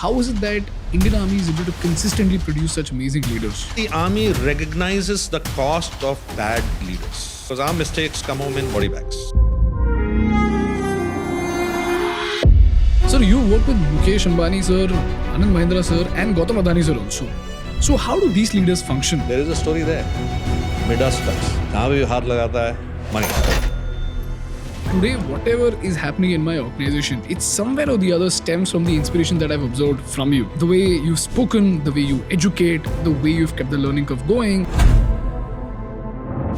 How is it that Indian Army is able to consistently produce such amazing leaders? The army recognizes the cost of bad leaders because our mistakes come home in body bags. Sir, you work with Mukesh Ambani sir, Anand Mahindra sir and Gautam Adani sir also. So how do these leaders function? There is a story there. Midas touch. जहाँ भी हाथ लगाता है, money. Today, whatever is happening in my organization, it's somewhere or the other stems from the inspiration that I've observed from you. The way you've spoken, the way you educate, the way you've kept the learning curve going.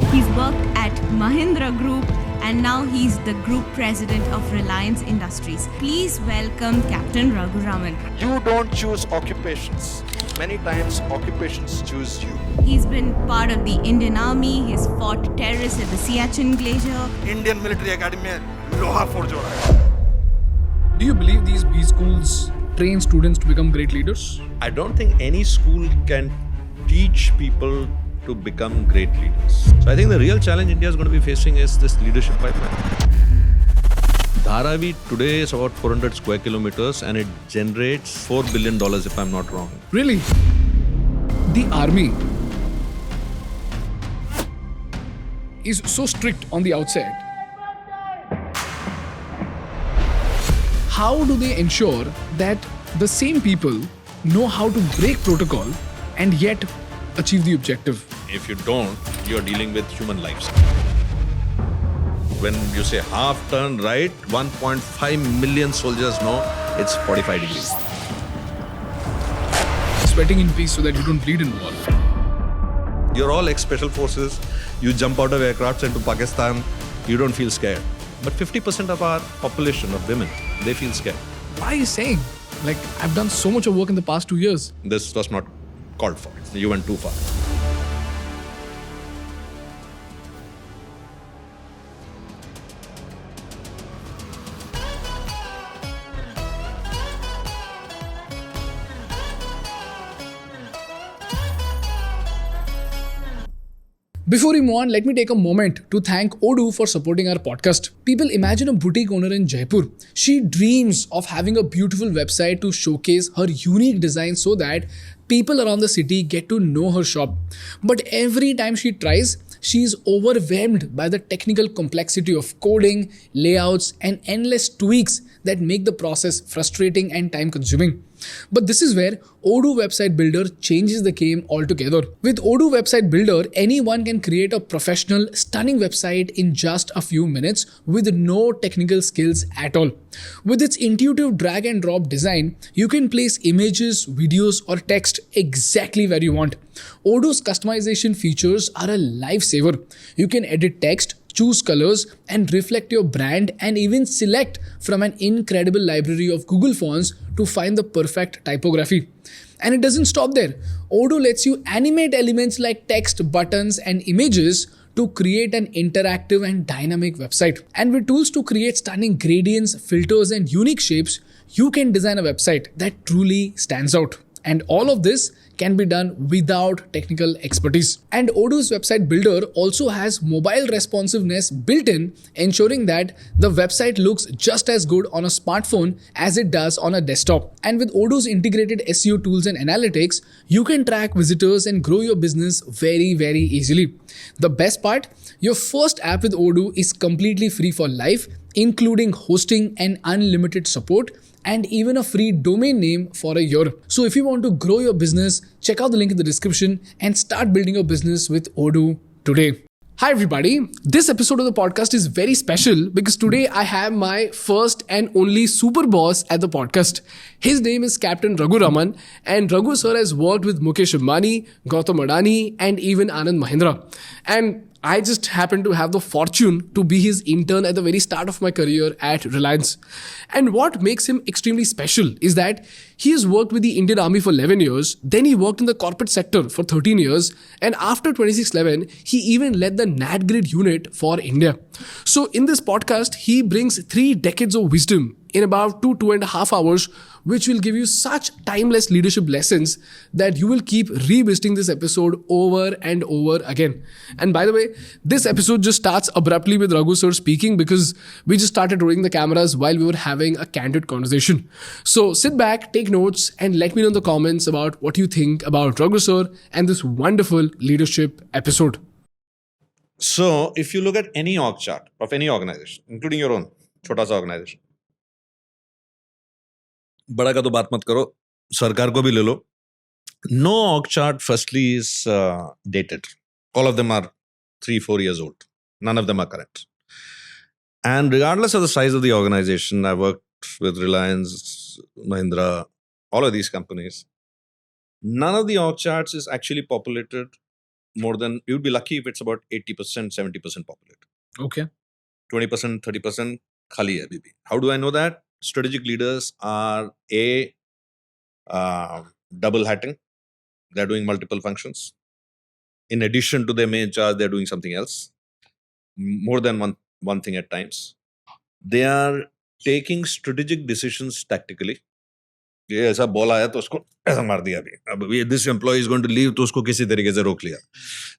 He's worked at Mahindra Group and now he's the Group President of Reliance Industries. Please welcome Captain Raghu Raman. You don't choose occupations. Many times occupations choose you. He's been part of the Indian Army, he's fought terrorists at the Siachen Glacier. Indian Military Academy में लोहा फोड़ जोड़ा है. Do you believe these B schools train students to become great leaders? I don't think any school can teach people to become great leaders. So I think the real challenge India is going to be facing is this leadership pipeline. Dharavi today is about 400 square kilometers and it generates $4 billion if I'm not wrong. Really? The army is so strict on the outset. How do they ensure that the same people know how to break protocol and yet achieve the objective? If you don't, you're dealing with human lives. When you say half turn right, 1.5 million soldiers know it's 45 degrees. Sweating in peace so that you don't bleed in war. You're all ex-special forces. You jump out of aircrafts into Pakistan, you don't feel scared. But 50% of our population of women, they feel scared. Why are you saying? Like, I've done so much of work in the past 2 years. This was not called for. You went too far. Before we move on, let me take a moment to thank Odoo for supporting our podcast. People, imagine a boutique owner in Jaipur. She dreams of having a beautiful website to showcase her unique design so that people around the city get to know her shop. But every time she tries, she is overwhelmed by the technical complexity of coding, layouts, and endless tweaks that make the process frustrating and time-consuming. But this is where Odoo Website Builder changes the game altogether. With Odoo Website Builder, anyone can create a professional, stunning website in just a few minutes with no technical skills at all. With its intuitive drag and drop design, you can place images, videos, or text exactly where you want. Odoo's customization features are a lifesaver. You can edit text, choose colors and reflect your brand and even select from an incredible library of Google fonts to find the perfect typography. And it doesn't stop there. Odoo lets you animate elements like text, buttons and images to create an interactive and dynamic website. And with tools to create stunning gradients, filters and unique shapes, you can design a website that truly stands out. And all of this can be done without technical expertise. And Odoo's website builder also has mobile responsiveness built in, ensuring that the website looks just as good on a smartphone as it does on a desktop. And with Odoo's integrated SEO tools and analytics, you can track visitors and grow your business very, very easily. The best part, your first app with Odoo is completely free for life, including hosting and unlimited support, and even a free domain name for a year. So if you want to grow your business, check out the link in the description and start building your business with Odoo today. Hi everybody, this episode of the podcast is very special because today I have my first and only super boss at the podcast. His name is Captain Raghu Raman and Raghu sir has worked with Mukesh Ambani, Gautam Adani and even Anand Mahindra. And I just happened to have the fortune to be his intern at the very start of my career at Reliance. And what makes him extremely special is that he has worked with the Indian Army for 11 years, then he worked in the corporate sector for 13 years, and after 2611, he even led the NAD grid unit for India. So in this podcast, he brings 3 decades of wisdom in about 2.5 hours, which will give you such timeless leadership lessons that you will keep revisiting this episode over and over again. And by the way, this episode just starts abruptly with Raghu sir speaking because we just started rolling the cameras while we were having a candid conversation. So sit back, take notes, and let me know in the comments about what you think about Raghu sir and this wonderful leadership episode. So, if you look at any org chart of any organization, including your own, छोटा सा organization, बड़ा का तो बात मत करो, सरकार को भी ले लो. No org chart, firstly, is dated. All of them are 3-4 years old. None of them are current. And regardless of the size of the organization, I worked with Reliance, Mahindra, all of these companies. None of the org charts is actually populated more than, you'd be lucky if it's about 80%, 70% populated. Okay. 20%, 30% khali hai abhi bhi. How do I know that? Strategic leaders are double hatting. They're doing multiple functions. In addition to their main charge, they're doing something else. More than one thing at times. They are taking strategic decisions tactically. ये ऐसा ball आया तो उसको ऐसा मार दिया अभी. अब this employee is going to leave तो उसको किसी तरीके से रोक लिया.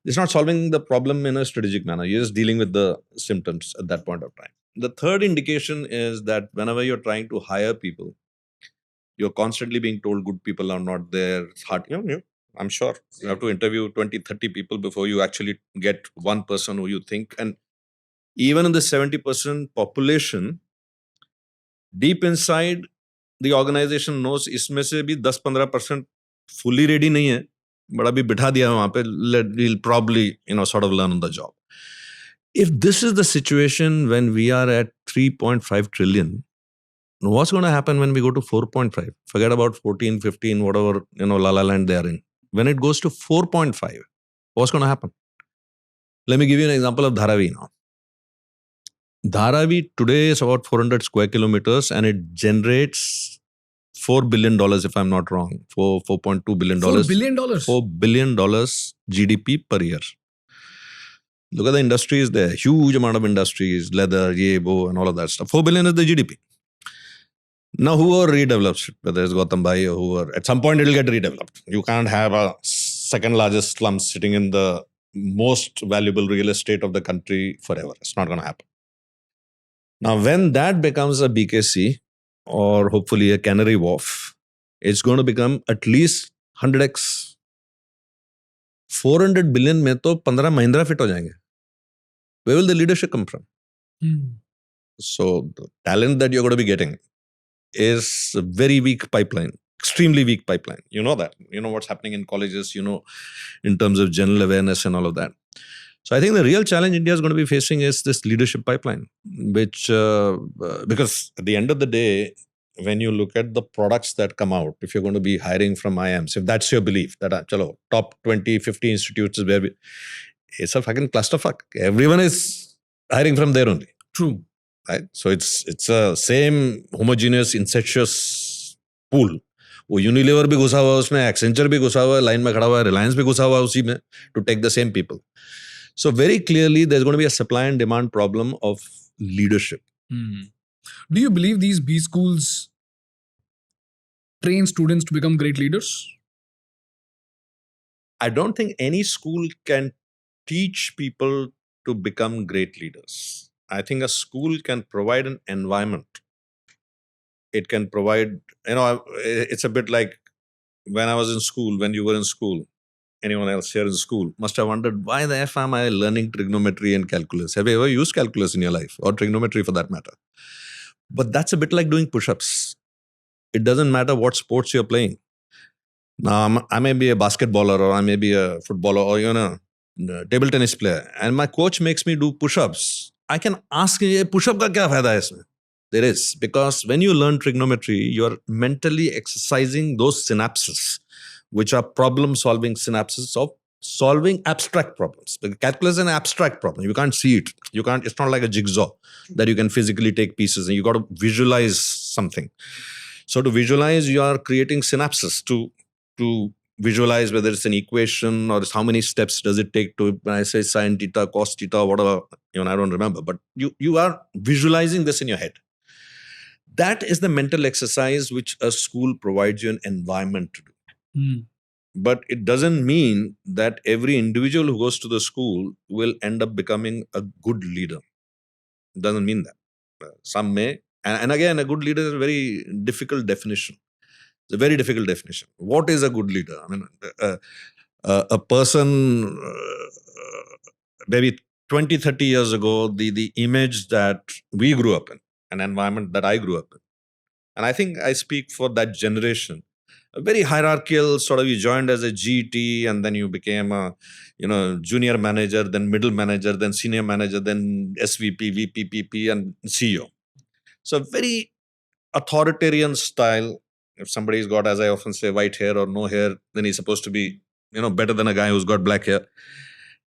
It's not solving the problem in a strategic manner. You're just dealing with the symptoms at that point of time. The third indication is that whenever you're trying to hire people, you're constantly being told good people are not there. It's hard. I'm sure you have to interview 20, 30 people before you actually get one person who you think. And even in the 70% population, deep inside, the organization knows इसमें से भी 10-15% fully ready नहीं है, but अभी बिठा दिया है वहाँ पे, we'll probably sort of learn on the job. If this is the situation when we are at 3.5 trillion, what's going to happen when we go to 4.5? Forget about 14, 15, whatever, la la land they are in. When it goes to 4.5, what's going to happen? Let me give you an example of Dharavi now. Dharavi today is about 400 square kilometers and it generates $4 billion, if I'm not wrong. $4.2 billion. $4 billion? $4 billion GDP per year. Look at the industries there. Huge amount of industries, leather, and all of that stuff. 4 billion is the GDP. Now, whoever redevelops it, whether it's Gautam Bhai or whoever, at some point it'll get redeveloped. You can't have a second largest slum sitting in the most valuable real estate of the country forever. It's not going to happen. Now, when that becomes a BKC or hopefully a Canary Wharf, it's going to become at least 100x. 400 billion में तो 15 Mahindra fit हो जाएंगे. Where will the leadership come from? So the talent that you're going to be getting is a very weak pipeline, extremely weak pipeline. You know that. You know what's happening in colleges, in terms of general awareness and all of that. So I think the real challenge India is going to be facing is this leadership pipeline, which, because at the end of the day, when you look at the products that come out, if you're going to be hiring from IIMs, if that's your belief, that top 20, 50 institutes is where it's a fucking clusterfuck. Everyone is hiring from there only. True. Right? So it's a same homogeneous, incestuous pool. वो Unilever भी घुसा हुआ है उसमें, Accenture भी घुसा हुआ है, लाइन में खड़ा हुआ है, Reliance भी घुसा हुआ है उसी में, to take the same people. So very clearly, there's going to be a supply and demand problem of leadership. Do you believe these B schools train students to become great leaders? I don't think any school can teach people to become great leaders. I think a school can provide an environment. It can provide, it's a bit like when I was in school, when you were in school. Anyone else here in school must have wondered, why the F am I learning trigonometry and calculus? Have you ever used calculus in your life? Or trigonometry for that matter? But that's a bit like doing push-ups. It doesn't matter what sports you're playing. Now, I may be a basketballer or I may be a footballer or, a table tennis player. And my coach makes me do push-ups. I can ask, push-up ka kya fayda hai isme? There is. Because when you learn trigonometry, you're mentally exercising those synapses, which are problem-solving synapses of solving abstract problems. Because calculus is an abstract problem. You can't see it. It's not like a jigsaw that you can physically take pieces and you got to visualize something. So to visualize, you are creating synapses to visualize whether it's an equation or it's how many steps does it take to, when I say sine theta, cos theta, whatever, I don't remember. But you are visualizing this in your head. That is the mental exercise which a school provides you an environment to do. But it doesn't mean that every individual who goes to the school will end up becoming a good leader. It doesn't mean that. Some may. And again, a good leader is a very difficult definition. It's a very difficult definition. What is a good leader? I mean, a person, maybe 20, 30 years ago, the image that we grew up in, an environment that I grew up in, and I think I speak for that generation, a very hierarchical sort of, you joined as a GT and then you became a, junior manager, then middle manager, then senior manager, then SVP, VP, PP, and CEO. So very authoritarian style. If somebody's got, as I often say, white hair or no hair, then he's supposed to be, better than a guy who's got black hair.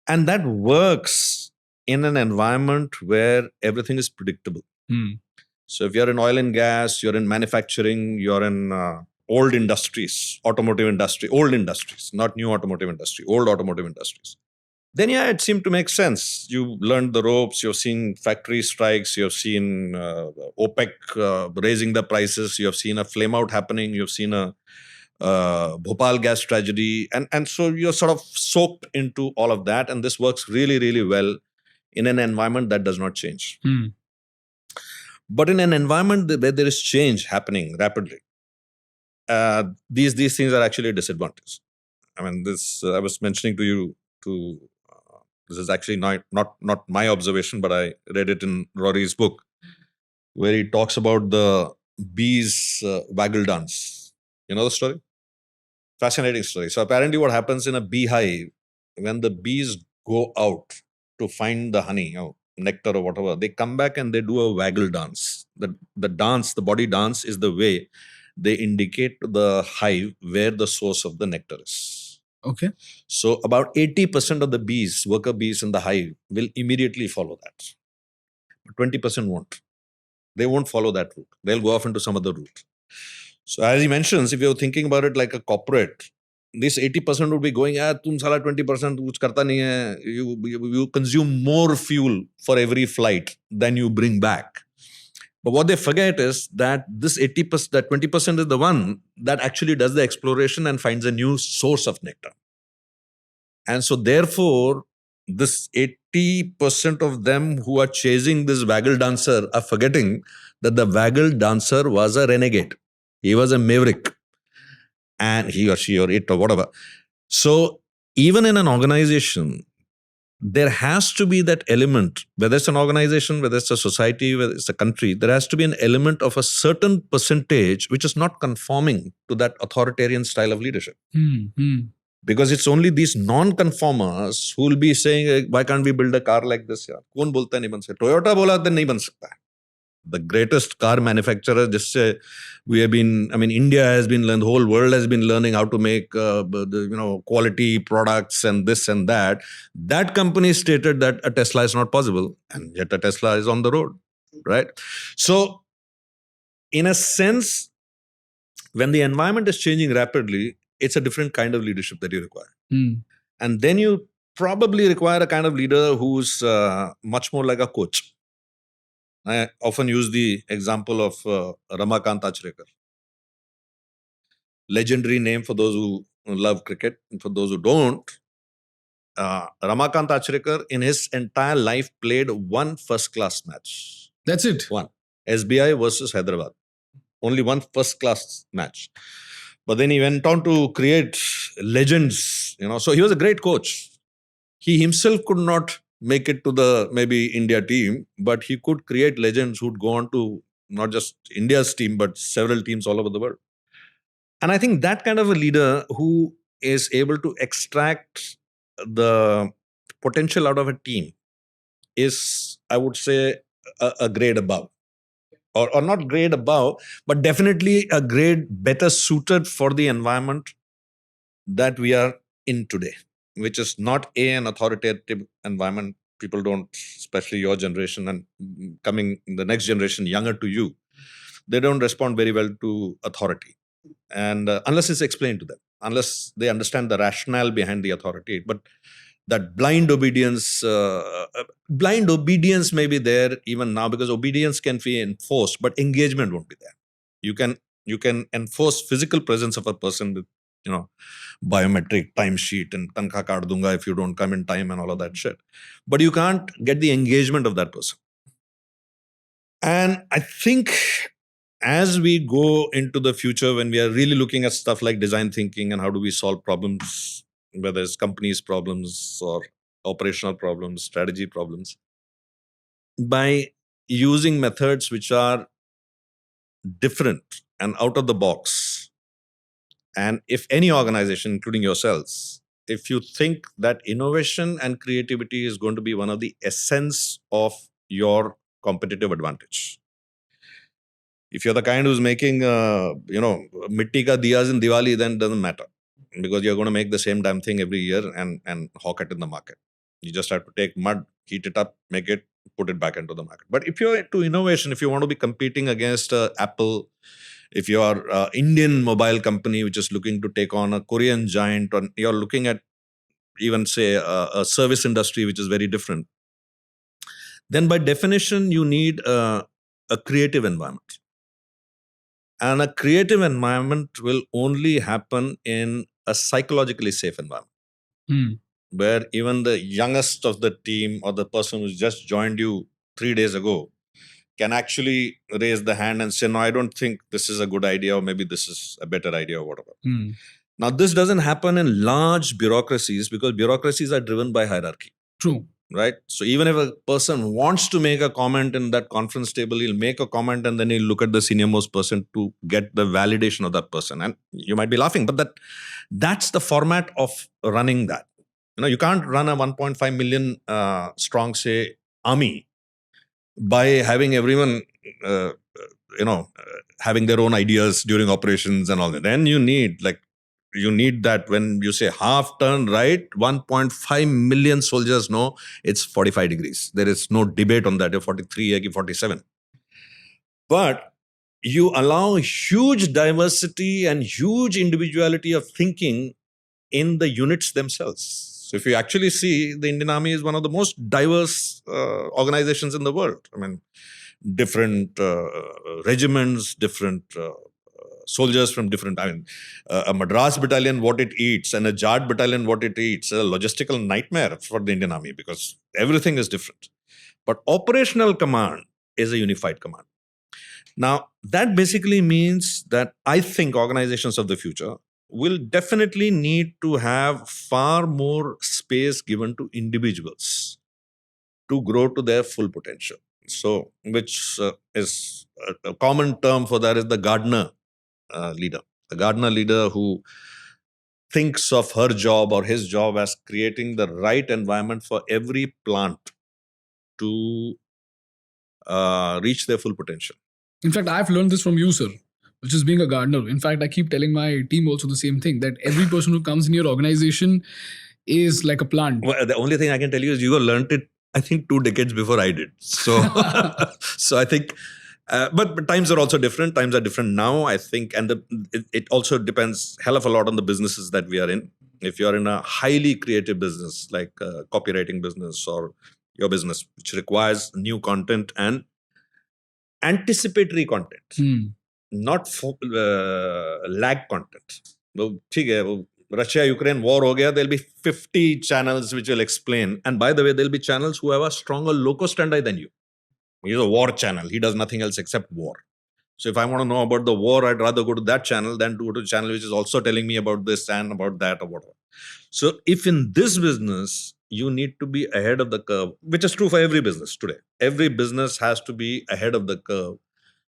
And that works in an environment where everything is predictable. So if you're in oil and gas, you're in manufacturing, you're in old industries, automotive industry, old industries, not new automotive industry, old automotive industries, then yeah, it seemed to make sense. You learned the ropes, you've seen factory strikes, you've seen OPEC raising the prices, you've seen a flame out happening, you've seen a Bhopal gas tragedy. And so you're sort of soaked into all of that. And this works really, really well in an environment that does not change. But in an environment where there is change happening rapidly, these things are actually a disadvantage. I mean, this I was mentioning to you, this is actually not my observation, but I read it in Rory's book, where he talks about the bees waggle dance. You know the story? Fascinating story. So apparently what happens in a beehive, when the bees go out to find the honey, nectar or whatever, they come back and they do a waggle dance. The dance, the body dance, is the way they indicate to the hive where the source of the nectar is. Okay. So about 80% of the bees, worker bees in the hive, will immediately follow that. 20% won't. They won't follow that route. They'll go off into some other route. So as he mentions, if you're thinking about it like a corporate, this 80% would be going, tum sala 20% kuch karta nahi hai. You consume more fuel for every flight than you bring back. But what they forget is that this 80%, that 20% is the one that actually does the exploration and finds a new source of nectar. And so therefore, this 80% of them who are chasing this waggle dancer are forgetting that the waggle dancer was a renegade. He was a maverick. And he or she or it or whatever. So even in an organization, there has to be that element, whether it's an organization, whether it's a society, whether it's a country, there has to be an element of a certain percentage which is not conforming to that authoritarian style of leadership. Because it's only these non-conformers who will be saying, why can't we build a car like this? Kaun bolta hai nahi ban sakta? Toyota bola then nahi ban sakta. The greatest car manufacturer, just say, India has been learned, the whole world has been learning how to make quality products and this and that. That company stated that a Tesla is not possible, and yet a Tesla is on the road, right? So, in a sense, when the environment is changing rapidly, it's a different kind of leadership that you require. And then you probably require a kind of leader who's much more like a coach. I often use the example of Ramakant Achrekar. Legendary name for those who love cricket, and for those who don't. Ramakant Achrekar in his entire life played one first-class match. That's it? One. SBI versus Hyderabad. Only one first-class match. But then he went on to create legends. So he was a great coach. He himself could not make it to the maybe India team, but he could create legends who'd go on to not just India's team, but several teams all over the world. And I think that kind of a leader who is able to extract the potential out of a team is, I would say, a grade above. Or not grade above, but definitely a grade better suited for the environment that we are in today, which is not an authoritative environment. People don't, especially your generation and coming the next generation younger to you, they don't respond very well to authority. And unless it's explained to them, unless they understand the rationale behind the authority. But that blind obedience may be there even now, because obedience can be enforced, but engagement won't be there. You can enforce physical presence of a person with, biometric timesheet and tankha kaat dunga if you don't come in time and all of that shit. But you can't get the engagement of that person. And I think as we go into the future, when we are really looking at stuff like design thinking and how do we solve problems, whether it's companies' problems or operational problems, strategy problems, by using methods which are different and out of the box. And if any organization, including yourselves, if you think that innovation and creativity is going to be one of the essence of your competitive advantage, if you're the kind who's making, mitti ka diyas in Diwali, then it doesn't matter, because you're going to make the same damn thing every year and hawk it in the market. You just have to take mud, heat it up, make it, put it back into the market. But if you're into innovation, if you want to be competing against Apple, if you are an Indian mobile company which is looking to take on a Korean giant, or you're looking at even say a service industry which is very different, then by definition you need a creative environment. And a creative environment will only happen in a psychologically safe environment, where even the youngest of the team or the person who's just joined you 3 days ago can actually raise the hand and say, no, I don't think this is a good idea, or maybe this is a better idea, or whatever. Now, this doesn't happen in large bureaucracies, because bureaucracies are driven by hierarchy. True. Right? So even if a person wants to make a comment in that conference table, he'll make a comment and then he'll look at the senior most person to get the validation of that person. And you might be laughing, but that's the format of running that. You can't run a 1.5 million strong, say, army by having everyone, having their own ideas during operations and all that. Then you need that when you say half turn right, 1.5 million soldiers know it's 45 degrees. There is no debate on that. You're 43 or 47. But you allow huge diversity and huge individuality of thinking in the units themselves. So if you actually see, the Indian Army is one of the most diverse organizations in the world. I mean, different regiments, different soldiers from different, a Madras battalion, what it eats, and a Jat battalion, what it eats, a logistical nightmare for the Indian Army, because everything is different. But operational command is a unified command. Now, that basically means that I think organizations of the future will definitely need to have far more space given to individuals to grow to their full potential. So, which is a common term for that is the gardener leader. The gardener leader who thinks of her job or his job as creating the right environment for every plant to reach their full potential. In fact, I've learned this from you, sir, which is being a gardener. In fact, I keep telling my team also the same thing, that every person who comes in your organization is like a plant. Well, the only thing I can tell you is you learned it, I think, 2 decades before I did. So, so I think, but times are also different. Times are different now, I think. And it also depends hell of a lot on the businesses that we are in. If you're in a highly creative business, like a copywriting business or your business, which requires new content and anticipatory content, not lag content. Well, Russia-Ukraine war ho gaya, there'll be 50 channels which will explain. And by the way, there'll be channels who have a stronger locus standi than you. He's a war channel. He does nothing else except war. So if I want to know about the war, I'd rather go to that channel than to go to a channel which is also telling me about this and about that or whatever. So if in this business, you need to be ahead of the curve, which is true for every business today. Every business has to be ahead of the curve.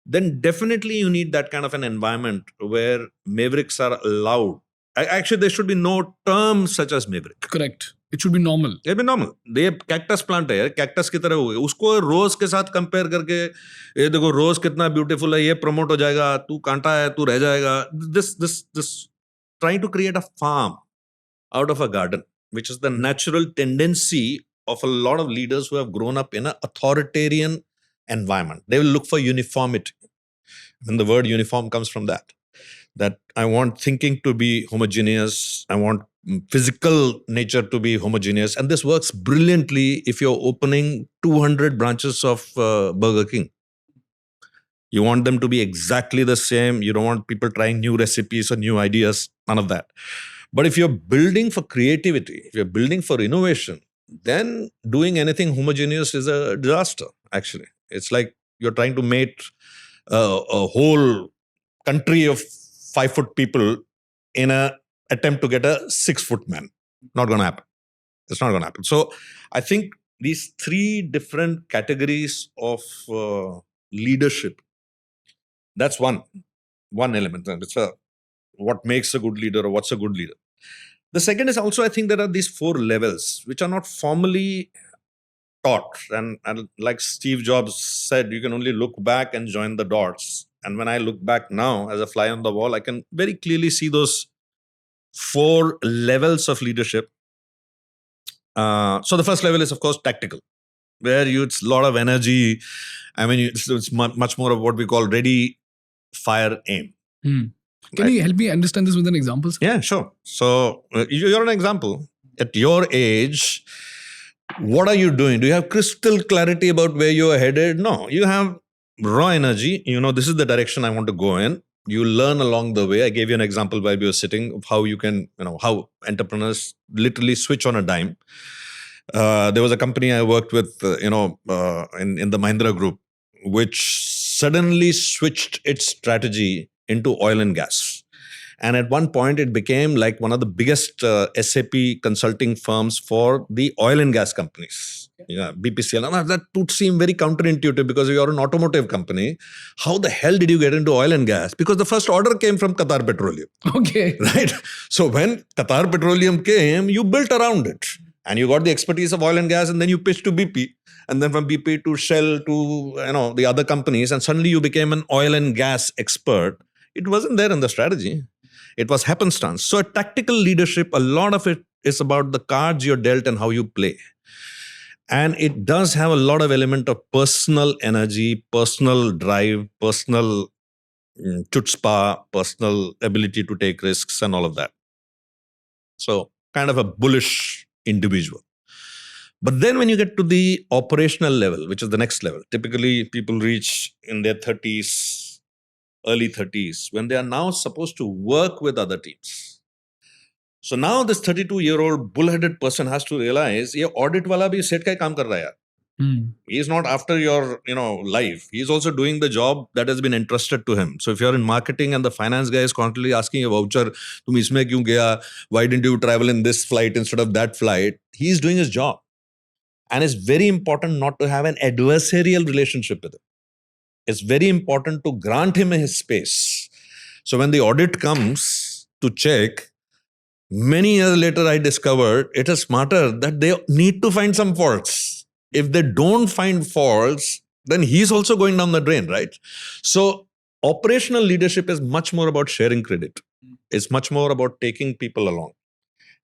Then definitely you need that kind of an environment where mavericks are allowed. Actually, there should be no term such as maverick. Correct. It should be normal. It be normal. ये cactus plant है यार, cactus की तरह हो गए. उसको rose के साथ compare करके, ये देखो rose कितना beautiful है, ये promote हो जाएगा, तू कांटा है, तू रह जाएगा. This trying to create a farm out of a garden, which is the natural tendency of a lot of leaders who have grown up in an authoritarian environment. They will look for uniformity. And the word uniform comes from that I want thinking to be homogeneous. I want physical nature to be homogeneous. And this works brilliantly if you're opening 200 branches of Burger King. You want them to be exactly the same. You don't want people trying new recipes or new ideas, none of that. But if you're building for creativity, if you're building for innovation, then doing anything homogeneous is a disaster, actually. It's like you're trying to mate a whole country of 5-foot people in an attempt to get a 6-foot man. Not going to happen. It's not going to happen. So I think these three different categories of leadership, that's one element. And it's what makes a good leader or what's a good leader. The second is also, I think there are these 4 levels which are not formally taught. And like Steve Jobs said, you can only look back and join the dots. And when I look back now as a fly on the wall, I can very clearly see those 4 levels of leadership. So the first level is, of course, tactical, where it's a lot of energy. I mean, it's much more of what we call ready, fire, aim. Can you help me understand this with an example? Yeah, sure. So you're an example. At your age, what are you doing? Do you have crystal clarity about where you're headed? No, you have raw energy. You know, this is the direction I want to go in. You learn along the way. I gave you an example while we were sitting of how you can, how entrepreneurs literally switch on a dime. There was a company I worked with, in the Mahindra group, which suddenly switched its strategy into oil and gas. And at one point, it became like one of the biggest SAP consulting firms for the oil and gas companies. Yeah, BPCL. Now, that would seem very counterintuitive because you're an automotive company. How the hell did you get into oil and gas? Because the first order came from Qatar Petroleum. Okay. Right? So when Qatar Petroleum came, you built around it. And you got the expertise of oil and gas, and then you pitched to BP. And then from BP to Shell to the other companies. And suddenly you became an oil and gas expert. It wasn't there in the strategy. It was happenstance. So a tactical leadership, a lot of it is about the cards you're dealt and how you play. And it does have a lot of element of personal energy, personal drive, personal chutzpah, personal ability to take risks and all of that. So kind of a bullish individual. But then when you get to the operational level, which is the next level, typically people reach in their 30s, early 30s, when they are now supposed to work with other teams. So now this 32-year-old bullheaded person has to realize, ye audit wala bhi set ka hi kaam kar raha hai yaar. He is not after your, life. He is also doing the job that has been entrusted to him. So if you're in marketing and the finance guy is constantly asking a voucher, tum isme kyun gaya? Why didn't you travel in this flight instead of that flight? He is doing his job. And it's very important not to have an adversarial relationship with him. It's very important to grant him his space. So when the audit comes to check, many years later I discovered it is smarter that they need to find some faults. If they don't find faults, then he's also going down the drain, right? So operational leadership is much more about sharing credit. It's much more about taking people along.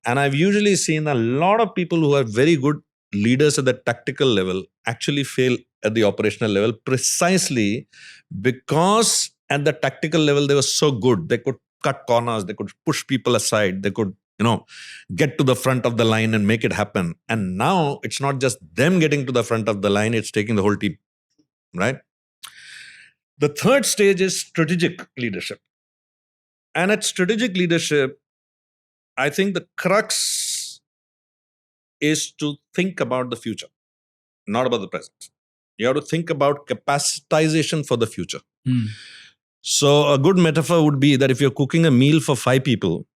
And I've usually seen a lot of people who are very good leaders at the tactical level actually fail at the operational level precisely because at the tactical level they were so good. They could cut corners, they could push people aside, they could get to the front of the line and make it happen. And now it's not just them getting to the front of the line, it's taking the whole team, right? The third stage is strategic leadership. And at strategic leadership, I think the crux is to think about the future, not about the present. You have to think about capacitization for the future. So a good metaphor would be that if you're cooking a meal for 5 people,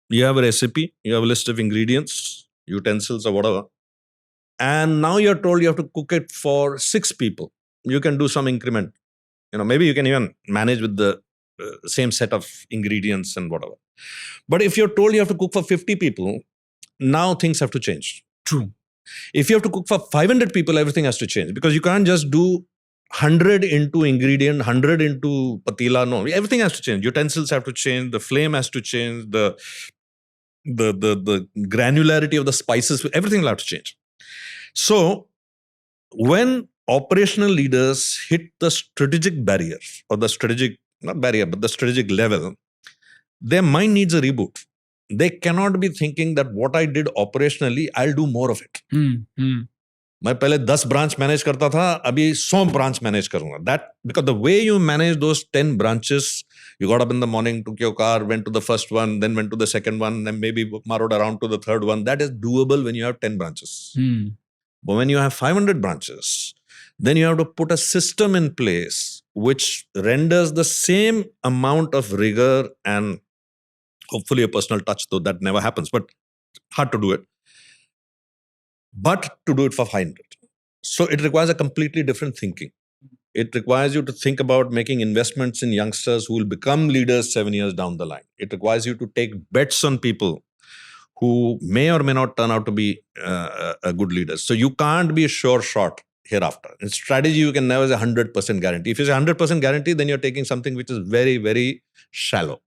you have a recipe, you have a list of ingredients, utensils or whatever. And now you're told you have to cook it for 6 people. You can do some increment. Maybe you can even manage with the same set of ingredients and whatever. But if you're told you have to cook for 50 people, now things have to change. True. If you have to cook for 500 people, everything has to change because you can't just do 100 into ingredient, 100 into patila. No, everything has to change. Utensils have to change. The flame has to change. The granularity of the spices, everything will have to change. So when operational leaders hit the strategic barrier or the strategic, not barrier, but the strategic level, their mind needs a reboot. they cannot be thinking that what I did operationally, I'll do more of it. मैं पहले 10 branch manage करता था, अभी 100 branch manage करूंगा. That because the way you manage those 10 branches, you got up in the morning, took your car, went to the first one, then went to the second one, then maybe marrowed around to the third one. That is doable when you have 10 branches. But when you have 500 branches, then you have to put a system in place which renders the same amount of rigor and hopefully a personal touch, though that never happens, but hard to do it. But to do it for 500. So it requires a completely different thinking. It requires you to think about making investments in youngsters who will become leaders 7 years down the line. It requires you to take bets on people who may or may not turn out to be good leaders. So you can't be a sure shot hereafter. In strategy, you can never say 100% guarantee. If you say 100% guarantee, then you're taking something which is very, very shallow,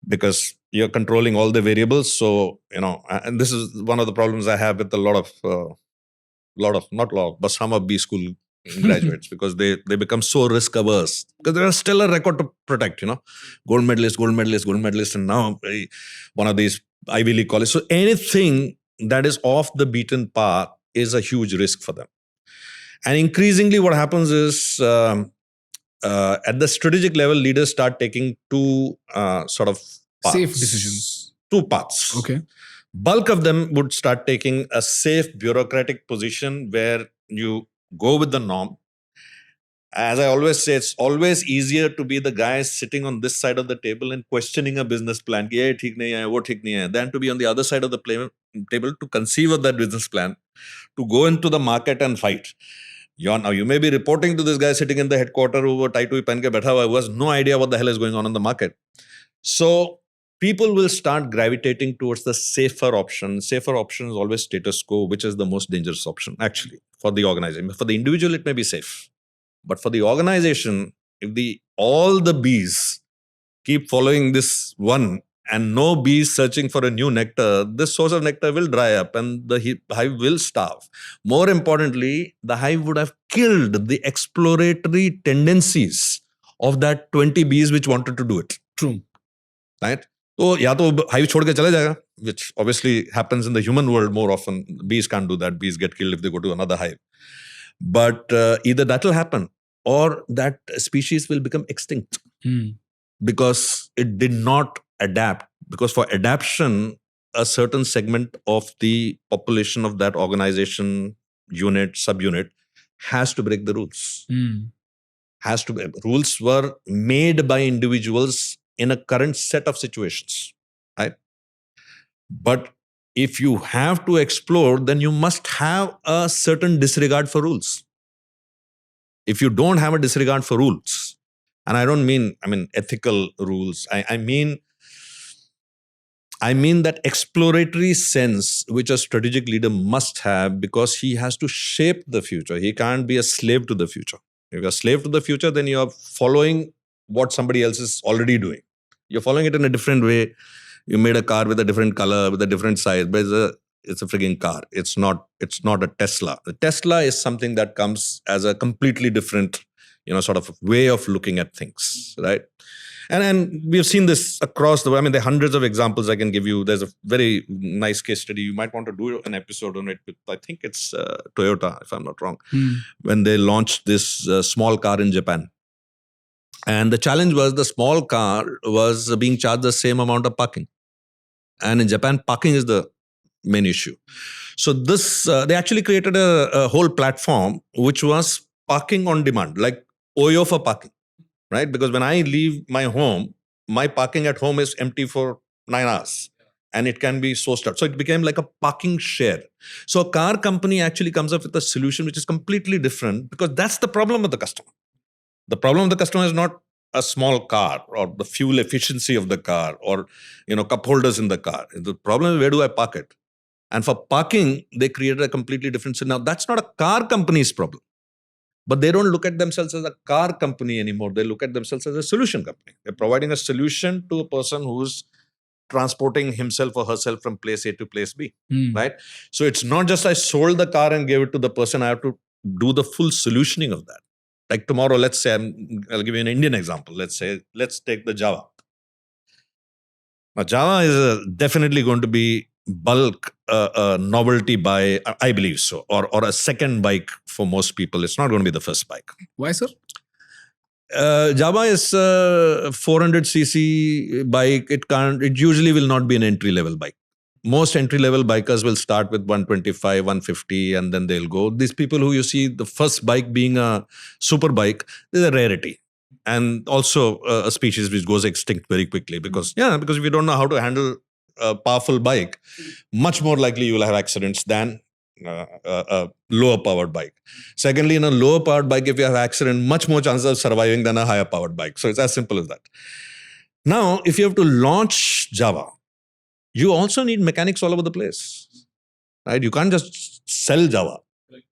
because you're controlling all the variables. So, and this is one of the problems I have with but some of B school graduates, because they become so risk averse, because there's still a record to protect, gold medalist, and now one of these Ivy League colleges. So anything that is off the beaten path is a huge risk for them. And increasingly what happens is, at the strategic level, leaders start taking two sort of paths. Safe decisions. Two paths. Okay. Bulk of them would start taking a safe bureaucratic position where you go with the norm. As I always say, it's always easier to be the guy sitting on this side of the table and questioning a business plan, ye theek nahi hai, wo theek nahi hai, than to be on the other side of the table to conceive of that business plan, to go into the market and fight. Now you may be reporting to this guy sitting in the headquarters who tie to pen ke baitha hua, who has no idea what the hell is going on in the market. So people will start gravitating towards the safer option. Safer option is always status quo, which is the most dangerous option, actually, for the organization. For the individual, it may be safe. But for the organization, if all the bees keep following this one and no bees searching for a new nectar, this source of nectar will dry up and the hive will starve. More importantly, the hive would have killed the exploratory tendencies of that 20 bees which wanted to do it. True. Right? So, या तो hive छोड़ के चले जाएगा, which obviously happens in the human world more often. Bees can't do that. Bees get killed if they go to another hive. But either that will happen or that species will become extinct because it did not adapt. Because for adaptation, a certain segment of the population of that organization, unit, subunit, has to break the rules. Rules were made by individuals in a current set of situations, right? But if you have to explore, then you must have a certain disregard for rules. If you don't have a disregard for rules, and I don't mean, ethical rules, I mean that exploratory sense which a strategic leader must have, because he has to shape the future. He can't be a slave to the future. If you're a slave to the future, then you're following what somebody else is already doing. You're following it in a different way. You made a car with a different color, with a different size, but it's a frigging car. It's not a Tesla. The Tesla is something that comes as a completely different, sort of way of looking at things, right? And we've seen this across the way. There are hundreds of examples I can give you. There's a very nice case study. You might want to do an episode on it with, I think it's Toyota, if I'm not wrong, when they launched this small car in Japan. And the challenge was the small car was being charged the same amount of parking. And in Japan, parking is the main issue. So they actually created a whole platform which was parking on demand, like Oyo for parking, right? Because when I leave my home, my parking at home is empty for 9 hours and it can be sourced out. So it became like a parking share. So a car company actually comes up with a solution which is completely different, because that's the problem of the customer. The problem of the customer is not a small car or the fuel efficiency of the car or, cup holders in the car. The problem is, where do I park it? And for parking, they created a completely different scenario. Now, that's not a car company's problem. But they don't look at themselves as a car company anymore. They look at themselves as a solution company. They're providing a solution to a person who's transporting himself or herself from place A to place B, right? So it's not just I sold the car and gave it to the person. I have to do the full solutioning of that. Like tomorrow, let's say, I'll give you an Indian example. Let's take the Java. Now, Java is definitely going to be bulk novelty buy, I believe so, or a second bike for most people. It's not going to be the first bike. Why, sir? Java is a 400cc bike. It usually will not be an entry level bike. Most entry level bikers will start with 125, 150, and then they'll go. These people who you see the first bike being a super bike, is a rarity. And also a species which goes extinct very quickly because if you don't know how to handle a powerful bike, much more likely you will have accidents than a lower powered bike. Secondly, in a lower powered bike, if you have accident, much more chances of surviving than a higher powered bike. So it's as simple as that. Now, if you have to launch Java, you also need mechanics all over the place, right? You can't just sell Java.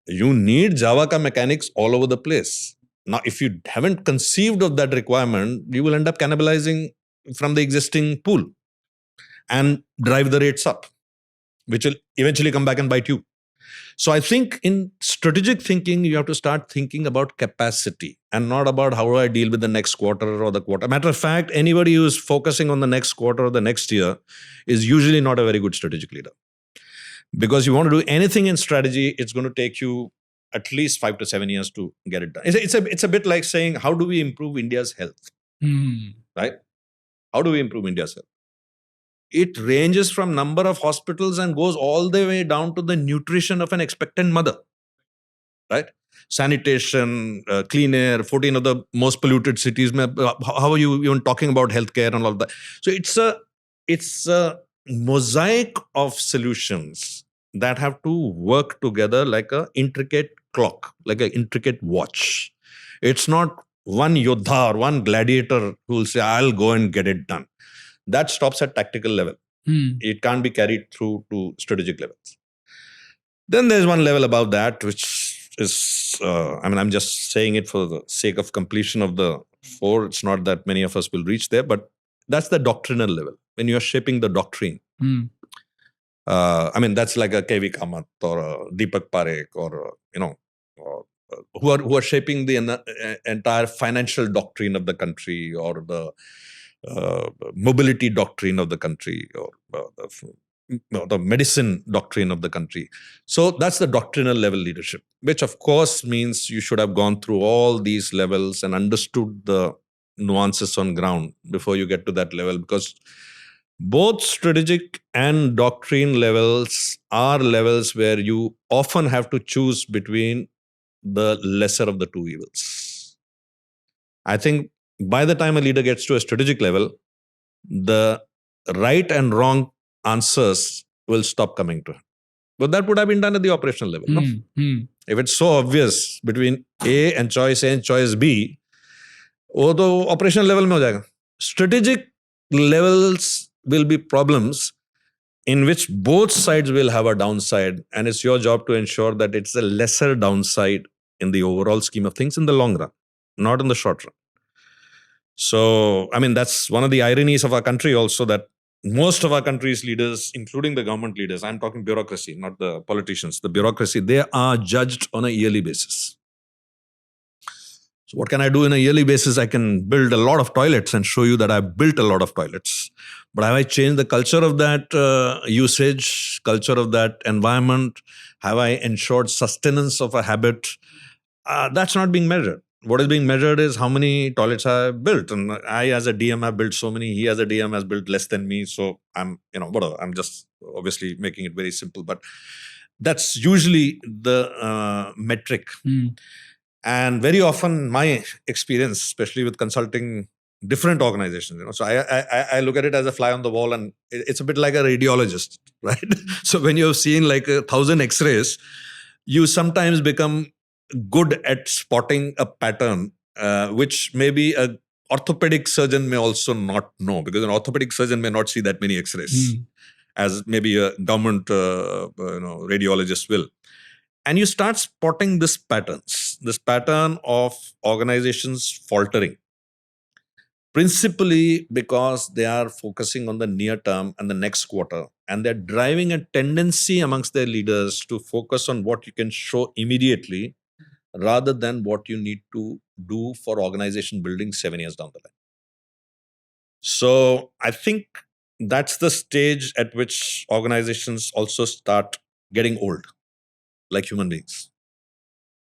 You need Java ka mechanics all over the place. Now, if you haven't conceived of that requirement, you will end up cannibalizing from the existing pool and drive the rates up, which will eventually come back and bite you. So I think in strategic thinking, you have to start thinking about capacity and not about how do I deal with the next quarter or the quarter. Matter of fact, anybody who's focusing on the next quarter or the next year is usually not a very good strategic leader. Because you want to do anything in strategy, it's going to take you at least 5 to 7 years to get it done. It's a bit like saying, how do we improve India's health? Right? How do we improve India's health? It ranges from number of hospitals and goes all the way down to the nutrition of an expectant mother. Right? Sanitation, clean air, 14 of the most polluted cities. How are you even talking about healthcare and all that? So it's a mosaic of solutions that have to work together like an intricate clock, like an intricate watch. It's not one yodha or one gladiator who will say, I'll go and get it done. That stops at tactical level. It can't be carried through to strategic levels. Then there's one level above that, which is, I'm just saying it for the sake of completion of the 4. It's not that many of us will reach there, but that's the doctrinal level. When you're shaping the doctrine. That's like a KV Kamath or a Deepak Parekh or, who are shaping the entire financial doctrine of the country or the mobility doctrine of the country or the medicine doctrine of the country. So that's the doctrinal level leadership, which of course means you should have gone through all these levels and understood the nuances on ground before you get to that level, because both strategic and doctrine levels are levels where you often have to choose between the lesser of the two evils. I think by the time a leader gets to a strategic level, the right and wrong answers will stop coming to him. But that would have been done at the operational level. No? If it's so obvious between A and choice B, वो तो operational level में हो जाएगा. Strategic levels will be problems in which both sides will have a downside, and it's your job to ensure that it's a lesser downside in the overall scheme of things in the long run, not in the short run. So, that's one of the ironies of our country also, that most of our country's leaders, including the government leaders, I'm talking bureaucracy, not the politicians, the bureaucracy, they are judged on a yearly basis. So what can I do in a yearly basis? I can build a lot of toilets and show you that I've built a lot of toilets. But have I changed the culture of that usage, culture of that environment? Have I ensured sustenance of a habit? That's not being measured. What is being measured is how many toilets I have built. And I, as a DM, have built so many. He, as a DM, has built less than me. So I'm, whatever. I'm just obviously making it very simple. But that's usually the metric. And very often, my experience, especially with consulting different organizations, so I look at it as a fly on the wall, and it's a bit like a radiologist, right? So when you're seeing like 1,000 X-rays, you sometimes become good at spotting a pattern, which maybe a orthopedic surgeon may also not know, because an orthopedic surgeon may not see that many X-rays as maybe a government radiologist will. And you start spotting this pattern of organizations faltering, principally because they are focusing on the near term and the next quarter, and they're driving a tendency amongst their leaders to focus on what you can show immediately rather than what you need to do for organization building 7 years down the line. So I think that's the stage at which organizations also start getting old, like human beings.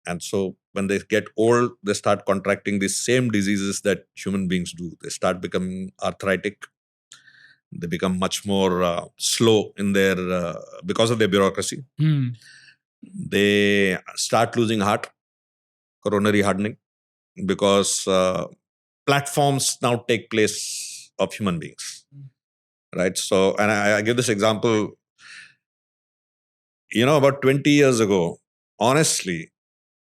And so when they get old, they start contracting the same diseases that human beings do. They start becoming arthritic. They become much more slow in their, because of their bureaucracy. Hmm. They start losing heart, coronary hardening, because platforms now take place of human beings. Right? So, and I give this example, about 20 years ago, honestly,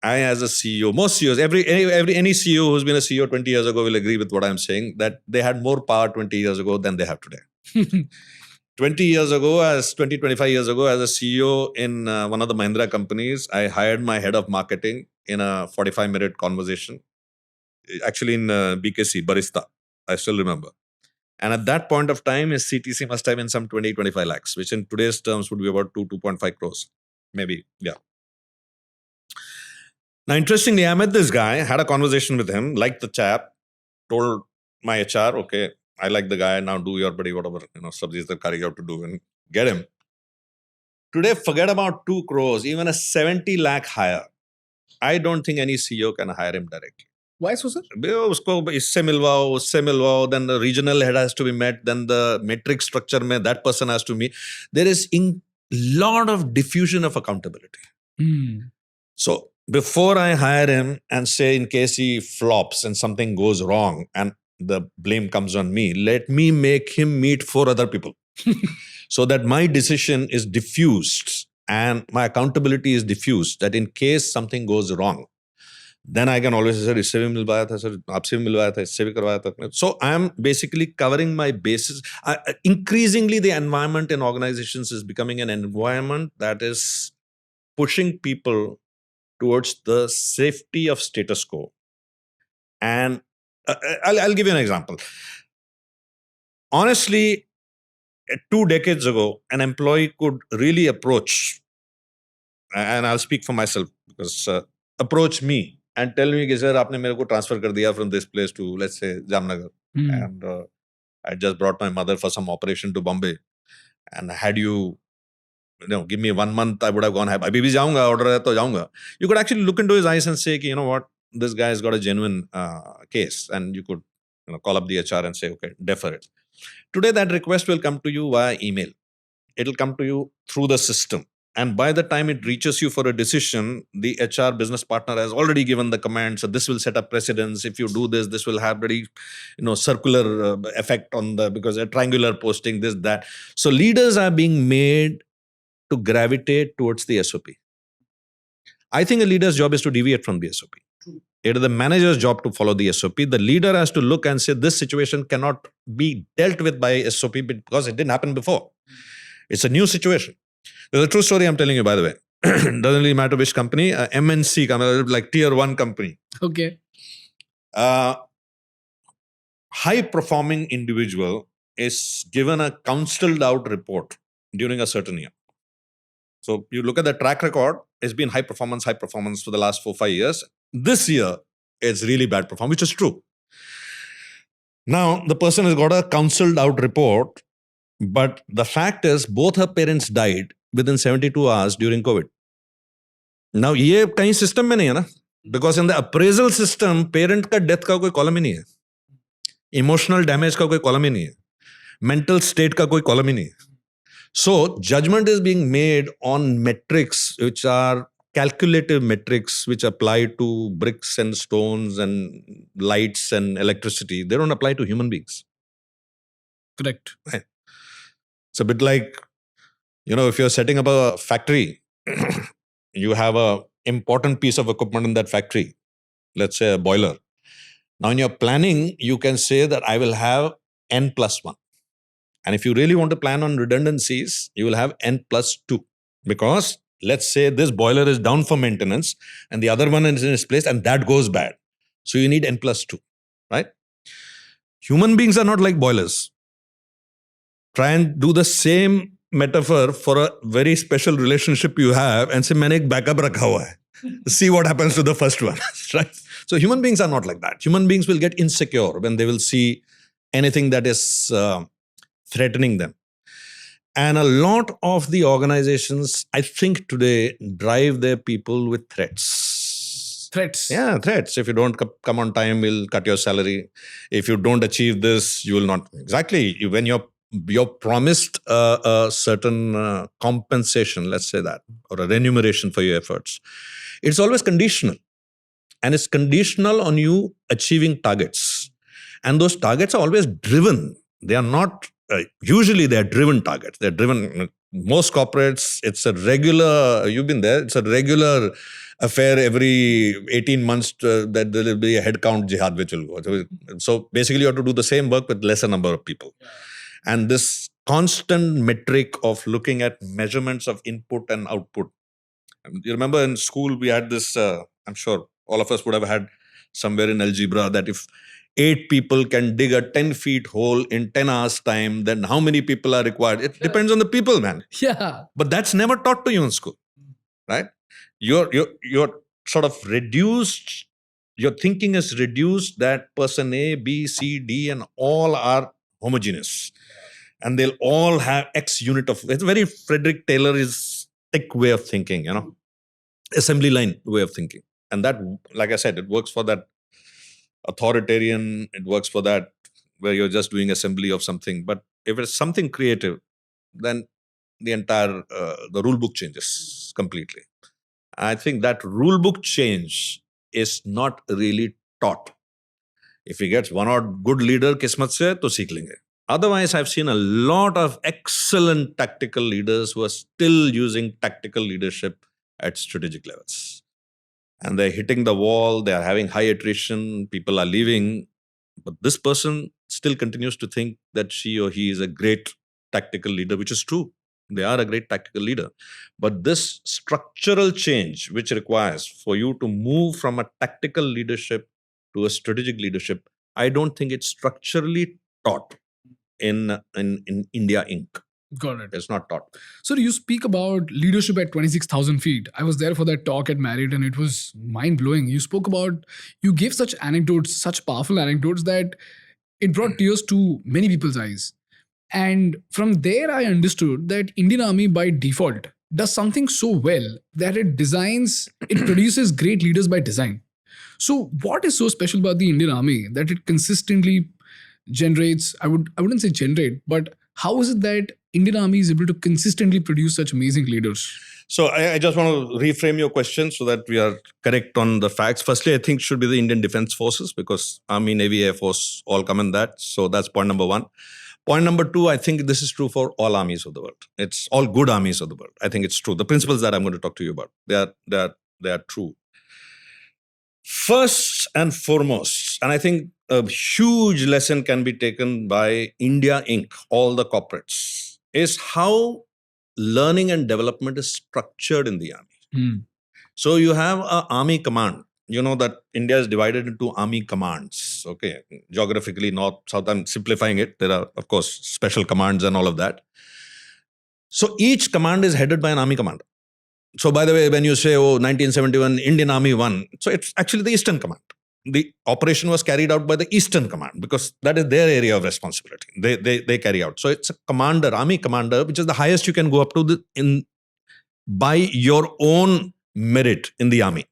I, as a CEO, most CEOs, any CEO who's been a CEO 20 years ago will agree with what I'm saying, that they had more power 20 years ago than they have today. 25 years ago, as a CEO in one of the Mahindra companies, I hired my head of marketing in a 45-minute conversation, actually in BKC, Barista. I still remember. And at that point of time, his CTC must have been some 20-25 lakhs, which in today's terms would be about 2.5 crores. Maybe, yeah. Now, interestingly, I met this guy, had a conversation with him, liked the chap, told my HR, okay, I like the guy, now do your buddy, whatever, subsidies that carry out to do and get him. Today, forget about 2 crores, even a 70 lakh hire. I don't think any CEO can hire him directly. Why so, sir? उसको इससे मिलवाओ, then the regional head has to be met, then the metric structure में that person has to meet. There is a lot of diffusion of accountability. So before I hire him and say, in case he flops and something goes wrong and the blame comes on me, let me make him meet 4 other people so that my decision is diffused and my accountability is diffused, that in case something goes wrong, then I can always say, इससे भी मिलवाया था, sir, आपसे भी मिलवाया था, इससे भी करवाया था. So I am basically covering my bases. Increasingly, the environment in organizations is becoming an environment that is pushing people towards the safety of status quo. And I'll give you an example. Honestly, 2 decades ago, an employee could really approach, and I'll speak for myself, because approach me and tell me, sir, aapne mere ko transfer kar diya from this place to, let's say, Jamnagar. And I just brought my mother for some operation to Bombay. And had you give me 1 month, I would have gone, abhi bhi jaunga, order hai to jaunga. You could actually look into his eyes and say, you know what, this guy has got a genuine case. And you could call up the HR and say, okay, defer it. Today, that request will come to you via email. It'll come to you through the system. And by the time it reaches you for a decision, the HR business partner has already given the command. So this will set up precedence. If you do this, this will have very, circular effect on because a triangular posting, this, that. So leaders are being made to gravitate towards the SOP. I think a leader's job is to deviate from the SOP. It is the manager's job to follow the SOP. The leader has to look and say, this situation cannot be dealt with by SOP because it didn't happen before. It's a new situation. There's a true story I'm telling you, by the way. Doesn't really matter which company, MNC, like tier 1 company. Okay. High performing individual is given a counselled out report during a certain year. So you look at the track record, it's been high performance for the last 4-5 years. This year, it's really bad performance, which is true. Now, the person has got a counselled out report, but the fact is both her parents died within 72 hours during COVID. Now, ये कहीं system में नहीं है ना, because in the appraisal system, parent का death का कोई column ही नहीं है, emotional damage का कोई column ही नहीं है, mental state का कोई column ही नहीं है. So, judgment is being made on metrics which are calculative metrics which apply to bricks and stones and lights and electricity. They don't apply to human beings. Correct. Right. It's a bit like, if you're setting up a factory, you have a important piece of equipment in that factory, let's say a boiler. Now in your planning, you can say that I will have N+1. And if you really want to plan on redundancies, you will have N+2. Because let's say this boiler is down for maintenance and the other one is in its place and that goes bad. So you need N+2, right? Human beings are not like boilers. Try and do the same metaphor for a very special relationship you have and say, मैंने एक backup रखा हुआ है. See what happens to the first one, right? So human beings are not like that. Human beings will get insecure when they will see anything that is threatening them. And a lot of the organizations, I think today, drive their people with threats. Threats. Yeah, threats. If you don't come on time, we'll cut your salary. If you don't achieve this, you will not. Exactly. When you're promised a certain compensation, let's say that, or a remuneration for your efforts, it's always conditional. And it's conditional on you achieving targets. And those targets are always driven. They are not, usually they are driven targets. They're driven, most corporates, it's a regular, you've been there, it's a regular affair every 18 months that there will be a headcount jihad which will go. So basically you have to do the same work with lesser number of people. And this constant metric of looking at measurements of input and output. You remember in school we had this, I'm sure all of us would have had somewhere in algebra that if 8 people can dig a 10 feet hole in 10 hours time, then how many people are required? It depends on the people, man. Yeah. But that's never taught to you in school, right? You're sort of reduced, your thinking is reduced that person A, B, C, D and all are homogeneous. And they'll all have X unit of, it's very Frederick Taylor's thick way of thinking, assembly line way of thinking. And that, like I said, it works for that authoritarian, it works for that where you're just doing assembly of something. But if it's something creative, then the entire, the rule book changes completely. I think that rule book change is not really taught. If he gets one odd good leader, kismat se, to seekh lenge. Otherwise, I've seen a lot of excellent tactical leaders who are still using tactical leadership at strategic levels. And they're hitting the wall, they are having high attrition, people are leaving. But this person still continues to think that she or he is a great tactical leader, which is true. They are a great tactical leader. But this structural change, which requires for you to move from a tactical leadership to a strategic leadership, I don't think it's structurally taught in India Inc. Got it. It's not taught. So you speak about leadership at 26,000 feet. I was there for that talk at Marriott and it was mind-blowing. You gave such anecdotes, such powerful anecdotes that it brought tears to many people's eyes. And from there, I understood that Indian Army by default does something so well that it produces great leaders by design. So what is so special about the Indian Army that it consistently generates, I wouldn't say generate, but how is it that Indian Army is able to consistently produce such amazing leaders? So I just want to reframe your question so that we are correct on the facts. Firstly, I think should be the Indian Defence Forces because Army, Navy, Air Force all come in that. So that's point number one. Point number two, I think this is true for all armies of the world. It's all good armies of the world. I think it's true. The principles that I'm going to talk to you about, they are true. First and foremost, and I think a huge lesson can be taken by India Inc., all the corporates, is how learning and development is structured in the army. So you have an army command. You know that India is divided into army commands. Okay, geographically, north, south, I'm simplifying it. There are, of course, special commands and all of that. So each command is headed by an army commander. So by the way, when you say, 1971, Indian Army won, so it's actually the Eastern Command. The operation was carried out by the Eastern Command because that is their area of responsibility. They carry out. So it's a commander, army commander, which is the highest you can go up to by your own merit in the army.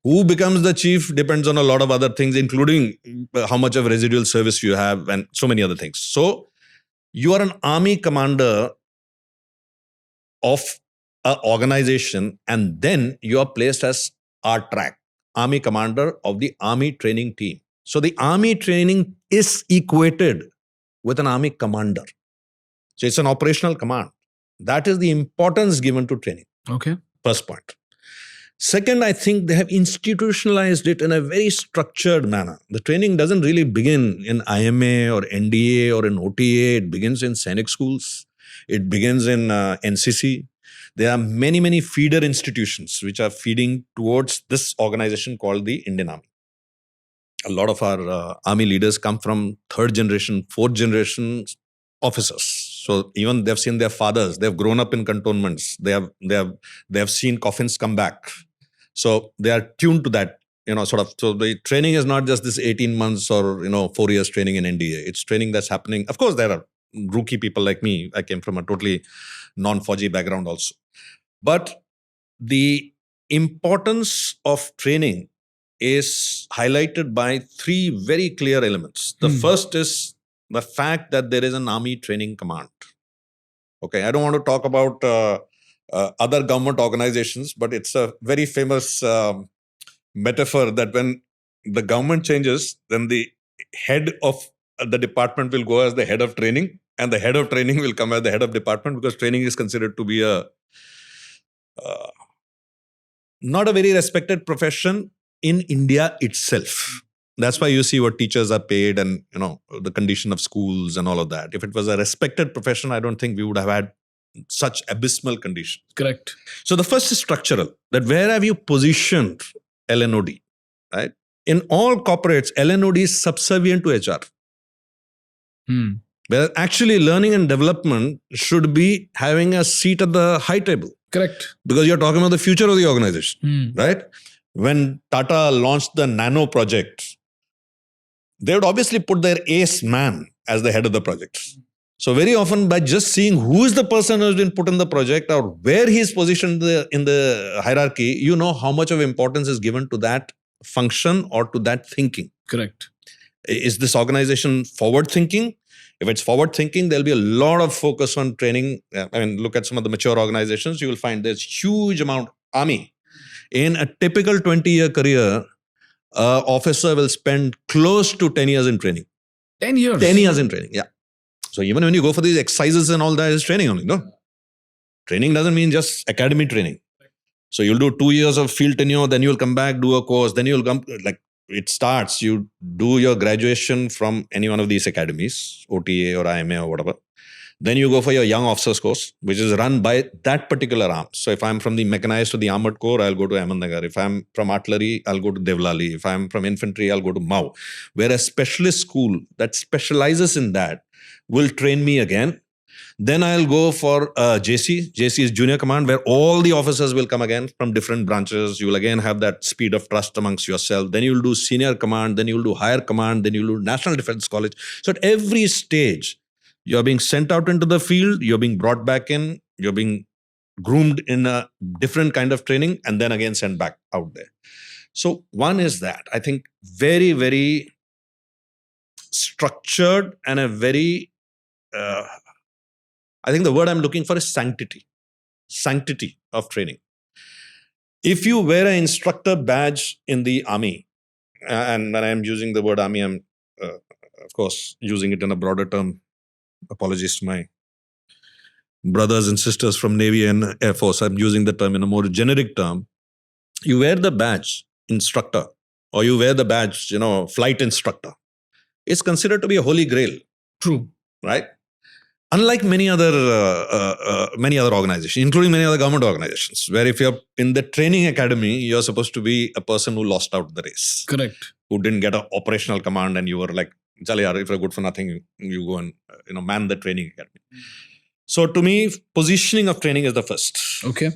Who becomes the chief depends on a lot of other things, including how much of residual service you have and so many other things. So you are an army commander of an organization and then you are placed as R-track, army commander of the army training team. So the army training is equated with an army commander. So it's an operational command. That is the importance given to training. Okay. First point. Second, I think they have institutionalized it in a very structured manner. The training doesn't really begin in IMA or NDA or in OTA. It begins in Sainik schools. It begins in NCC. There are many, many feeder institutions which are feeding towards this organization called the Indian Army. A lot of our army leaders come from third generation, fourth generation officers. So even they've seen their fathers, they've grown up in cantonments, they have seen coffins come back. So they are tuned to that, sort of. So the training is not just this 18 months or, 4 years training in NDA. It's training that's happening. Of course, there are rookie people like me. I came from a totally non-Fauji background also. But the importance of training is highlighted by three very clear elements. The first is the fact that there is an army training command. Okay, I don't want to talk about other government organizations, but it's a very famous metaphor that when the government changes, then the head of the department will go as the head of training, and the head of training will come as the head of department, because training is considered to be a not a very respected profession in India itself. That's why you see what teachers are paid and, the condition of schools and all of that. If it was a respected profession, I don't think we would have had such abysmal conditions. Correct. So the first is structural, that where have you positioned LNOD, right? In all corporates, LNOD is subservient to HR. Where actually learning and development should be having a seat at the high table. Correct. Because you're talking about the future of the organization, right? When Tata launched the Nano project, they would obviously put their ace man as the head of the project. So very often, by just seeing who is the person who has been put in the project or where he is positioned in the hierarchy, you know how much of importance is given to that function or to that thinking. Correct. Is this organization forward thinking? If it's forward thinking, there'll be a lot of focus on training. I mean, look at some of the mature organizations, you will find there's huge amount. Army, in a typical 20-year career, officer will spend close to 10 years in training. 10 years? 10 years in training, yeah. So even when you go for these exercises and all that, is training only, no? Training doesn't mean just academy training. So you'll do 2 years of field tenure, then you'll come back, do a course, then you'll come, like it starts, you do your graduation from any one of these academies, OTA or IMA or whatever. Then you go for your young officers course, which is run by that particular arm. So if I'm from the mechanized or the armored corps, I'll go to Ahmednagar. If I'm from artillery, I'll go to Devlali. If I'm from infantry, I'll go to Mau. Where a specialist school that specializes in that will train me again. Then I'll go for JC. JC is junior command, where all the officers will come again from different branches. You will again have that speed of trust amongst yourself. Then you'll do senior command. Then you'll do higher command. Then you'll do National Defense College. So at every stage, you're being sent out into the field. You're being brought back in. You're being groomed in a different kind of training and then again sent back out there. So one is that. I think very, very structured and a very... I think the word I'm looking for is sanctity. Sanctity of training. If you wear an instructor badge in the army, and when I'm using the word army, I'm of course using it in a broader term. Apologies to my brothers and sisters from Navy and Air Force. I'm using the term in a more generic term. You wear the badge instructor, or you wear the badge, flight instructor. It's considered to be a holy grail. True. Right? Unlike many other organizations, including many other government organizations, where if you're in the training academy, you're supposed to be a person who lost out the race. Correct. Who didn't get an operational command, and you were like, "Chale yaar, if you're good for nothing, you go and man the training academy." So to me, positioning of training is the first. Okay.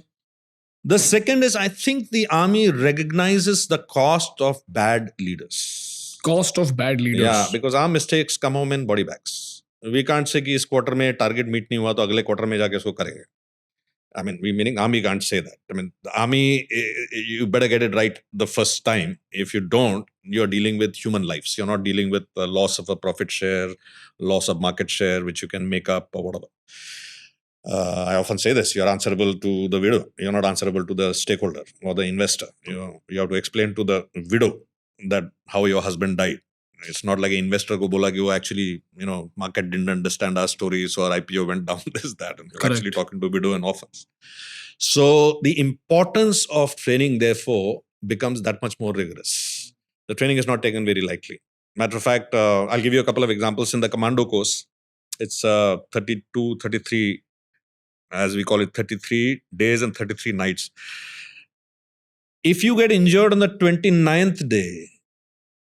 The second is, I think the army recognizes the cost of bad leaders. Cost of bad leaders. Yeah, because our mistakes come home in body bags. We can't say कि इस quarter में target meet नहीं हुआ तो अगले quarter में जाके इसको करेंगे. I mean, meaning army can't say that. I mean, the army, you better get it right the first time. If you don't, you're dealing with human lives. You're not dealing with the loss of a profit share, loss of market share, which you can make up or whatever. I often say this, you're answerable to the widow. You're not answerable to the stakeholder or the investor. You have to explain to the widow that how your husband died. It's not like an investor ko bola ki wo actually, market didn't understand our story, so our IPO went down, this, that. And you're Correct. Actually talking to widow and orphans. So the importance of training, therefore, becomes that much more rigorous. The training is not taken very lightly. Matter of fact, I'll give you a couple of examples in the commando course. It's 33, as we call it, 33 days and 33 nights. If you get injured on the 29th day,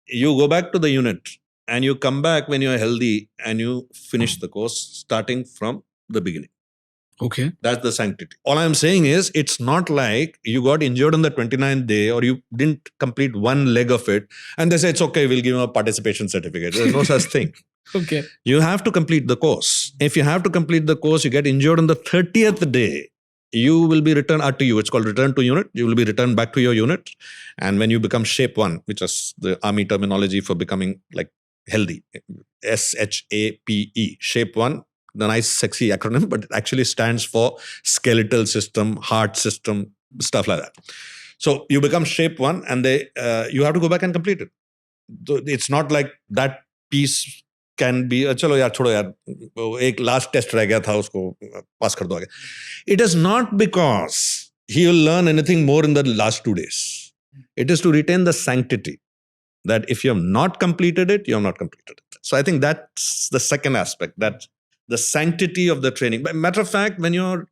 you go back to the unit and you come back when you're healthy and you finish the course starting from the beginning. Okay. That's the sanctity. All I'm saying is, it's not like you got injured on the 29th day or you didn't complete one leg of it and they say, it's okay, we'll give you a participation certificate. There's no such thing. Okay. You have to complete the course. If you have to complete the course, you get injured on the 30th day, you will be returned to you. It's called return to unit. You will be returned back to your unit. And when you become shape 1, which is the army terminology for becoming like healthy, SHAPE, shape 1, the nice sexy acronym, but it actually stands for skeletal system, heart system, stuff like that. So you become shape 1 and you have to go back and complete it. It's not like that piece can be चलो यार छोड़ो यार एक last test रह गया था उसको pass कर दो आगे. It is not because he will learn anything more in the last 2 days. It is to retain the sanctity that if you have not completed it, you have not completed it. So I think that's the second aspect, that the sanctity of the training. But matter of fact, when you're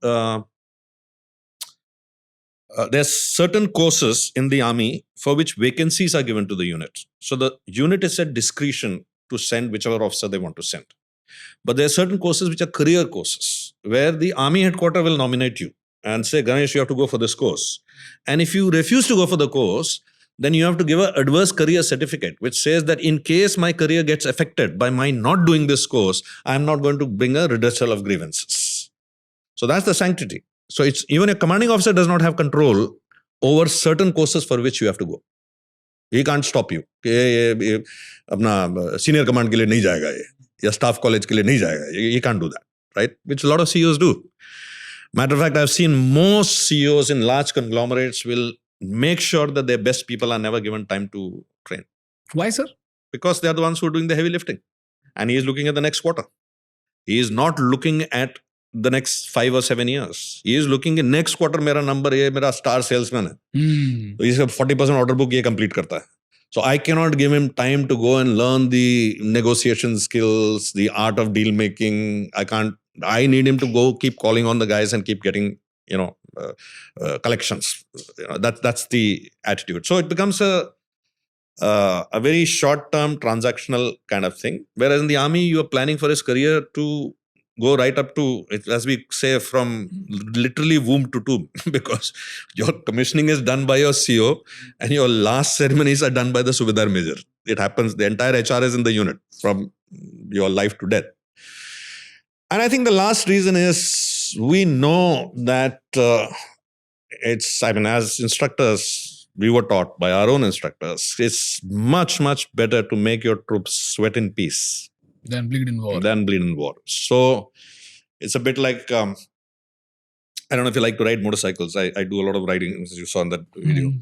there's certain courses in the army for which vacancies are given to the unit. So the unit is at discretion to send whichever officer they want to send. But there are certain courses which are career courses where the army headquarters will nominate you and say, Ganesh, you have to go for this course. And if you refuse to go for the course, then you have to give an adverse career certificate, which says that in case my career gets affected by my not doing this course, I'm not going to bring a redressal of grievances. So that's the sanctity. So it's even a commanding officer does not have control over certain courses for which you have to go. He can't stop you. ये अपना senior command के लिए नहीं जाएगा ये, या staff college के लिए नहीं जाएगा. He can't do that, right? Which a lot of CEOs do. Matter of fact, I've seen most CEOs in large conglomerates will make sure that their best people are never given time to train. Why, sir? Because they are the ones who are doing the heavy lifting. And he is looking at the next quarter. He is not looking at the next 5 or 7 years. He is looking at next quarter, मेरा number ये मेरा star salesman है. तो इसका 40% order book ये complete करता है. So I cannot give him time to go and learn the negotiation skills, the art of deal making. I need him to go keep calling on the guys and keep getting, collections. That's the attitude. So it becomes a very short-term transactional kind of thing. Whereas in the army, you are planning for his career to go right up to, as we say, from literally womb to tomb, because your commissioning is done by your CO and your last ceremonies are done by the Subedar Major. It happens, the entire HR is in the unit from your life to death. And I think the last reason is we know that as instructors, we were taught by our own instructors, it's much, much better to make your troops sweat in peace Then bleed in war. So it's a bit like, I don't know if you like to ride motorcycles. I do a lot of riding, as you saw in that video.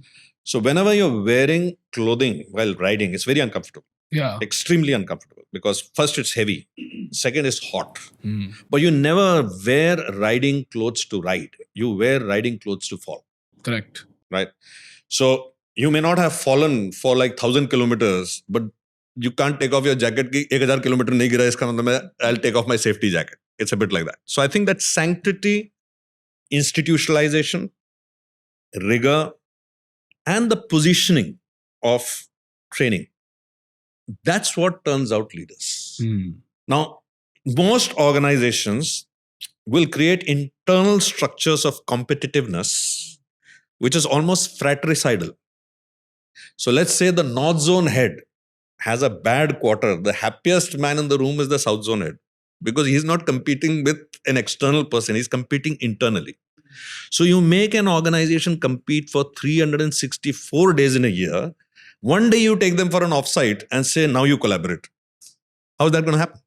So whenever you're wearing clothing while riding, it's very uncomfortable. Yeah. Extremely uncomfortable. Because first, it's heavy. Second, it's hot. But you never wear riding clothes to ride. You wear riding clothes to fall. Correct. Right? So you may not have fallen for like 1,000 kilometers, but you can't take off your jacket ki 1,000 kilometer nahi gira, iska matlab I'll take off my safety jacket. It's a bit like that. So I think that sanctity, institutionalization, rigor, and the positioning of training, that's what turns out leaders. Now, most organizations will create internal structures of competitiveness, which is almost fratricidal. So let's say the North Zone head has a bad quarter. The happiest man in the room is the South Zone head, because he's not competing with an external person. He's competing internally. So you make an organization compete for 364 days in a year. One day you take them for an offsite and say, now you collaborate. How is that going to happen?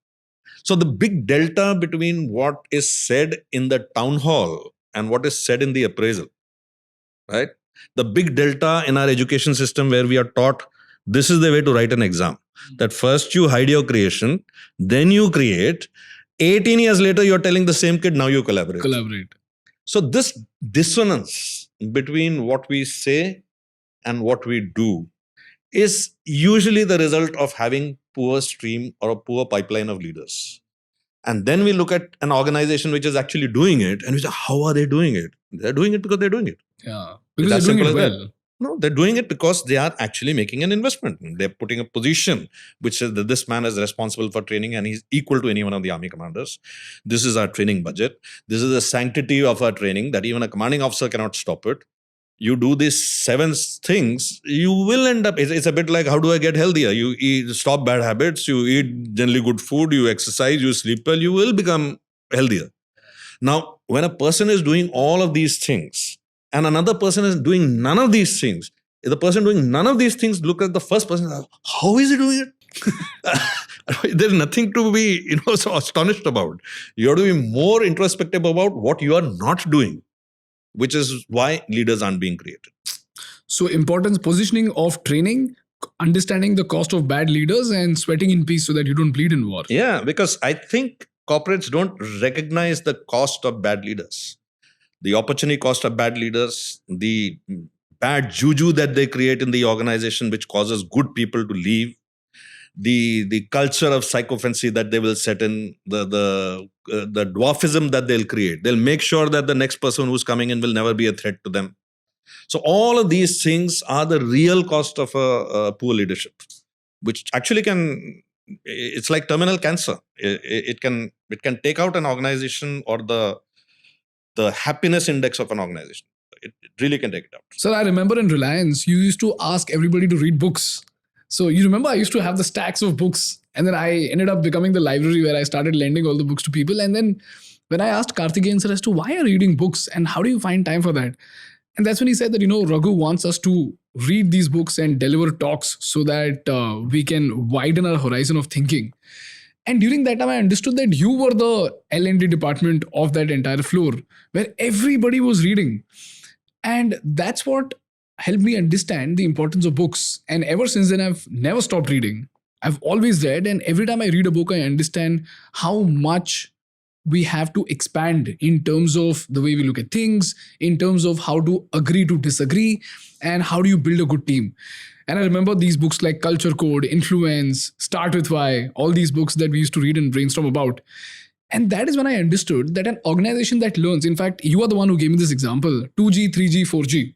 So the big delta between what is said in the town hall and what is said in the appraisal, right? The big delta in our education system where we are taught this is the way to write an exam. That first you hide your creation, then you create. 18 years later, you're telling the same kid, now you collaborate. So this dissonance between what we say and what we do is usually the result of having poor stream or a poor pipeline of leaders. And then we look at an organization which is actually doing it and we say, how are they doing it? They're doing it because they're doing it. Yeah, because they're doing it well. No, they're doing it because they are actually making an investment. They're putting a position which says that this man is responsible for training and he's equal to any one of the army commanders. This is our training budget. This is the sanctity of our training that even a commanding officer cannot stop it. you do these 7 things, you will end up, it's a bit like, how do I get healthier? You stop bad habits, you eat generally good food, you exercise, you sleep well, you will become healthier. Now, when a person is doing all of these things and another person is doing none of these things, if the person doing none of these things look at the first person, how is he doing it? There's nothing to be so astonished about. You have to be more introspective about what you are not doing, which is why leaders aren't being created. So importance positioning of training, understanding the cost of bad leaders, and sweating in peace so that you don't bleed in war. Yeah, because I think corporates don't recognize the cost of bad leaders, the opportunity cost of bad leaders, the bad juju that they create in the organization, which causes good people to leave, the culture of sycophancy that they will set in, the dwarfism that they'll create. They'll make sure that the next person who's coming in will never be a threat to them. So all of these things are the real cost of a poor leadership, which actually it's like terminal cancer. It can take out an organization or the happiness index of an organization. It really can take it out. So I remember in Reliance, you used to ask everybody to read books. So you remember I used to have the stacks of books, and then I ended up becoming the library where I started lending all the books to people. And then when I asked Karthikeyan sir as to why are you reading books and how do you find time for that? And that's when he said that, Raghu wants us to read these books and deliver talks so that we can widen our horizon of thinking. And during that time, I understood that you were the L&D department of that entire floor where everybody was reading. And that's what helped me understand the importance of books. And ever since then, I've never stopped reading. I've always read. And every time I read a book, I understand how much we have to expand in terms of the way we look at things, in terms of how to agree to disagree, and how do you build a good team. And I remember these books like Culture Code, Influence, Start With Why, all these books that we used to read and brainstorm about. And that is when I understood that an organization that learns, in fact, you are the one who gave me this example, 2G, 3G, 4G.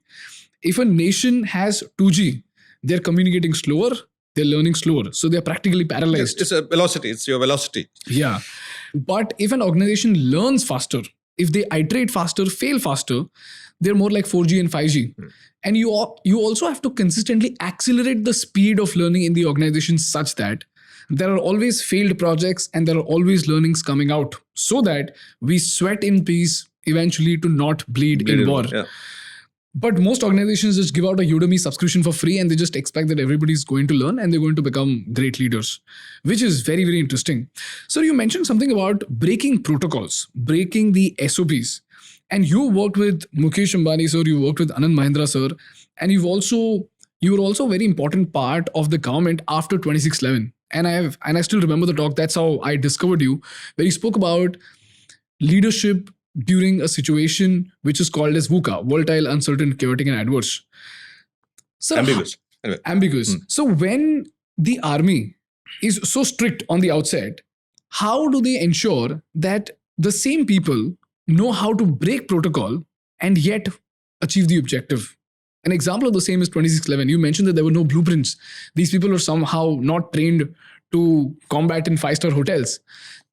If a nation has 2G, they're communicating slower, they're learning slower. So they're practically paralyzed. It's a velocity. It's your velocity. Yeah. But if an organization learns faster, if they iterate faster, fail faster, they're more like 4G and 5G. And you also have to consistently accelerate the speed of learning in the organization such that there are always failed projects and there are always learnings coming out so that we sweat in peace eventually to not bleed in war. Yeah. But most organizations just give out a Udemy subscription for free and they just expect that everybody's going to learn and they're going to become great leaders, which is very, very interesting. So you mentioned something about breaking protocols, breaking the SOPs. And you worked with Mukesh Ambani sir, you worked with Anand Mahindra sir, and you were also a very important part of the government after 2611. And I still remember the talk. That's how I discovered you, where you spoke about leadership during a situation which is called as VUCA, volatile, uncertain, chaotic, and adverse. So ambiguous. Anyway. Ambiguous. So when the army is so strict on the outset, how do they ensure that the same people know how to break protocol and yet achieve the objective? An example of the same is 2611. You mentioned that there were no blueprints. These people are somehow not trained to combat in 5-star hotels.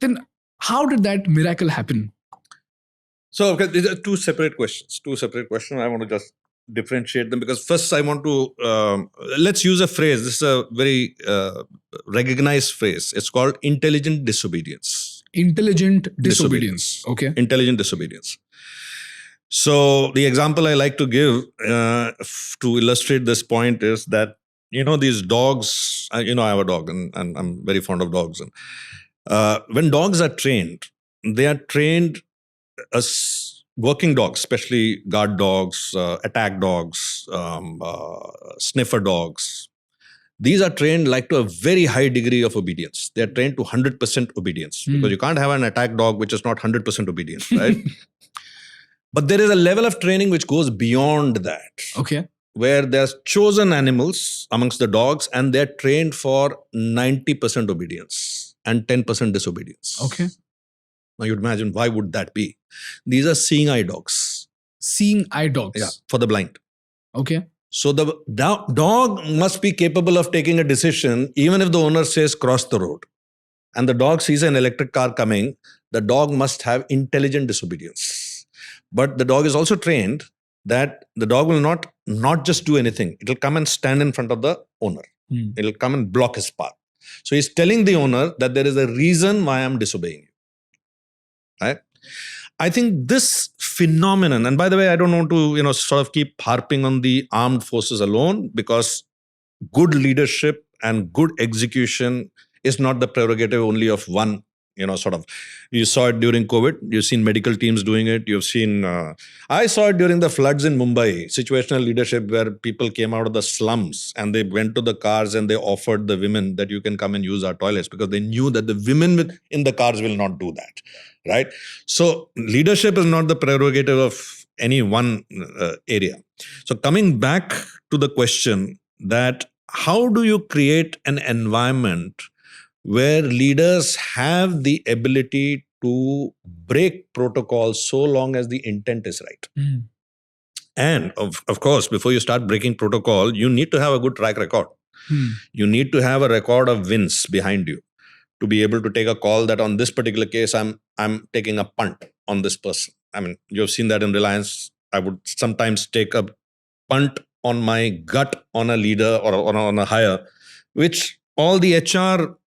Then how did that miracle happen? So these are two separate questions. I want to just differentiate them because first I want to, let's use a phrase. This is a very recognized phrase. It's called intelligent disobedience. Intelligent disobedience. Okay. Intelligent disobedience. So the example I like to give to illustrate this point is that, these dogs, I have a dog and I'm very fond of dogs. And when dogs are trained, they are trained as working dogs, especially guard dogs, attack dogs, sniffer dogs. These are trained like to a very high degree of obedience. They are trained to 100% obedience because you can't have an attack dog which is not 100% obedience, right? But there is a level of training which goes beyond that. Okay. Where there's chosen animals amongst the dogs and they're trained for 90% obedience and 10% disobedience. Okay. Now you'd imagine, why would that be? These are seeing eye dogs. Seeing eye dogs? Yeah, for the blind. Okay. So the dog must be capable of taking a decision even if the owner says cross the road. And the dog sees an electric car coming, the dog must have intelligent disobedience. But the dog is also trained that the dog will not just do anything. It will come and stand in front of the owner. It will come and block his path. So he's telling the owner that there is a reason why I'm disobeying you. Right? I think this phenomenon, and by the way, I don't want to, sort of keep harping on the armed forces alone, because good leadership and good execution is not the prerogative only of one, you saw it during COVID, you've seen medical teams doing it, you've seen, I saw it during the floods in Mumbai, situational leadership where people came out of the slums and they went to the cars and they offered the women that you can come and use our toilets, because they knew that the women in the cars will not do that, right? So leadership is not the prerogative of any one area. So coming back to the question that how do you create an environment where leaders have the ability to break protocol so long as the intent is right. And of course, before you start breaking protocol, you need to have a good track record. You need to have a record of wins behind you to be able to take a call that on this particular case, I'm taking a punt on this person. I mean, you've seen that in Reliance. I would sometimes take a punt on my gut on a leader or on a hire, which all the HR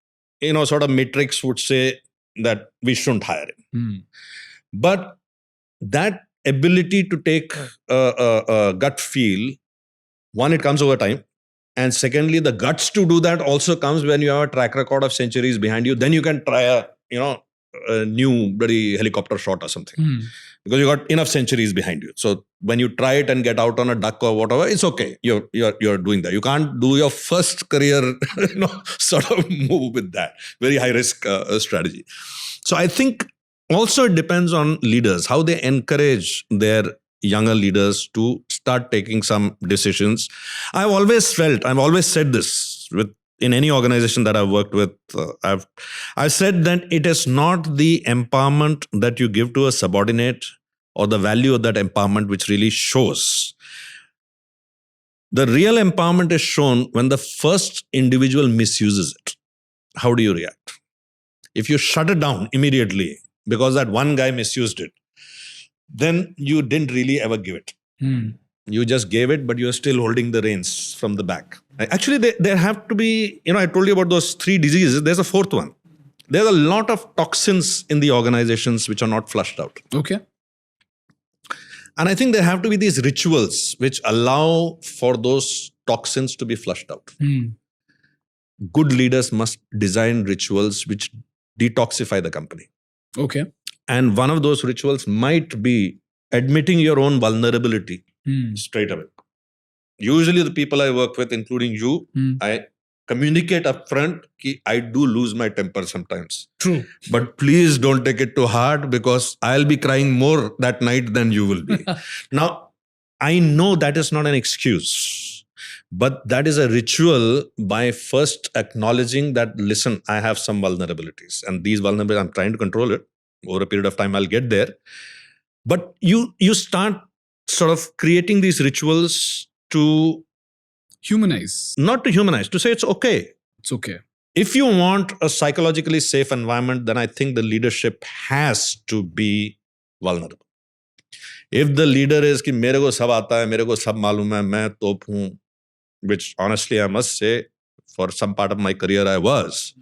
sort of matrix would say that we shouldn't hire him. But that ability to take a gut feel, one, it comes over time. And secondly, the guts to do that also comes when you have a track record of centuries behind you. Then you can try a new bloody helicopter shot or something. Because you got enough centuries behind you. So when you try it and get out on a duck or whatever, it's okay. You're doing that. You can't do your first career, sort of move with that. Very high risk strategy. So I think also it depends on leaders, how they encourage their younger leaders to start taking some decisions. I've always said this in any organization that I've worked with, I've said that it is not the empowerment that you give to a subordinate or the value of that empowerment which really shows. The real empowerment is shown when the first individual misuses it. How do you react? If you shut it down immediately because that one guy misused it, then you didn't really ever give it. You just gave it, but you're still holding the reins from the back. Actually, there have to be, I told you about those 3 diseases. There's a 4th one. There's a lot of toxins in the organizations which are not flushed out. Okay. And I think there have to be these rituals which allow for those toxins to be flushed out. Good leaders must design rituals which detoxify the company. Okay. And one of those rituals might be admitting your own vulnerability straight away. Usually the people I work with, including you, I communicate upfront that I do lose my temper sometimes. True. But please don't take it too hard because I'll be crying more that night than you will be. Now, I know that is not an excuse, but that is a ritual by first acknowledging that, listen, I have some vulnerabilities and these vulnerabilities, I'm trying to control it. Over a period of time, I'll get there. But you start sort of creating these rituals to humanize. Not to humanize, to say it's okay. It's okay. If you want a psychologically safe environment, then I think the leadership has to be vulnerable. If the leader is कि मेरे को सब आता है, मेरे को सब मालूम है, मैं तोप हूँ, which honestly I must say, for some part of my career I was,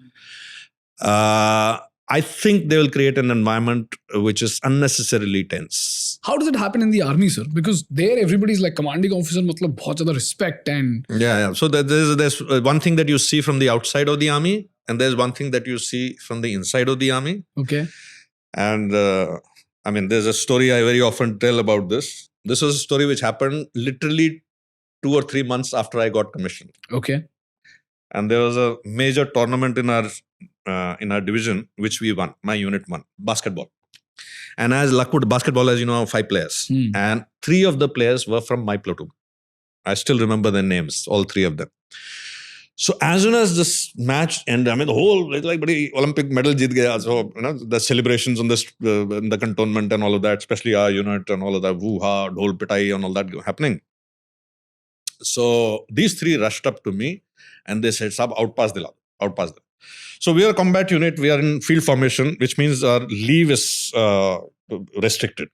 I think they will create an environment which is unnecessarily tense. How does it happen in the army, sir? Because there everybody's like commanding officer, matlab bahut zyada respect and... Yeah. So there's one thing that you see from the outside of the army and there's one thing that you see from the inside of the army. Okay. And there's a story I very often tell about this. This was a story which happened literally 2 or 3 months after I got commissioned. Okay. And there was a major tournament in our division, which we won. My unit won. Basketball. And as luck would, basketball, as you know, 5 players. And 3 of the players were from my platoon. I still remember their names, all 3 of them. So as soon as this match ended, the whole, it's like Olympic medal jeet gaya. So, the celebrations on this, in the cantonment and all of that, especially our unit and all of that, woo-ha, dhol pitai and all that happening. So these 3 rushed up to me and they said, Sab, out pass dila. So we are a combat unit, we are in field formation, which means our leave is restricted.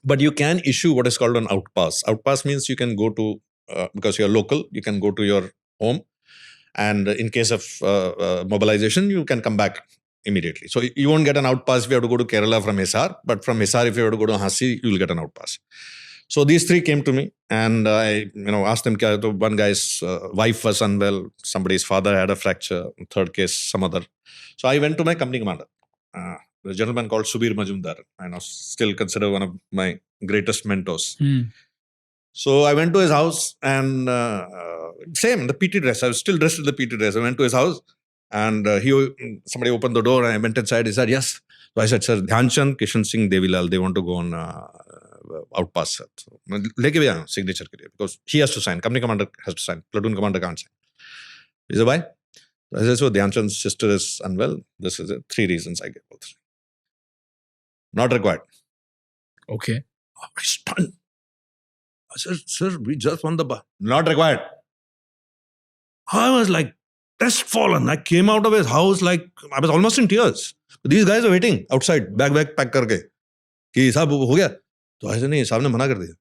But you can issue what is called an outpass. Outpass means you can go to, because you're local, you can go to your home, and in case of mobilization, you can come back immediately. So you won't get an outpass if you have to go to Kerala from Hisar, but from Hisar, if you have to go to Hasi, you will get an outpass. So these three came to me, and I asked them. One guy's wife was unwell, somebody's father had a fracture, third case, some other. So I went to my company commander, the gentleman called Subir Majumdar. I know, still considered one of my greatest mentors. So I went to his house, and same, the PT dress. I was still dressed in the PT dress. I went to his house, and somebody opened the door, and I went inside. He said, yes. So I said, sir, Dhyanchand, Kishan Singh, Devilal, they want to go on outpass. So, leke bhi aaya signature ke liye, because he has to sign. Company commander has to sign. Platoon commander can't sign. He said, why? So I said, so Dhyanchand's sister is unwell. This is it. 3 reasons I gave. All 3. Not required. Okay. I was stunned. I said, sir, we just won the bar. Not required. I was like crestfallen. I came out of his house like, I was almost in tears. These guys were waiting outside, bag pack karke. Ki साहब हो गया? तो ऐसे नहीं, साहब ने मना कर दिया.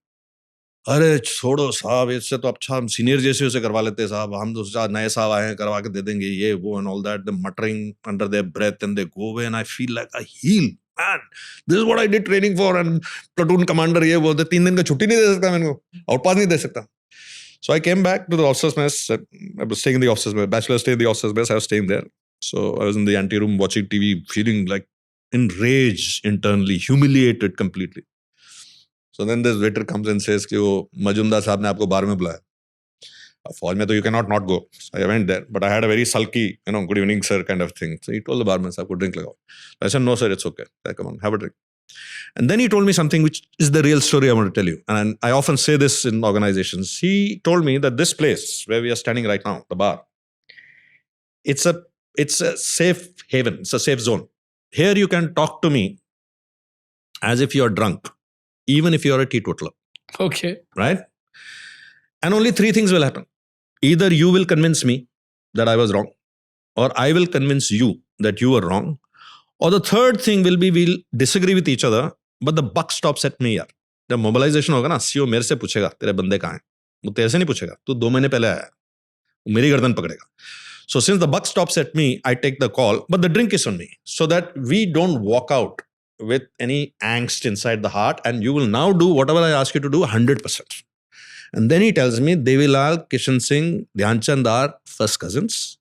अरे छोड़ो साहब, इससे तो अच्छा हम सीनियर जैसे उसे करवा लेते साहब. हम तो नए साहब आए हैं, करवा के दे देंगे ये वो and all that. They're muttering under their breath and they go away, and I feel like I heal. Man, this is what I did training for, and platoon commander ये वो, 3 दिन का छुट्टी नहीं दे सकता मैंने को, outpass नहीं दे सकता. So I came back to the officers' mess. I was staying in the officers' mess. Bachelor stay in the officers' mess. I was staying there. So I was in the ante room watching TV, feeling like enraged internally, humiliated completely. So then this waiter comes and says कि वो Majumdar साहब ने आपको बार में बुलाया. फौज में तो you cannot not go. So I went there, but I had a very sulky, good evening sir kind of thing. So he told the barman, साहब को drink लगाओ. I said, no sir, it's okay. I said, come on, have a drink. And then he told me something which is the real story I want to tell you. And I often say this in organizations. He told me that this place where we are standing right now, the bar, it's a safe haven. It's a safe zone. Here you can talk to me as if you're drunk, even if you're a teetotaler. Okay. Right? And only 3 things will happen. Either you will convince me that I was wrong, or I will convince you that you were wrong, or the third thing will be we'll disagree with each other, but the buck stops at me यार. जब mobilization होगा ना, CEO मेरे से पूछेगा तेरे बंदे कहाँ हैं. वो तेरे से नहीं पूछेगा. तू 2 महीने पहले आया. वो मेरी गर्दन पकड़ेगा. So since the buck stops at me, I take the call, but the drink is on me, so that we don't walk out with any angst inside the heart, and you will now do whatever I ask you to do 100%. And then he tells me, Devilal, Kishan Singh, Dhyanchand are first cousins.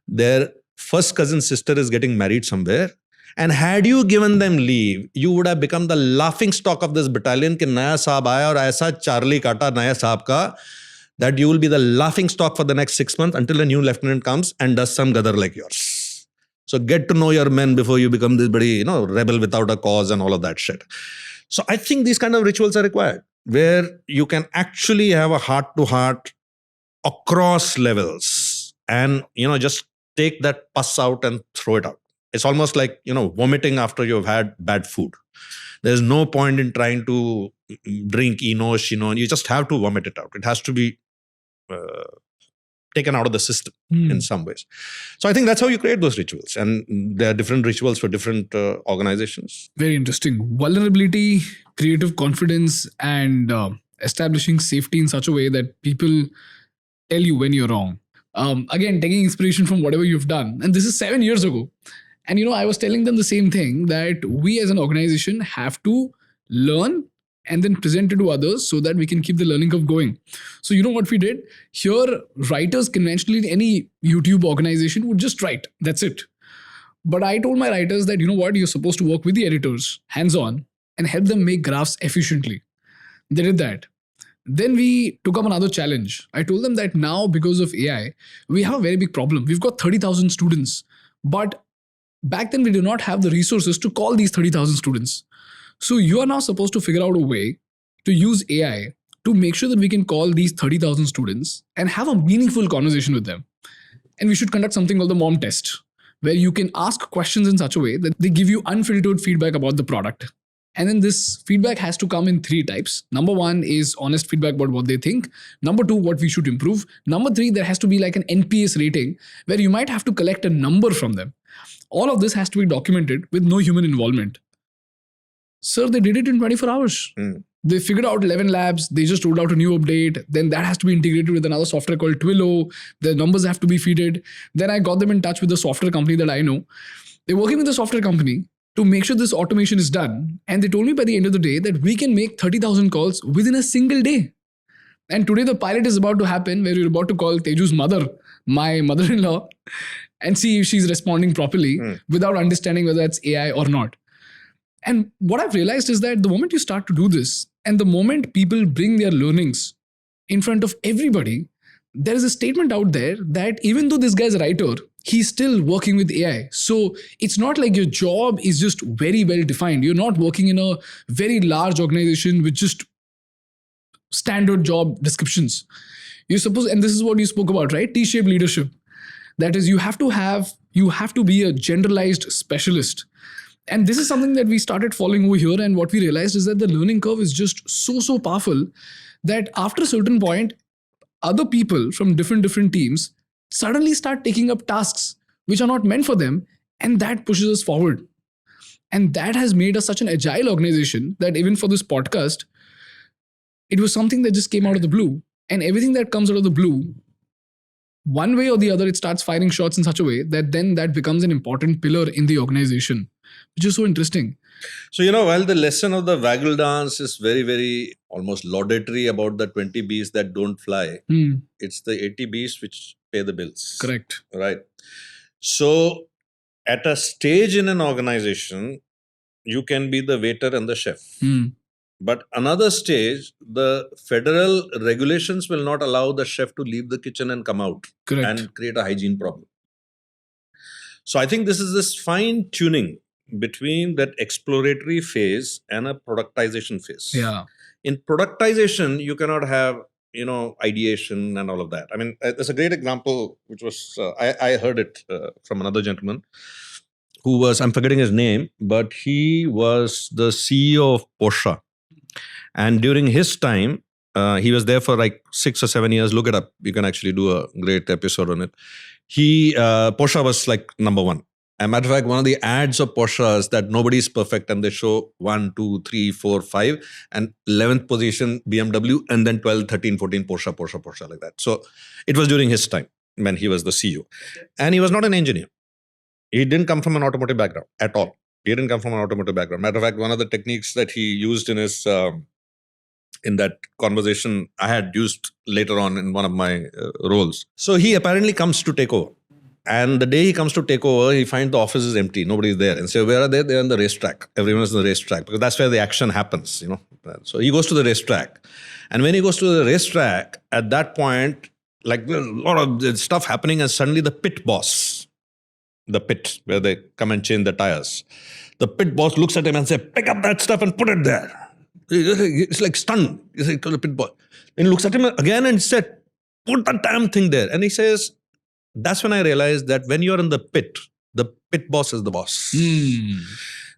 Their first cousin sister is getting married somewhere. And had you given them leave, you would have become the laughing stock of this battalion कि नया साहब आया और ऐसा Charlie काटा नया साहब का, that you will be the laughing stock for the next 6 months until a new lieutenant comes and does some gadar like yours. So get to know your men before you become this bloody, rebel without a cause and all of that shit. So I think these kind of rituals are required, where you can actually have a heart-to-heart across levels and, just take that pus out and throw it out. It's almost like, vomiting after you've had bad food. There's no point in trying to drink Enosh, you just have to vomit it out. It has to be taken out of the system in some ways. So I think that's how you create those rituals. And there are different rituals for different organizations. Very interesting. Vulnerability, creative confidence, and establishing safety in such a way that people tell you when you're wrong. Again, taking inspiration from whatever you've done. And this is 7 years ago. And, I was telling them the same thing, that we as an organization have to learn and then present it to others so that we can keep the learning curve going. So you know what we did? Here, writers conventionally in any YouTube organization would just write. That's it. But I told my writers that, you're supposed to work with the editors, hands-on, and help them make graphs efficiently. They did that. Then we took up another challenge. I told them that now, because of AI, we have a very big problem. We've got 30,000 students, but back then we did not have the resources to call these 30,000 students. So you are now supposed to figure out a way to use AI to make sure that we can call these 30,000 students and have a meaningful conversation with them. And we should conduct something called the mom test, where you can ask questions in such a way that they give you unfiltered feedback about the product. And then this feedback has to come in 3 types. Number 1 is honest feedback about what they think. Number 2, what we should improve. Number 3, there has to be like an NPS rating where you might have to collect a number from them. All of this has to be documented with no human involvement. Sir, they did it in 24 hours. They figured out 11 labs. They just rolled out a new update. Then that has to be integrated with another software called Twilio. The numbers have to be feeded. Then I got them in touch with the software company that I know. They're working with the software company to make sure this automation is done. And they told me by the end of the day that we can make 30,000 calls within a single day. And today the pilot is about to happen where you're about to call Teju's mother, my mother-in-law, and see if she's responding properly without understanding whether it's AI or not. And what I've realized is that the moment you start to do this, and the moment people bring their learnings in front of everybody, there is a statement out there that even though this guy's a writer, he's still working with AI. So it's not like your job is just very well defined. You're not working in a very large organization with just standard job descriptions. You're supposed, and this is what you spoke about, right? T-shaped leadership. That is, you have to be a generalized specialist. And this is something that we started following over here. And what we realized is that the learning curve is just so powerful that after a certain point, other people from different teams suddenly start taking up tasks which are not meant for them. And that pushes us forward. And that has made us such an agile organization that even for this podcast, it was something that just came out of the blue. And everything that comes out of the blue, one way or the other, it starts firing shots in such a way that then that becomes an important pillar in the organization, which is so interesting. So, while the lesson of the waggle dance is very, very almost laudatory about the 20 bees that don't fly, it's the 80 bees which pay the bills. Correct. Right. So, at a stage in an organization, you can be the waiter and the chef. But another stage, the federal regulations will not allow the chef to leave the kitchen and come out and create a hygiene problem. So I think this is this fine tuning between that exploratory phase and a productization phase. Yeah. In productization, you cannot have, ideation and all of that. I mean, there's a great example, which was, I heard it from another gentleman who was, I'm forgetting his name, but he was the CEO of Porsche. And during his time, he was there for like 6 or 7 years. Look it up. You can actually do a great episode on it. Porsche was like number one. As a matter of fact, one of the ads of Porsche is that nobody is perfect and they show 1, 2, 3, 4, 5 and 11th position BMW and then 12, 13, 14 Porsche like that. So it was during his time when he was the CEO. And he was not an engineer. He didn't come from an automotive background at all. He didn't come from an automotive background. Matter of fact, one of the techniques that he used in his in that conversation, I had used later on in one of my roles. So he apparently comes to take over. And the day he comes to take over, he finds the office is empty. Nobody is there. And so where are they? They're on the racetrack. Everyone is on the racetrack because that's where the action happens, So he goes to the racetrack. And when he goes to the racetrack, at that point, like there's a lot of stuff happening and suddenly the pit boss, the pit where they come and change the tires, the pit boss looks at him and says, pick up that stuff and put it there. It's like stunned. He's like, the pit boss. Then he looks at him again and said, put that damn thing there. And he says, that's when I realized that when you're in the pit boss is the boss.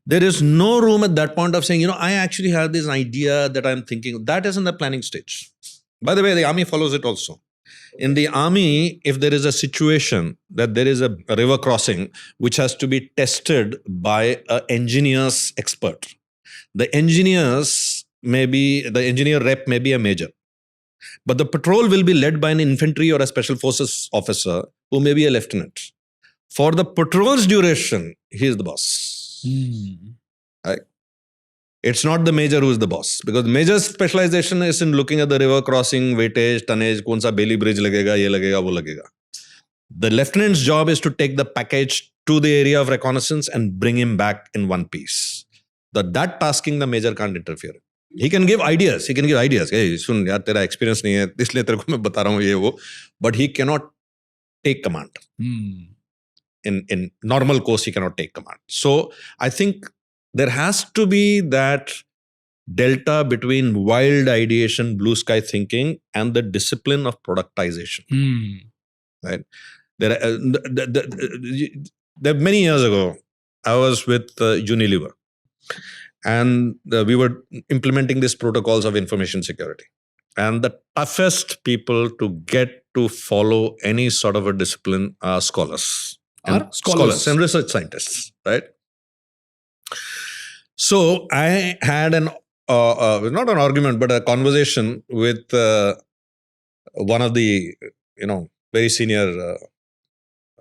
There is no room at that point of saying, I actually have this idea that I'm thinking. That is in the planning stage. By the way, the army follows it also. In the army, if there is a situation that there is a river crossing which has to be tested by an engineer's expert, the engineer rep may be a major. But the patrol will be led by an infantry or a special forces officer who may be a lieutenant. For the patrol's duration, he is the boss. Right? It's not the major who is the boss. Because the major's specialization is in looking at the river crossing, weightage, tonnage, kaun sa Bailey bridge lagega, ye lagega, wo lagega. The lieutenant's job is to take the package to the area of reconnaissance and bring him back in one piece. That tasking the major can't interfere. He can give ideas. Hey, sun, yaar, tera experience nahi hai. Isliye tere ko main bata raha hu ye wo. But he cannot take command. In normal course, he cannot take command. So I think there has to be that delta between wild ideation, blue sky thinking, and the discipline of productization. Right? There many years ago, I was with Unilever. And we were implementing these protocols of information security. And the toughest people to get to follow any sort of a discipline are scholars. Scholars and research scientists, right? So I had an not an argument, but a conversation with one of the, very senior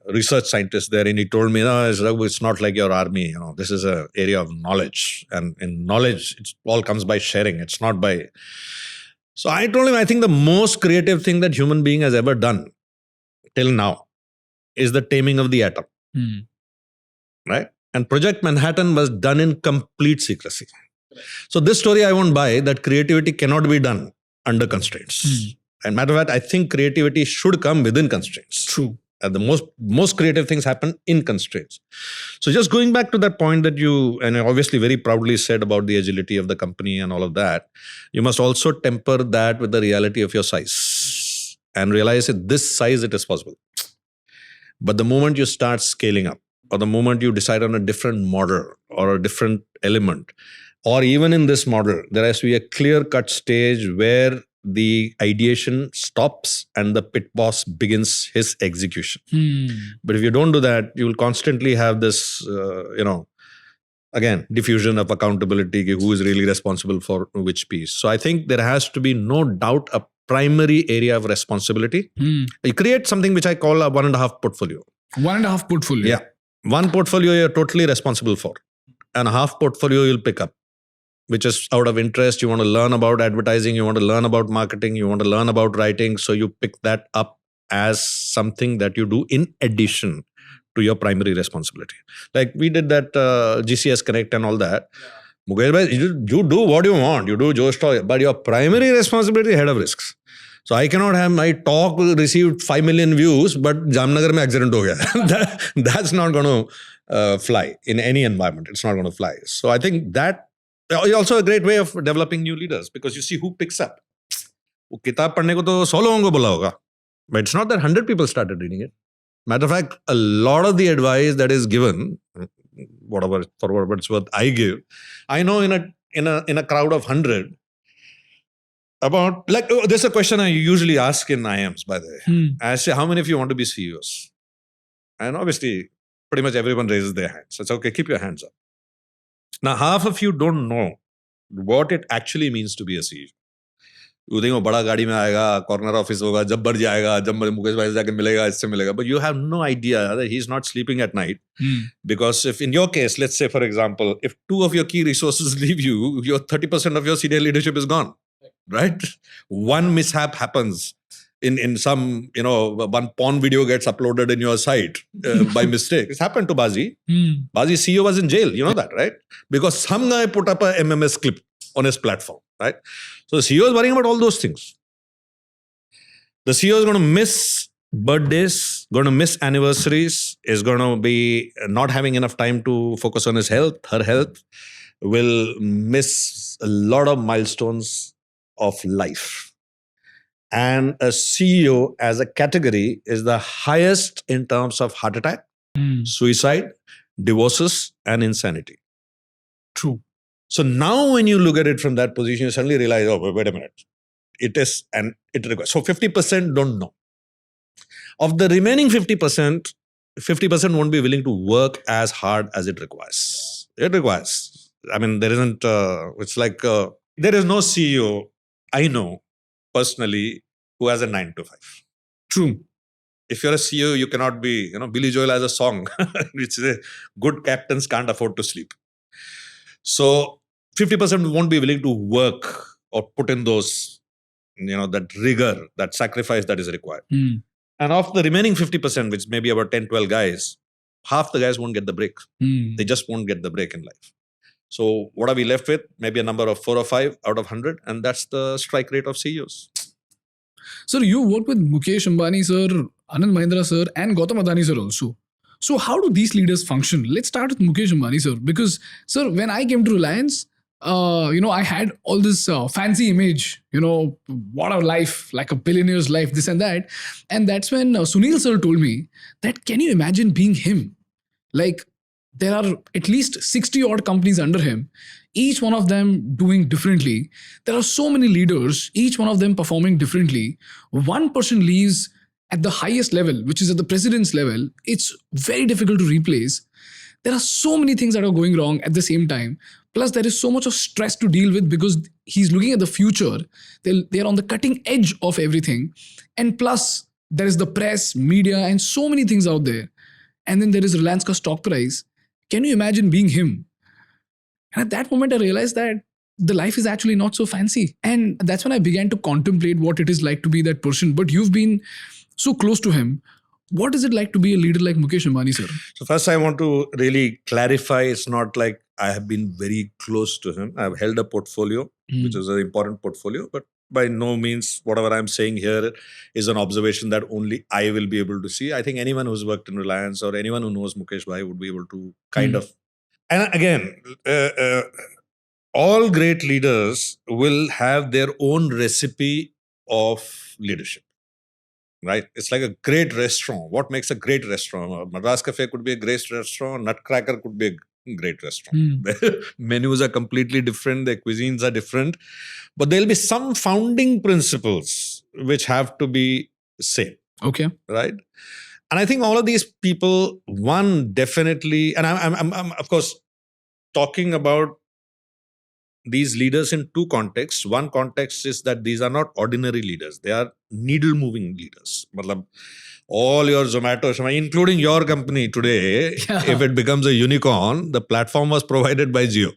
research scientists there, and he told me, no, it's not like your army. This is an area of knowledge, and in knowledge, it all comes by sharing. It's not by. So I told him, I think the most creative thing that human being has ever done till now is the taming of the atom, right? And Project Manhattan was done in complete secrecy. So this story I won't buy, that creativity cannot be done under constraints. And matter of fact, I think creativity should come within constraints. True. And the most creative things happen in constraints. So just going back to that point that you, and obviously very proudly said about the agility of the company and all of that, you must also temper that with the reality of your size and realize that this size it is possible. But the moment you start scaling up, or the moment you decide on a different model or a different element, or even in this model, there has to be a clear-cut stage where the ideation stops and the pit boss begins his execution. But if you don't do that, you will constantly have this, again, diffusion of accountability, who is really responsible for which piece. So I think there has to be no doubt a primary area of responsibility. You create something which I call a 1.5 portfolio. 1.5 portfolio. Yeah. One portfolio you're totally responsible for, and a half portfolio you'll pick up, which is out of interest. You want to learn about advertising, you want to learn about marketing, you want to learn about writing. So you pick that up as something that you do in addition to your primary responsibility. Like we did that GCS Connect and all that. Mukesh bhai, you do what you want. You do Joe Story, but your primary responsibility is head of risks. So I cannot have my talk received 5 million views, but Jamnagar mein accident ho gaya. That's not going to fly in any environment. It's not going to fly. So I think that is also a great way of developing new leaders, because you see who picks up. वो किताब पढ़ने को तो 100 लोगों को बोला होगा, but it's not that 100 people started reading it. Matter of fact, a lot of the advice that is given, whatever for what it's worth, I give. I know in a crowd of 100, about there's a question I usually ask in IMs, by the way. I say, how many of you want to be CEOs? And obviously, pretty much everyone raises their hands. So it's okay, keep your hands up. Now, half of you don't know what it actually means to be a CEO. You think, बड़ा गाड़ी में आएगा, corner office होगा, जब बढ़ जाएगा, जब मुकेश भाई से जाके मिलेगा, इससे मिलेगा. But you have no idea that he's not sleeping at night. Because if in your case, let's say for example, if 2 of your key resources leave you, your 30% of your senior leadership is gone. Right? One mishap happens in some, one porn video gets uploaded in your site by mistake. It's happened to Bazi. Bazi's CEO was in jail. You know that, right? Because some guy put up a MMS clip on his platform, right? So the CEO is worrying about all those things. The CEO is going to miss birthdays, going to miss anniversaries, is going to be not having enough time to focus on his health, her health, will miss a lot of milestones of life. And a CEO as a category is the highest in terms of heart attack, suicide, divorces, and insanity. True. So now when you look at it from that position, you suddenly realize, oh, wait a minute. It requires. So 50% don't know. Of the remaining 50%, 50% won't be willing to work as hard as it requires. It requires. I mean, there isn't, it's like, there is no CEO I know personally who has a 9 to 5. True. If you're a CEO, you cannot be, Billy Joel has a song which is good captains can't afford to sleep. So 50% won't be willing to work or put in those, that rigor, that sacrifice that is required. And of the remaining 50%, which may be about 10, 12 guys, half the guys won't get the break. They just won't get the break in life. So what are we left with? Maybe a number of 4 or 5 out of 100. And that's the strike rate of CEOs. Sir, you worked with Mukesh Ambani sir, Anand Mahindra sir, and Gautam Adani sir also. So how do these leaders function? Let's start with Mukesh Ambani sir. Because, sir, when I came to Reliance, I had all this fancy image, what a life, like a billionaire's life, this and that. And that's when Sunil sir told me that, can you imagine being him? Like, there are at least 60 odd companies under him, each one of them doing differently. There are so many leaders, each one of them performing differently. One person leaves at the highest level, which is at the president's level. It's very difficult to replace. There are so many things that are going wrong at the same time. Plus, there is so much of stress to deal with because he's looking at the future. They're on the cutting edge of everything. And plus, there is the press, media, and so many things out there. And then there is Reliance ka stock price. Can you imagine being him? And at that moment, I realized that the life is actually not so fancy. And that's when I began to contemplate what it is like to be that person. But you've been so close to him. What is it like to be a leader like Mukesh Ambani, sir? So first I want to really clarify, it's not like I have been very close to him. I've held a portfolio, which is an important portfolio, but by no means whatever I'm saying here is an observation that only I will be able to see. I think anyone who's worked in Reliance or anyone who knows Mukesh Bhai would be able to kind of... And again, all great leaders will have their own recipe of leadership. Right? It's like a great restaurant. What makes a great restaurant? Madras Cafe could be a great restaurant. Nutcracker could be a great restaurant. Their menus are completely different. Their cuisines are different. But there'll be some founding principles which have to be same. Okay. Right? And I think all of these people, one definitely, and I'm of course talking about these leaders in two contexts. One context is that these are not ordinary leaders. They are needle-moving leaders. Matlab, all your Zomato, including your company today, if it becomes a unicorn, the platform was provided by Jio.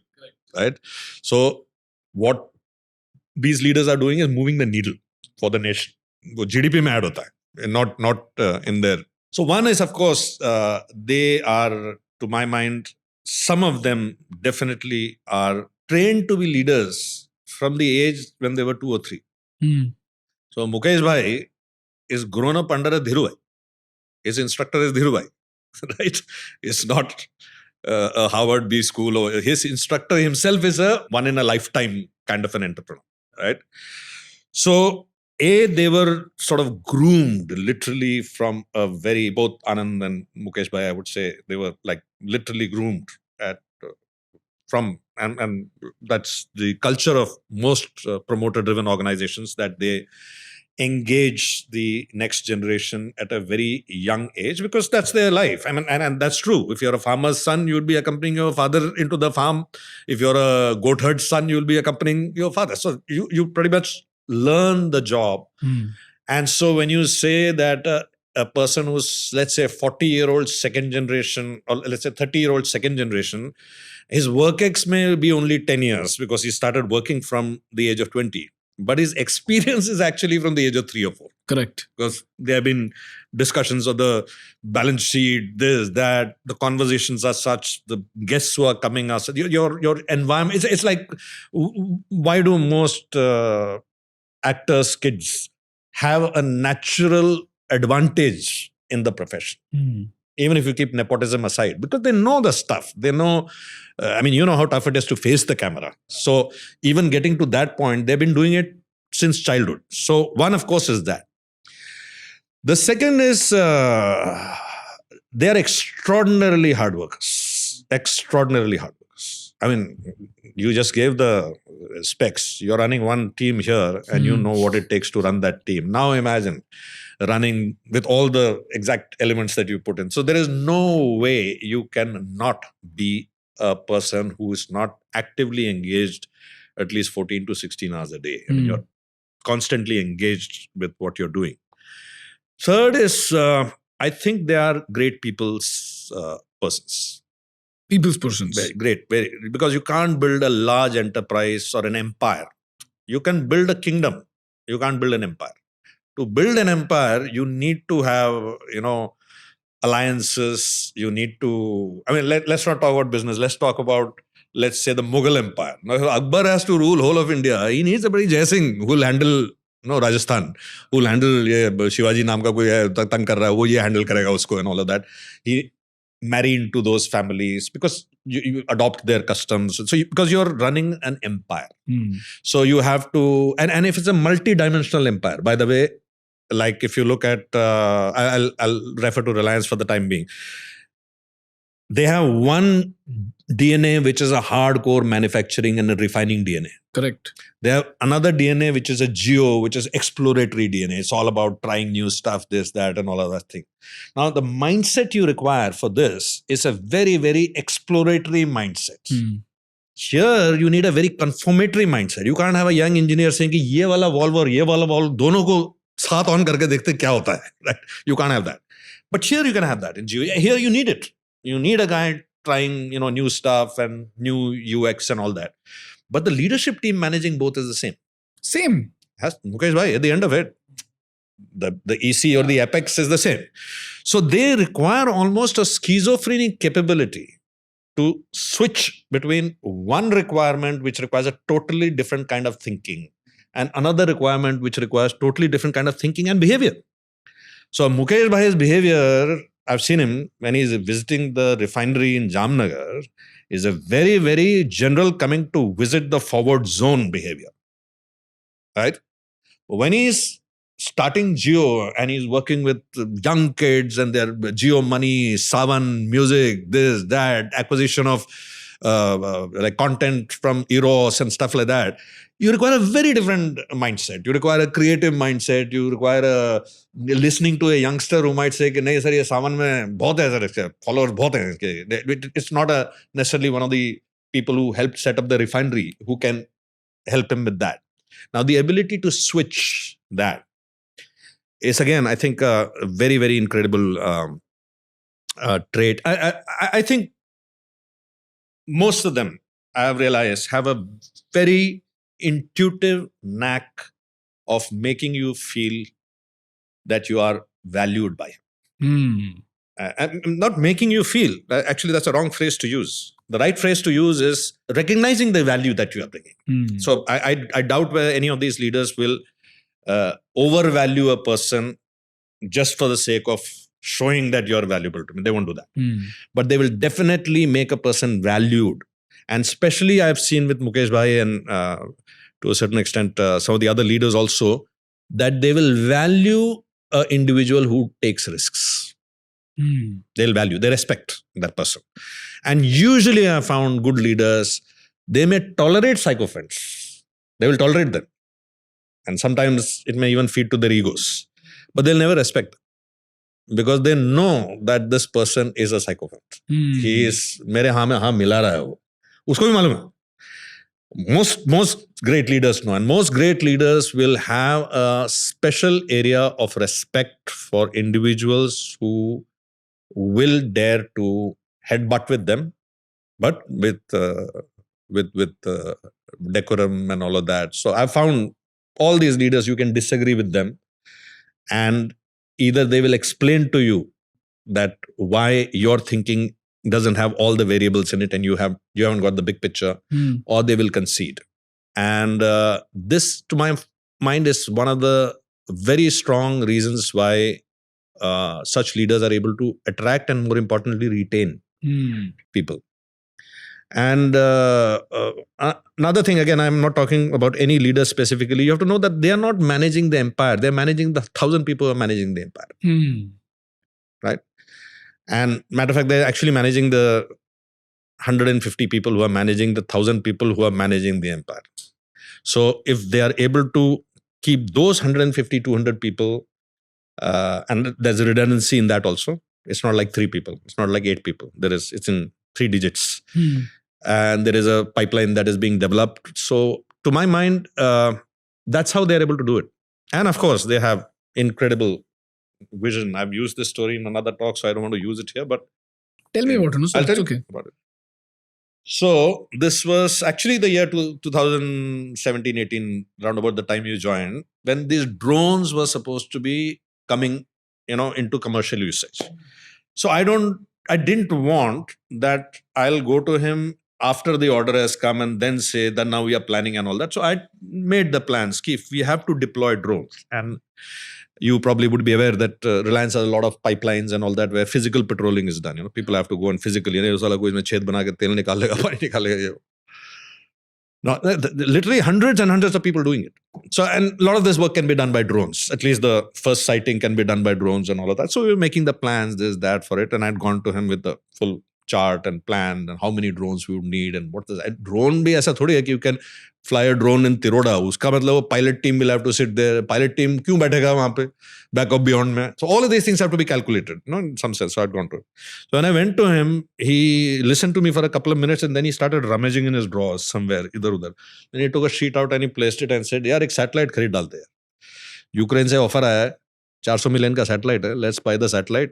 Right? So what these leaders are doing is moving the needle for the nation. GDP mein add hota hai, not in there. So one is, of course, they are, to my mind, some of them definitely are trained to be leaders from the age when they were 2 or 3. So Mukesh Bhai is grown up under a Dhiru Bhai. His instructor is Dhiru Bhai. Right? It's not a Harvard B school. Or his instructor himself is a one in a lifetime kind of an entrepreneur. Right? So they were sort of groomed literally from a very, both Anand and Mukesh Bhai, I would say, they were like literally groomed from, and that's the culture of most promoter-driven organizations, that they engage the next generation at a very young age because that's their life. I mean, and that's true. If you're a farmer's son, you'll be accompanying your father into the farm. If you're a goat herd's son, you'll be accompanying your father. So you pretty much learn the job. And so when you say that a person who's, let's say, 40-year-old second generation, or let's say 30-year-old second generation, his work ex may be only 10 years because he started working from the age of 20. But his experience is actually from the age of 3 or 4. Correct. Because there have been discussions of the balance sheet, this, that, the conversations are such, the guests who are coming are such, your environment, it's like, why do most actors' kids have a natural advantage in the profession? Even if you keep nepotism aside, because they know the stuff. They know, you know how tough it is to face the camera. So even getting to that point, they've been doing it since childhood. So one, of course, is that. The second is they are extraordinarily hard workers. Extraordinarily hard workers. I mean, you just gave the specs. You're running one team here and you know what it takes to run that team. Now imagine running with all the exact elements that you put in. So there is no way you can not be a person who is not actively engaged at least 14 to 16 hours a day. I mean, you're constantly engaged with what you're doing. Third is, I think they are great people's persons. People's persons. Very great. Very, because you can't build a large enterprise or an empire. You can build a kingdom. You can't build an empire. To build an empire, you need to have, alliances. You need to, let's not talk about business. Let's talk about, let's say, the Mughal Empire. Now, if Akbar has to rule whole of India, he needs a very Jai Singh who will handle, Rajasthan, who will handle, Shivaji naam ka koi hai, tang kar raha hai, wo ye handle karega usko and all of that. He marry into those families because you adopt their customs. So because you're running an empire. So you have to, and if it's a multi-dimensional empire, by the way, like if you look at, I'll refer to Reliance for the time being. They have one DNA, which is a hardcore manufacturing and a refining DNA. Correct. They have another DNA, which is a geo, which is exploratory DNA. It's all about trying new stuff, this, that, and all of that thing. Now, the mindset you require for this is a very, very exploratory mindset. Here, you need a very confirmatory mindset. You can't have a young engineer saying कि ये वाला valve और ये वाला valve दोनों को साथ on करके देखते क्या होता है. Right? You can't have that. But here you can have that. In Geo, here you need it. You need a guy trying, new stuff and new UX and all that. But the leadership team managing both is the same. Same. Mukesh bhai, at the end of it, the EC or the apex is the same. So they require almost a schizophrenic capability to switch between one requirement which requires a totally different kind of thinking and another requirement which requires totally different kind of thinking and behavior. So Mukesh bhai's behavior, I've seen him when he's visiting the refinery in Jamnagar, is a very, very general coming to visit the forward zone behavior. Right? When he's starting Geo and he's working with young kids and their Geo money, Savan, music, this, that, acquisition of like content from Eros and stuff like that, you require a very different mindset. You require a creative mindset. You require a listening to a youngster who might say, "Nahi sir, ye Savan mein bahut hai sir, followers bahut hain iske." It's not necessarily one of the people who helped set up the refinery who can help him with that. Now, the ability to switch that is, again, I think, a very, very incredible trait. I think most of them, I have realized, have a very intuitive knack of making you feel that you are valued by him. And not making you feel, actually, that's a wrong phrase to use. The right phrase to use is recognizing the value that you are bringing. So I doubt whether any of these leaders will overvalue a person just for the sake of showing that you're valuable to me. They won't do that. But they will definitely make a person valued. And especially I've seen with Mukesh bhai and to a certain extent some of the other leaders also, that they will value an individual who takes risks. They'll value, they respect that person. And usually I have found good leaders, they may tolerate sycophants. They will tolerate them. And sometimes it may even feed to their egos. But they'll never respect them. Because they know that this person is a sycophant. He is, mere haan mein haan mila raha hai wo. Usko bhi malum hai. Most great leaders know. And most great leaders will have a special area of respect for individuals who will dare to headbutt with them, but with decorum and all of that. So I've found all these leaders, you can disagree with them, and either they will explain to you that why your thinking doesn't have all the variables in it and you haven't got the big picture, or they will concede. And this, to my mind, is one of the very strong reasons why such leaders are able to attract and, more importantly, retain people. And another thing, again, I'm not talking about any leader specifically. You have to know that they are not managing the empire. They're managing the 1,000 people who are managing the empire. Right? And matter of fact, they're actually managing the 150 people who are managing the 1,000 people who are managing the empire. So if they are able to keep those 150, 200 people, and there's a redundancy in that also. It's not like 3 people. It's not like 8 people. It's in 3 digits. And there is a pipeline that is being developed. So to my mind, that's how they're able to do it. And of course, they have incredible vision. I've used this story in another talk, so I don't want to use it here, but tell me about it. No, I'll tell you okay about it. So this was actually the year 2017-18, around about the time you joined, when these drones were supposed to be coming, into commercial usage. So I didn't want that I'll go to him after the order has come and then say that now we are planning and all that. So I made the plans. If we have to deploy drones, and you probably would be aware that Reliance has a lot of pipelines and all that where physical patrolling is done. People have to go and physically. No, literally hundreds and hundreds of people doing it. So, and a lot of this work can be done by drones. At least the first sighting can be done by drones and all of that. So we were making the plans, this, that for it. And I'd gone to him with the full chart and planned and how many drones we would need and what is that. Drone bhi aisa thodi hai ki you can fly a drone in Tiroda. Uska matlab pilot team will have to sit there. Pilot team kyun baithega wahan pe? Back of beyond mein. So all of these things have to be calculated, in some sense. So I'd gone to it. So when I went to him, he listened to me for a couple of minutes and then he started rummaging in his drawers somewhere, idhar udhar. Then he took a sheet out and he placed it and said, yaar, ek satellite kharid dalte hain. Ukraine se offer aaya hai, 400 million ka satellite hai, let's buy the satellite.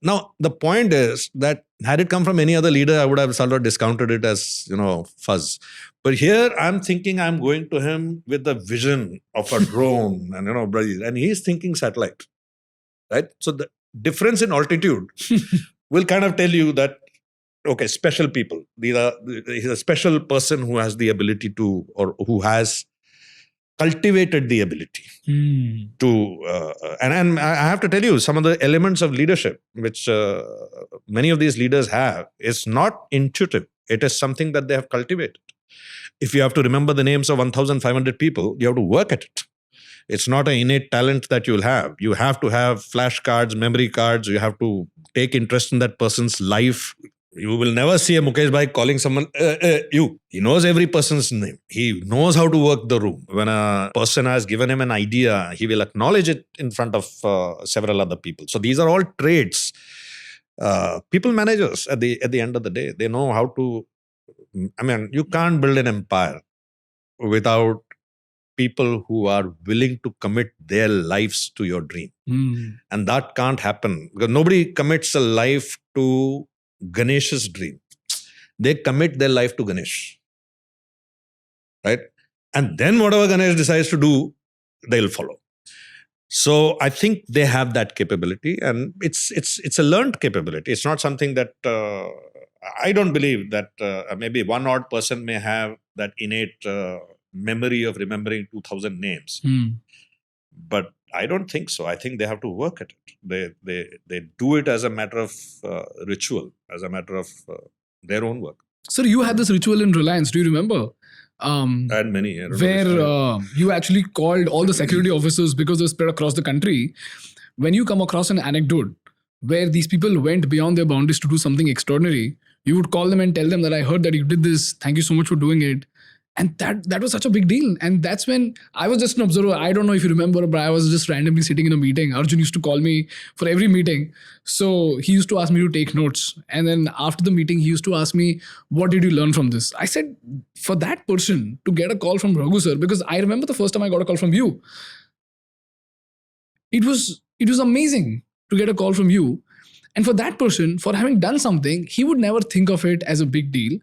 Now, the point is that had it come from any other leader, I would have sort of discounted it as, fuzz. But here I'm thinking I'm going to him with the vision of a drone and he's thinking satellite, right? So the difference in altitude will kind of tell you that, okay, special people. He's a special person who has the ability to, or who has cultivated the ability to, and I have to tell you, some of the elements of leadership which many of these leaders have is not intuitive. It is something that they have cultivated. If you have to remember the names of 1,500 people, you have to work at it. It's not an innate talent that you'll have. You have to have flashcards, memory cards. You have to take interest in that person's life. You will never see a Mukesh bhai calling someone, you. He knows every person's name. He knows how to work the room. When a person has given him an idea, he will acknowledge it in front of several other people. So these are all traits. People managers at the end of the day, they know how to, you can't build an empire without people who are willing to commit their lives to your dream. And that can't happen because nobody commits a life to Ganesh's dream. They commit their life to Ganesh. Right? And then whatever Ganesh decides to do, they'll follow. So I think they have that capability and it's a learned capability. It's not something that I don't believe that maybe one odd person may have that innate memory of remembering 2,000 names. But I don't think so. I think they have to work at it. They do it as a matter of ritual, as a matter of their own work. Sir, you had this ritual in Reliance. Do you remember? I had many. Where you actually called all the security officers because they're spread across the country. When you come across an anecdote where these people went beyond their boundaries to do something extraordinary, you would call them and tell them that I heard that you did this. Thank you so much for doing it. And that was such a big deal. And that's when I was just an observer. I don't know if you remember, but I was just randomly sitting in a meeting. Arjun used to call me for every meeting. So he used to ask me to take notes. And then after the meeting, he used to ask me, what did you learn from this? I said, for that person to get a call from Raghu sir, because I remember the first time I got a call from you. It was amazing to get a call from you. And for that person, for having done something, he would never think of it as a big deal.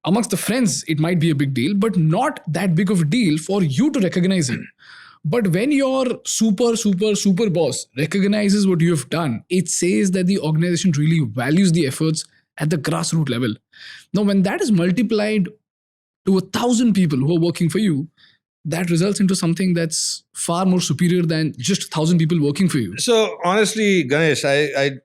Amongst the friends, it might be a big deal, but not that big of a deal for you to recognize it. But when your super boss recognizes what you have done, it says that the organization really values the efforts at the grassroots level. Now, when that is multiplied to 1,000 people who are working for you, that results into something that's far more superior than just 1,000 people working for you. So honestly, Ganesh, I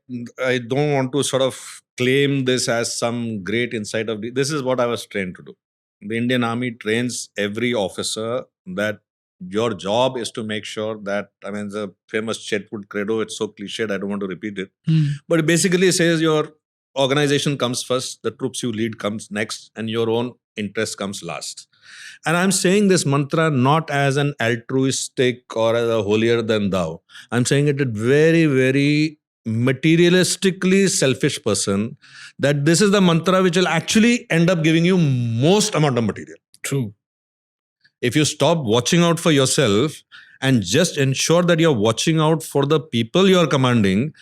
don't want to sort of claim this as some great insight of this is what I was trained to do. The Indian Army trains every officer that your job is to make sure that, the famous Chetwood credo, it's so cliched, I don't want to repeat it. But it basically says your organization comes first, the troops you lead comes next, and your own interest comes last. And I'm saying this mantra not as an altruistic or as a holier than thou. I'm saying it a very, very materialistically selfish person, that this is the mantra which will actually end up giving you most amount of material. True. If you stop watching out for yourself and just ensure that you're watching out for the people you're commanding,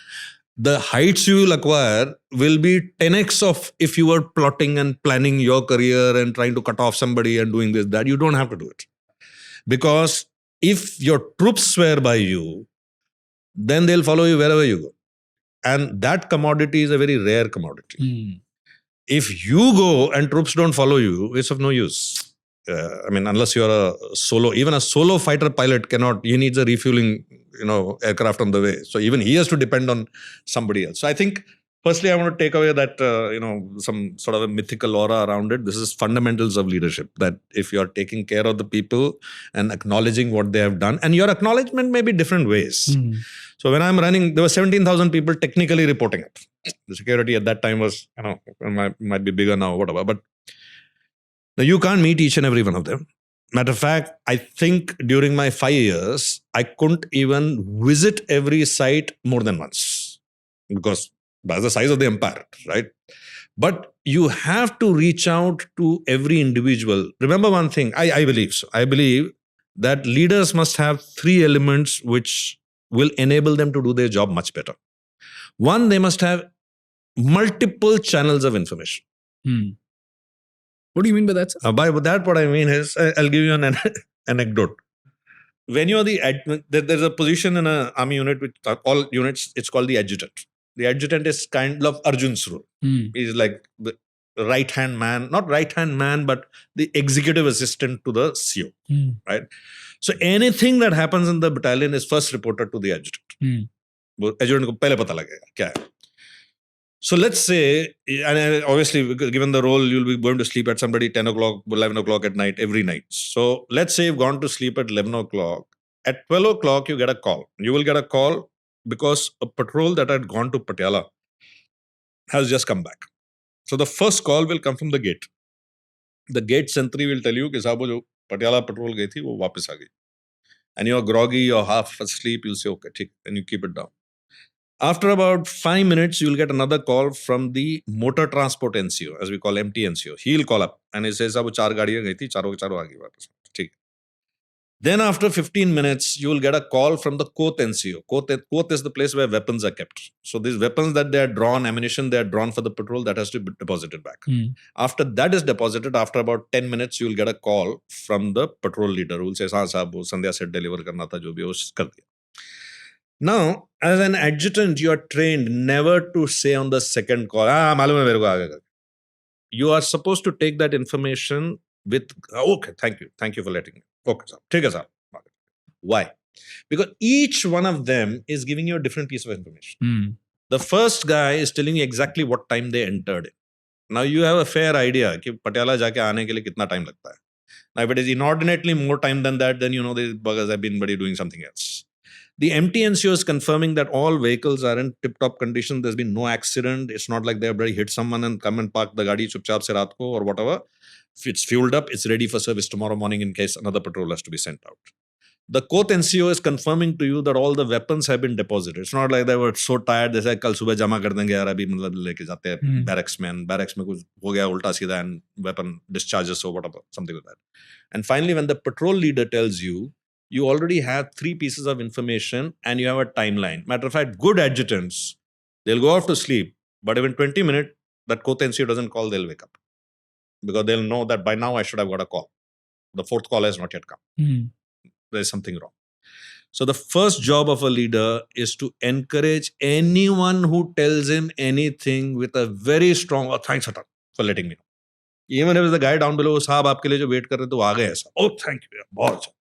the heights you will acquire will be 10x of if you were plotting and planning your career and trying to cut off somebody and doing this, that. You don't have to do it. Because if your troops swear by you, then they'll follow you wherever you go. And that commodity is a very rare commodity. If you go and troops don't follow you, it's of no use. Unless you're a solo, even a solo fighter pilot cannot, he needs a refueling, aircraft on the way. So even he has to depend on somebody else. So I think, firstly, I want to take away that, some sort of a mythical aura around it. This is fundamentals of leadership, that if you're taking care of the people and acknowledging what they have done, and your acknowledgement may be different ways. So when I'm running, there were 17,000 people technically reporting it. The security at that time was, might be bigger now, whatever. But you can't meet each and every one of them. Matter of fact, I think during my 5 years, I couldn't even visit every site more than once because that's the size of the empire, right? But you have to reach out to every individual. Remember one thing, I believe so. I believe that leaders must have 3 elements which will enable them to do their job much better. One, they must have multiple channels of information. What do you mean by that, sir? By that, what I mean is, I'll give you an anecdote. When you're there's a position in an army unit, which all units, it's called the adjutant. The adjutant is kind of Arjun's role. He's like the right-hand man, not right-hand man, but the executive assistant to the CO, right? So anything that happens in the battalion is first reported to the adjutant. Adjutant को पहले पता लगेगा क्या है. So let's say, and obviously given the role, you'll be going to sleep at somebody 10 o'clock, 11 o'clock at night, every night. So let's say you've gone to sleep at 11 o'clock. At 12 o'clock, you get a call. You will get a call because a patrol that had gone to Patiala has just come back. So the first call will come from the gate. The gate sentry will tell you कि साहब वो जो Patiala patrol गई थी वो वापस आ गई. And you're groggy, you're half asleep, you'll say, okay, ठीक, and you keep it down. After about 5 minutes, you'll get another call from the motor transport NCO, as we call MT NCO. He'll call up and he says, "Ab 4 gaadiyan gayi thi, charo ke charo aa gayi wapas." Theek. Then after 15 minutes, you will get a call from the Koth NCO. Koth is the place where weapons are kept. So these weapons that they are drawn, ammunition they are drawn for the patrol, that has to be deposited back. After that is deposited, after about 10 minutes, you will get a call from the patrol leader who will say, "Haan sahab, wo Sandhya se deliver karna tha, jo bhi ho, kar diya." Now, as an adjutant, you are trained never to say on the second call, मालूम है मेरे को आगे कर. You are supposed to take that information with, okay, thank you for letting me. Okay, sir. ठीक है sir. Why? Because each one of them is giving you a different piece of information. The first guy is telling you exactly what time they entered in. Now you have a fair idea कि पटियाला जाके आने के लिए कितना time लगता है. Now if it is inordinately more time than that, then you know these buggers have been doing something else. The MTNCO is confirming that all vehicles are in tip-top condition. There's been no accident. It's not like they've hit someone and come and park the gaadi chupchap se raat ko or whatever. If it's fueled up, it's ready for service tomorrow morning in case another patrol has to be sent out. The Koth NCO is confirming to you that all the weapons have been deposited. It's not like they were so tired, they said, kal subah jama kar denge yaar, abhi matlab leke jate hain barracks mein kuch ho gaya ulta seedha and weapon discharges or whatever, something like that. And finally, when the patrol leader tells you, you already have 3 pieces of information and you have a timeline. Matter of fact, good adjutants, they'll go off to sleep, but even 20 minutes, that Koth NCO doesn't call, they'll wake up. Because they'll know that by now I should have got a call. The 4th call has not yet come. There's something wrong. So the first job of a leader is to encourage anyone who tells him anything with a very strong, thanks for letting me know. Even if it's the guy down below, साहब आपके लिए जो wait कर रहे थे वो आ गए ऐसा. Oh, thank you. बहुत अच्छा.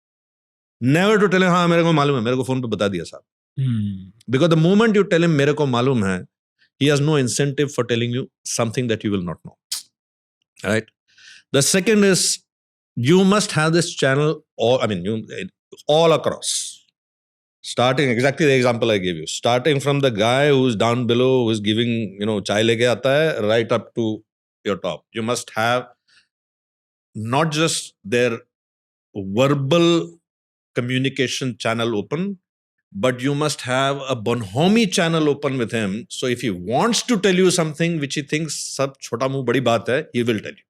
Never to tell him, हाँ मेरे को मालूम है, मेरे को phone पे बता दिया साहब. Because the moment you tell him मेरे को मालूम है, he has no incentive for telling you something that you will not know. Right? The second is, you must have this channel, all across. Starting, exactly the example I gave you. Starting from the guy who's down below, who's giving, chai leke aata hai, right up to your top. You must have not just their verbal communication channel open, but you must have a bonhomie channel open with him. So if he wants to tell you something which he thinks sab chota muh badi baat hai, he will tell you.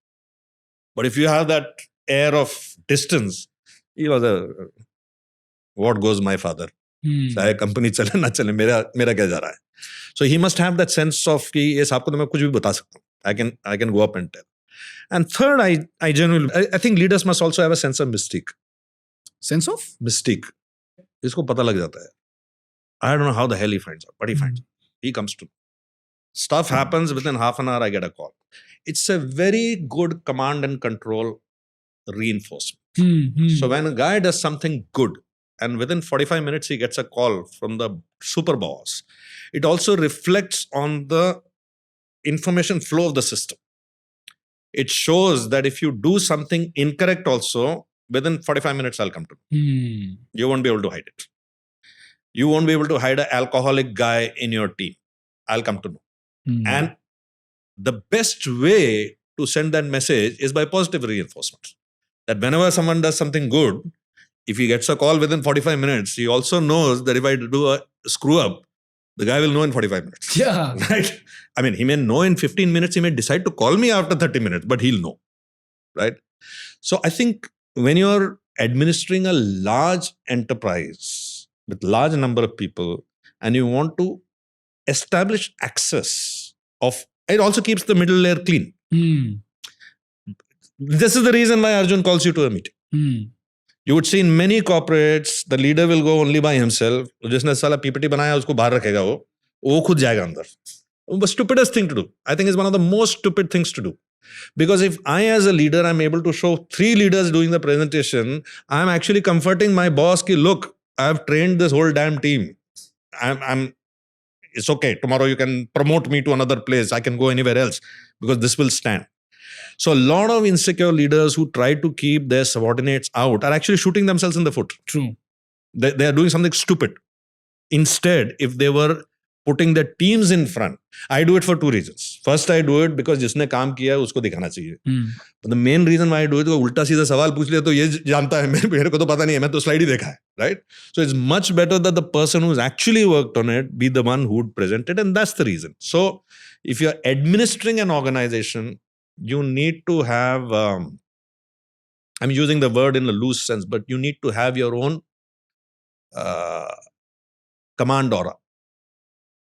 But if you have that air of distance, what goes my father? चाहे company चले ना चले, मेरा क्या जा रहा है? So he must have that sense of कि ये साहब को तो मैं कुछ भी बता सकता हूँ. I can go up and tell. And third, I think leaders must also have a sense of mystique. Sense of? Mystique. इसको पता लग जाता है. I don't know how the hell he finds out, but he finds out. He comes to me. Stuff happens within half an hour, I get a call. It's a very good command and control reinforcement. So when a guy does something good, and within 45 minutes he gets a call from the super boss, it also reflects on the information flow of the system. It shows that if you do something incorrect also, within 45 minutes I'll come to know. You won't be able to hide it. You won't be able to hide an alcoholic guy in your team. I'll come to know. And the best way to send that message is by positive reinforcement. That whenever someone does something good, if he gets a call within 45 minutes, he also knows that if I do a screw up, the guy will know in 45 minutes. Yeah. Right? I mean, he may know in 15 minutes, he may decide to call me after 30 minutes, but he'll know. Right? So I think when you're administering a large enterprise with large number of people and you want to establish access of, it also keeps the middle layer clean. This is the reason why Arjun calls you to a meeting. You would see in many corporates, the leader will go only by himself. जिसने साला PPT बनाया उसको बाहर रखेगा वो खुद जाएगा अंदर. The stupidest thing to do. I think is one of the most stupid things to do. Because if I as a leader am able to show 3 leaders doing the presentation, I'm actually comforting my boss ki, look, I've trained this whole damn team. It's okay. Tomorrow you can promote me to another place. I can go anywhere else because this will stand. So a lot of insecure leaders who try to keep their subordinates out are actually shooting themselves in the foot. True. They are doing something stupid. Instead, if they were putting their teams in front, I do it for 2 reasons. First, I do it because जिसने काम किया है उसको दिखाना चाहिए. But the main reason why I do it is उल्टा सीधा सवाल पूछ लिया तो ये जानता है मेरे को तो पता नहीं है मैं तो स्लाइड ही देखा है, right? So it's much better that the person who's actually worked on it be the one who would present it, and that's the reason. So if you're administering an organization, you need to have, I'm using the word in a loose sense, but you need to have your own command aura.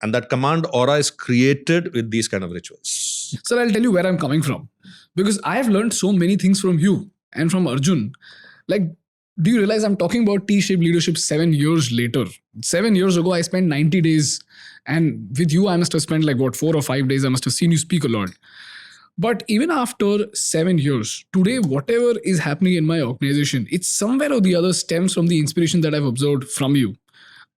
And that command aura is created with these kind of rituals. Sir, I'll tell you where I'm coming from. Because I have learned so many things from you and from Arjun. Like, do you realize I'm talking about T-shaped leadership 7 years later? 7 years ago, I spent 90 days. And with you, I must have spent 4 or 5 days. I must have seen you speak a lot. But even after 7 years, today, whatever is happening in my organization, it's somewhere or the other stems from the inspiration that I've observed from you.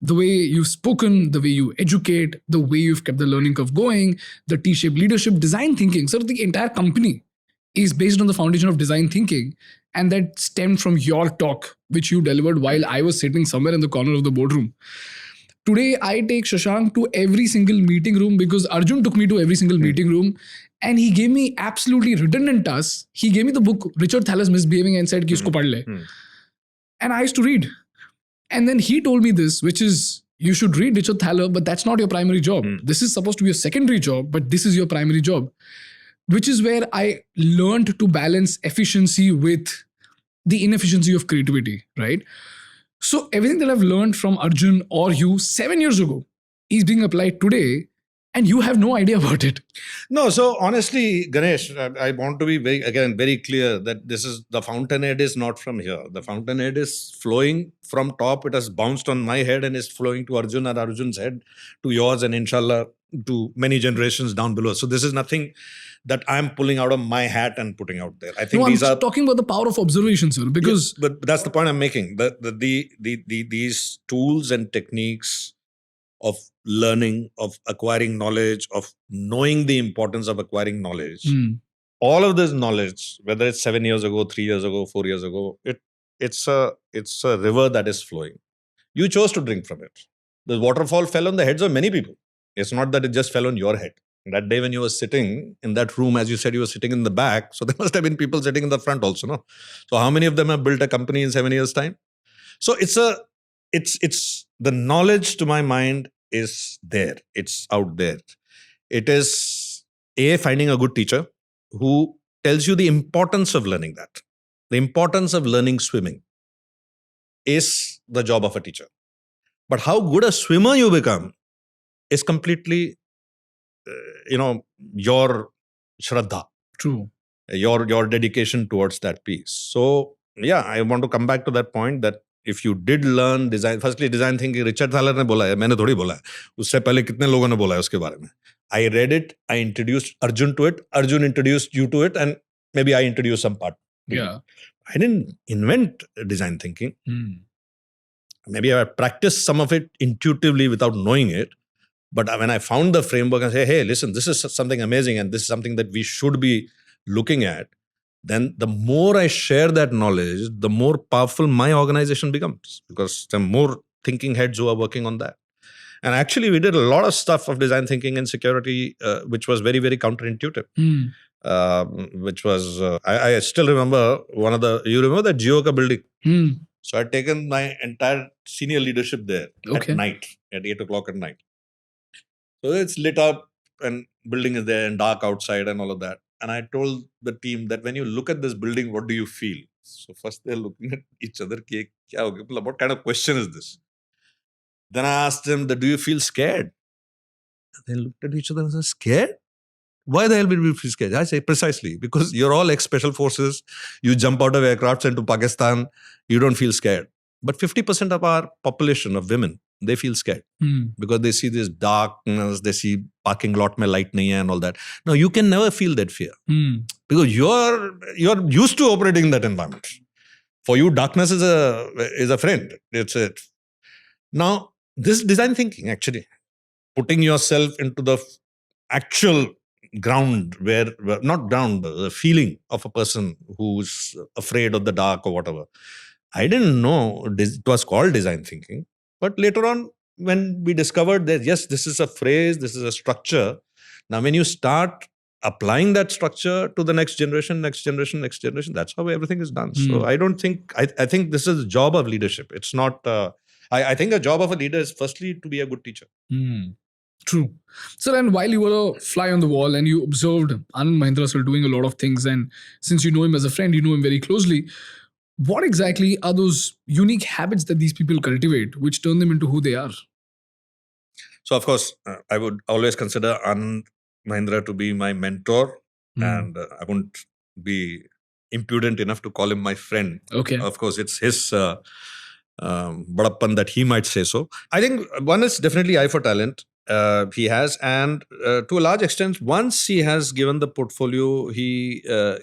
The way you've spoken, the way you educate, the way you've kept the learning curve going, the T-shaped leadership, design thinking. So the entire company is based on the foundation of design thinking. And that stemmed from your talk, which you delivered while I was sitting somewhere in the corner of the boardroom. Today, I take Shashank to every single meeting room because Arjun took me to every single meeting room. And he gave me absolutely redundant tasks. He gave me the book, Richard Thaler's Misbehaving, and said, ki usko padh le. And I used to read. And then he told me this, which is, you should read Richard Thaler, but that's not your primary job. This is supposed to be a secondary job, but this is your primary job. Which is where I learned to balance efficiency with the inefficiency of creativity, right? So everything that I've learned from Arjun or you 7 years ago is being applied today, and you have no idea about it. No, so honestly, Ganesh, I want to be very clear that this is, the fountainhead is not from here. The fountainhead is flowing from top. It has bounced on my head and is flowing to Arjun and Arjun's head, to yours, and inshallah to many generations down below. So this is nothing that I'm pulling out of my hat and putting out there. I think I'm talking about the power of observation, sir, because... Yeah, but that's the point I'm making. These tools and techniques of learning, of acquiring knowledge, of knowing the importance of acquiring knowledge. All of this knowledge, whether it's 7 years ago, 3 years ago, 4 years ago, it's a river that is flowing. You chose to drink from it. The waterfall fell on the heads of many people. It's not that it just fell on your head. That day when you were sitting in that room, as you said, you were sitting in the back. So there must have been people sitting in the front also, no? So how many of them have built a company in 7 years' time? So it's the knowledge, to my mind, is there. It's out there. It is finding a good teacher who tells you the importance of learning that. The importance of learning swimming is the job of a teacher. But how good a swimmer you become is completely, your shraddha. True. Your dedication towards that piece. So, yeah, I want to come back to that point that if you did learn design, firstly design thinking, Richard Thaler ने बोला है, मैंने थोड़ी बोला है. उससे पहले कितने लोगों ने बोला है उसके बारे में. I read it, I introduced Arjun to it, Arjun introduced you to it, and maybe I introduced some part. Yeah. I didn't invent design thinking. Maybe I practiced some of it intuitively without knowing it. But when I found the framework and say, hey, listen, this is something amazing and this is something that we should be looking at, then the more I share that knowledge, the more powerful my organization becomes, because there are more thinking heads who are working on that. And actually, we did a lot of stuff of design thinking and security, which was very, very counterintuitive. Which was, I still remember you remember the Geoka building? So I'd taken my entire senior leadership there at night, at 8 o'clock at night. So it's lit up and building is there and dark outside and all of that. And I told the team that when you look at this building, what do you feel? So first they're looking at each other. What kind of question is this? Then I asked them, do you feel scared? They looked at each other and said, scared? Why the hell will we feel scared? I say, precisely, because you're all ex-special forces. You jump out of aircrafts into Pakistan. You don't feel scared. But 50% of our population of women, they feel scared because they see this darkness, they see parking lot mein light nahi hai and all that. Now, you can never feel that fear because you're used to operating in that environment. For you, darkness is a friend. It's it. Now, this design thinking, actually, putting yourself into the actual ground not ground, the feeling of a person who's afraid of the dark or whatever. I didn't know it was called design thinking. But later on, when we discovered that, yes, this is a phrase, this is a structure. Now, when you start applying that structure to the next generation, that's how everything is done. So I don't think, I think this is a job of leadership. It's not, I think a job of a leader is firstly to be a good teacher. True. So then while you were a fly on the wall and you observed Anand Mahindra sir doing a lot of things, and since you know him as a friend, you know him very closely, what exactly are those unique habits that these people cultivate which turn them into who they are? So of course, I would always consider Anand Mahindra to be my mentor, and I wouldn't be impudent enough to call him my friend. Okay. Of course, it's his badappan that he might say so. I think one is definitely eye for talent. He has, and to a large extent, once he has given the portfolio, he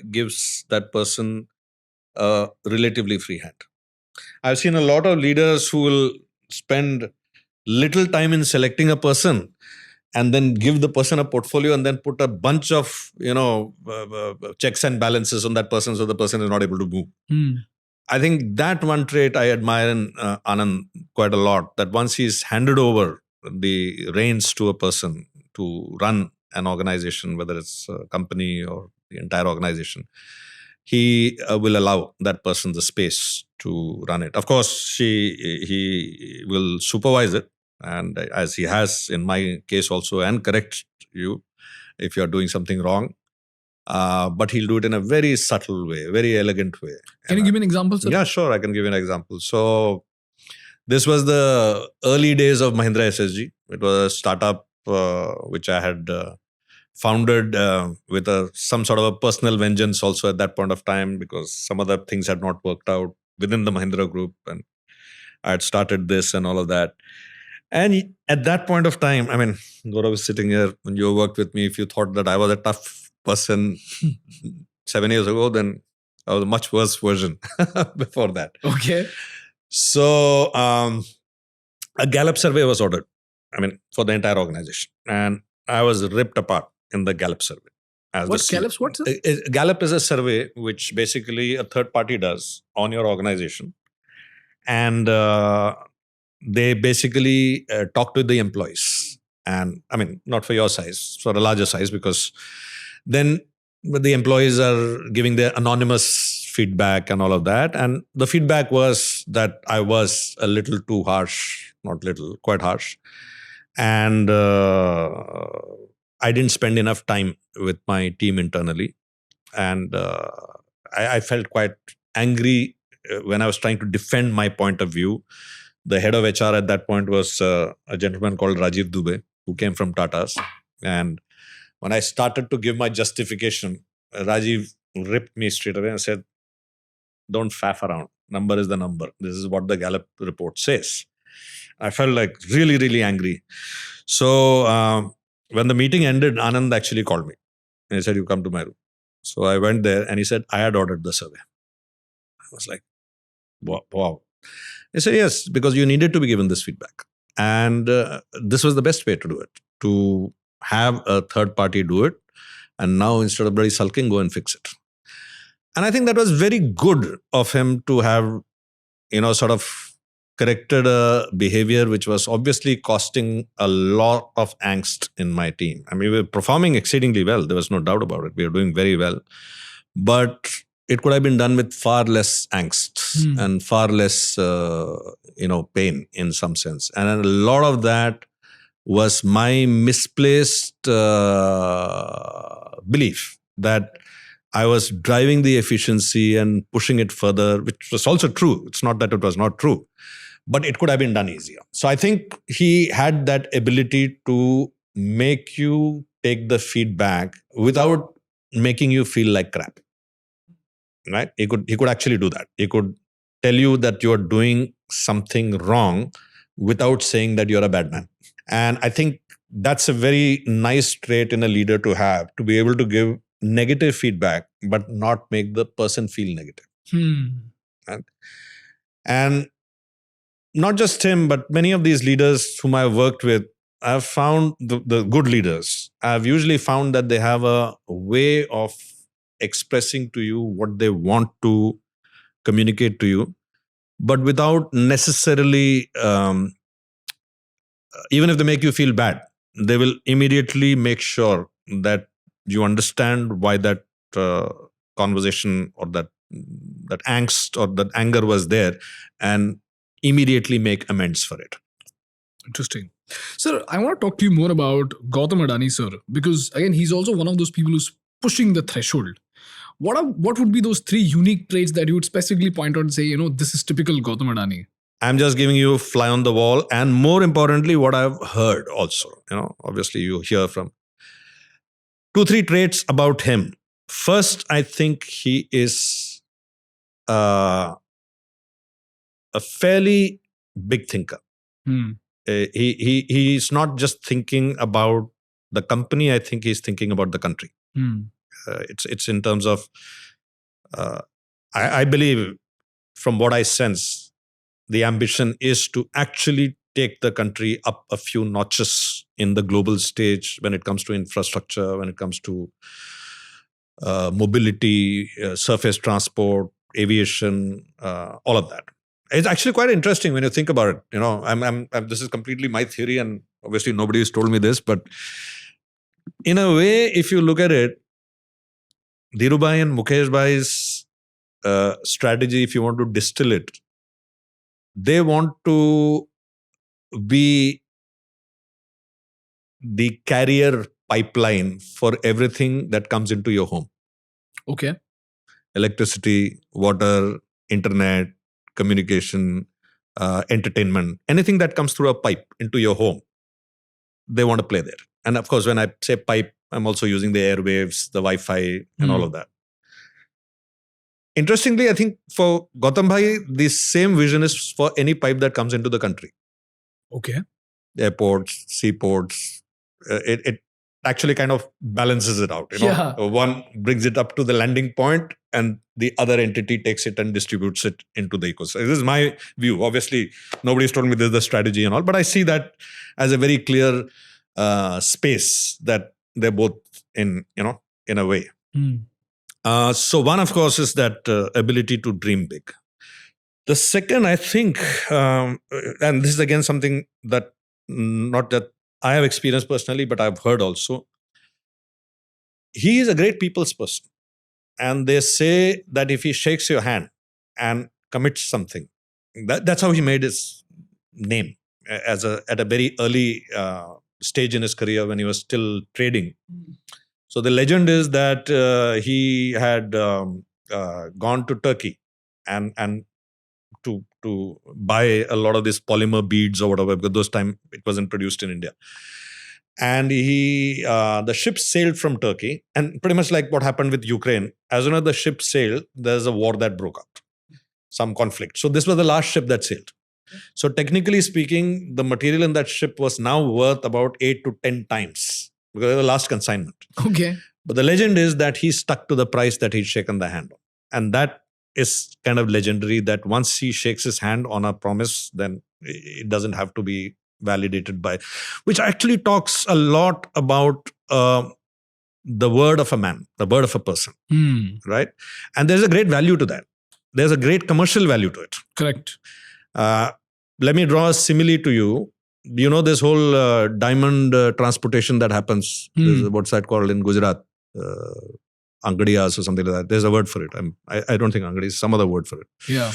gives that person a relatively free hand. I've seen a lot of leaders who will spend little time in selecting a person and then give the person a portfolio and then put a bunch of checks and balances on that person so the person is not able to move. I think that one trait I admire in Anand quite a lot, that once he's handed over the reins to a person to run an organization, whether it's a company or the entire organization, he will allow that person the space to run it. Of course, he will supervise it, and as he has in my case also, and correct you if you're doing something wrong. But he'll do it in a very subtle way, very elegant way. Can you give me an example, sir? Yeah, sure. I can give you an example. So this was the early days of Mahindra SSG. It was a startup which I had founded with some sort of a personal vengeance also at that point of time, because some other things had not worked out within the Mahindra group, and I had started this and all of that. And at that point of time, I mean, Gaurav is sitting here. When you worked with me, if you thought that I was a tough person 7 years ago, then I was a much worse version before that. Okay. So a Gallup survey was ordered, I mean, for the entire organization. And I was ripped apart in the Gallup survey. What's Gallup's? What's it? Gallup is a survey which basically a third party does on your organization. And they basically talk to the employees. And I mean, not for your size, for a larger size, because then the employees are giving their anonymous feedback and all of that. And the feedback was that I was a little too harsh, not little, quite harsh. And I didn't spend enough time with my team internally. And I felt quite angry when I was trying to defend my point of view. The head of HR at that point was a gentleman called Rajiv Dubey, who came from Tata's. And when I started to give my justification, Rajiv ripped me straight away and said, don't faff around. Number is the number. This is what the Gallup report says. I felt like really, really angry. So when the meeting ended, Anand actually called me. And he said, you come to my room. So I went there and he said, I had ordered the survey. I was like, wow. He said, yes, because you needed to be given this feedback. And this was the best way to do it, to have a third party do it. And now instead of bloody sulking, go and fix it. And I think that was very good of him to have, sort of corrected a behavior which was obviously costing a lot of angst in my team. I mean, we were performing exceedingly well. There was no doubt about it. We were doing very well. But it could have been done with far less angst and far less, pain in some sense. And a lot of that was my misplaced belief that I was driving the efficiency and pushing it further, which was also true. It's not that it was not true, but it could have been done easier. So I think he had that ability to make you take the feedback without making you feel like crap. Right? He could actually do that. He could tell you that you're doing something wrong without saying that you're a bad man. And I think that's a very nice trait in a leader to have, to be able to give negative feedback, but not make the person feel negative. Right? And not just him, but many of these leaders whom I've worked with, I've found the good leaders, I've usually found that they have a way of expressing to you what they want to communicate to you, but without necessarily, even if they make you feel bad, they will immediately make sure that you understand why that conversation or that angst or that anger was there, and immediately make amends for it. Interesting. Sir, I want to talk to you more about Gautam Adani, sir, because again, he's also one of those people who's pushing the threshold. What would be those 3 unique traits that you would specifically point out and say, this is typical Gautam Adani? I'm just giving you a fly on the wall, and more importantly, what I've heard also. Obviously you hear from 2-3 traits about him. First, I think he is a fairly big thinker. He's not just thinking about the company. I think he's thinking about the country. It's in terms of, I believe, from what I sense, the ambition is to actually take the country up a few notches in the global stage when it comes to infrastructure, when it comes to mobility, surface transport, aviation, all of that. It's actually quite interesting when you think about it. This is completely my theory, and obviously nobody has told me this, but in a way, if you look at it, Dhirubhai and Mukesh Bhai's strategy, if you want to distill it, they want to be the carrier pipeline for everything that comes into your home. Okay. Electricity, water, internet, communication, entertainment, anything that comes through a pipe into your home, they want to play there. And of course, when I say pipe, I'm also using the airwaves, the Wi-Fi, and all of that. Interestingly, I think for Gautam Bhai, the same vision is for any pipe that comes into the country. Okay. Airports, seaports, it actually kind of balances it out. Yeah. One brings it up to the landing point, and the other entity takes it and distributes it into the ecosystem. This is my view. Obviously, nobody's told me this is the strategy and all, but I see that as a very clear space that they're both in a way. So one, of course, is that ability to dream big. The second, I think, and this is again something that not that I have experienced personally, but I've heard also, he is a great people's person. And they say that if he shakes your hand and commits something, that's how he made his name at a very early stage in his career when he was still trading. So the legend is that he had gone to Turkey and to buy a lot of these polymer beads or whatever, because those time it wasn't produced in India. And the ship sailed from Turkey, and pretty much like what happened with Ukraine, as soon as the ship sailed, there's a war that broke out, some conflict. So this was the last ship that sailed. So technically speaking, the material in that ship was now worth about 8 to 10 times because of the last consignment. Okay. But the legend is that he stuck to the price that he'd shaken the hand on. And that is kind of legendary, that once he shakes his hand on a promise, then it doesn't have to be validated by, which actually talks a lot about the word of a man, the word of a person, right? And there's a great value to that. There's a great commercial value to it. Correct. let me draw a simile to you. You know this whole diamond transportation that happens. What's that called in Gujarat? Angadiyas or something like that. There's a word for it. I don't think Angadi is some other word for it. Yeah.